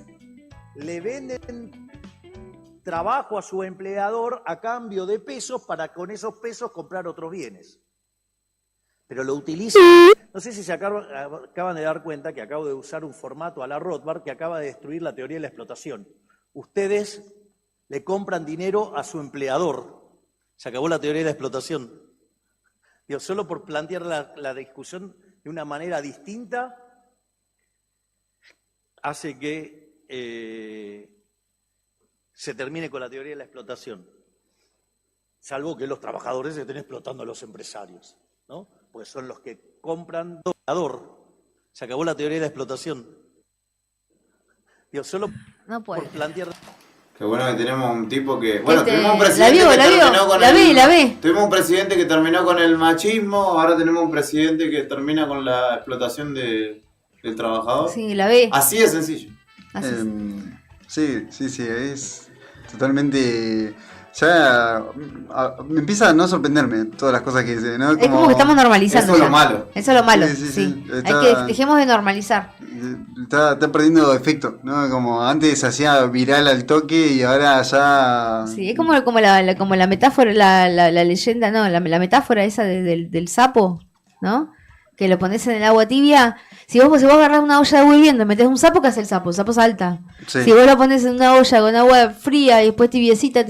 Speaker 2: le venden trabajo a su empleador a cambio de pesos para con esos pesos comprar otros bienes. Pero lo utilizan. No sé si se acaban de dar cuenta que acabo de usar un formato a la Rothbard que acaba de destruir la teoría de la explotación. Ustedes le compran dinero a su empleador. Se acabó la teoría de la explotación. Digo, solo por plantear la discusión de una manera distinta hace que se termine con la teoría de la explotación, salvo que los trabajadores estén explotando a los empresarios, ¿no? Pues son los que compran doblador. Se acabó la teoría de la explotación. Digo, solo
Speaker 15: no puede.
Speaker 22: Por plantear... Qué bueno que tenemos un tipo que... Bueno,
Speaker 15: Este,
Speaker 22: tuvimos un presidente que terminó con
Speaker 15: la ve.
Speaker 22: Tuvimos un presidente que terminó con el machismo, ahora tenemos un presidente que termina con la explotación del trabajador.
Speaker 15: Sí, la ve.
Speaker 22: Así de sencillo.
Speaker 1: Sí, es totalmente... Ya me empieza a no sorprenderme todas las cosas que dice, ¿no?
Speaker 11: Es como que estamos normalizando.
Speaker 22: Eso es lo malo.
Speaker 11: Eso es lo malo,
Speaker 1: Sí.
Speaker 11: sí.
Speaker 1: Está-
Speaker 11: Hay que dejemos de normalizar.
Speaker 1: Está perdiendo efecto, ¿no? Como antes se hacía viral al toque y ahora ya...
Speaker 11: Sí, es como la metáfora, la leyenda, no, la metáfora esa del sapo, ¿no? Que lo pones en el agua tibia. Si vos agarrás una olla de agua hirviendo y metés un sapo, ¿qué hace el sapo? El sapo salta.
Speaker 1: Sí.
Speaker 11: Si vos lo pones en una olla con agua fría y después tibiecita, hasta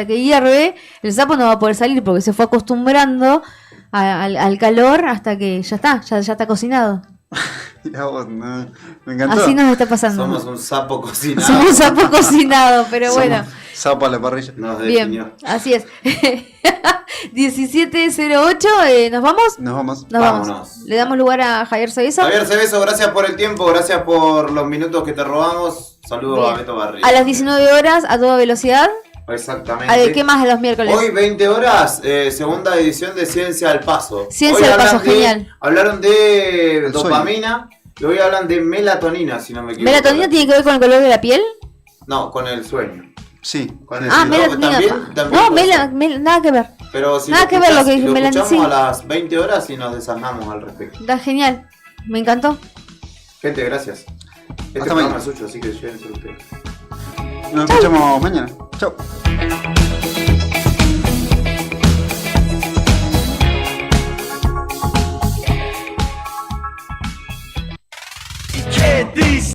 Speaker 11: que hierve, el sapo no va a poder salir porque se fue acostumbrando al calor hasta que ya está cocinado.
Speaker 1: Mirá vos, no, me encantó.
Speaker 11: Así nos está pasando.
Speaker 22: Somos un sapo cocinado.
Speaker 11: Somos un sapo cocinado, pero bueno.
Speaker 1: Sapo a la parrilla.
Speaker 11: Bien, así es. 17:08, ¿nos vamos?
Speaker 1: Nos vamos.
Speaker 22: Vámonos.
Speaker 11: Le damos lugar a Javier Cebeso.
Speaker 22: Javier Cebeso, gracias por el tiempo, gracias por los minutos que te robamos. Saludos
Speaker 11: Bien.
Speaker 22: a Beto Barrio.
Speaker 11: A las 19 horas, a toda velocidad.
Speaker 22: Exactamente.
Speaker 11: ¿Qué más de los miércoles?
Speaker 22: Hoy 20 horas, segunda edición de Ciencia al Paso.
Speaker 11: Ciencia al Paso, genial.
Speaker 22: Hablaron de
Speaker 1: El
Speaker 22: dopamina y hoy hablan de melatonina, si no me equivoco.
Speaker 11: ¿Melatonina tiene que ver con el color de la piel?
Speaker 22: No, con el sueño.
Speaker 1: Sí.
Speaker 22: Con el
Speaker 11: melatonina.
Speaker 22: también
Speaker 11: Nada que ver.
Speaker 22: Pero si
Speaker 11: nada
Speaker 22: lo
Speaker 11: que ver lo que
Speaker 22: escuchás-
Speaker 11: dije,
Speaker 22: lo escuchamos
Speaker 11: sí.
Speaker 22: a las 20 horas y nos desarmamos al respecto.
Speaker 11: Está genial. Me encantó.
Speaker 22: Gente, gracias. Este
Speaker 1: Hasta
Speaker 22: programa
Speaker 1: mañana.
Speaker 22: es suyo, así que llévense ustedes.
Speaker 1: Nos escuchamos mañana. Chau.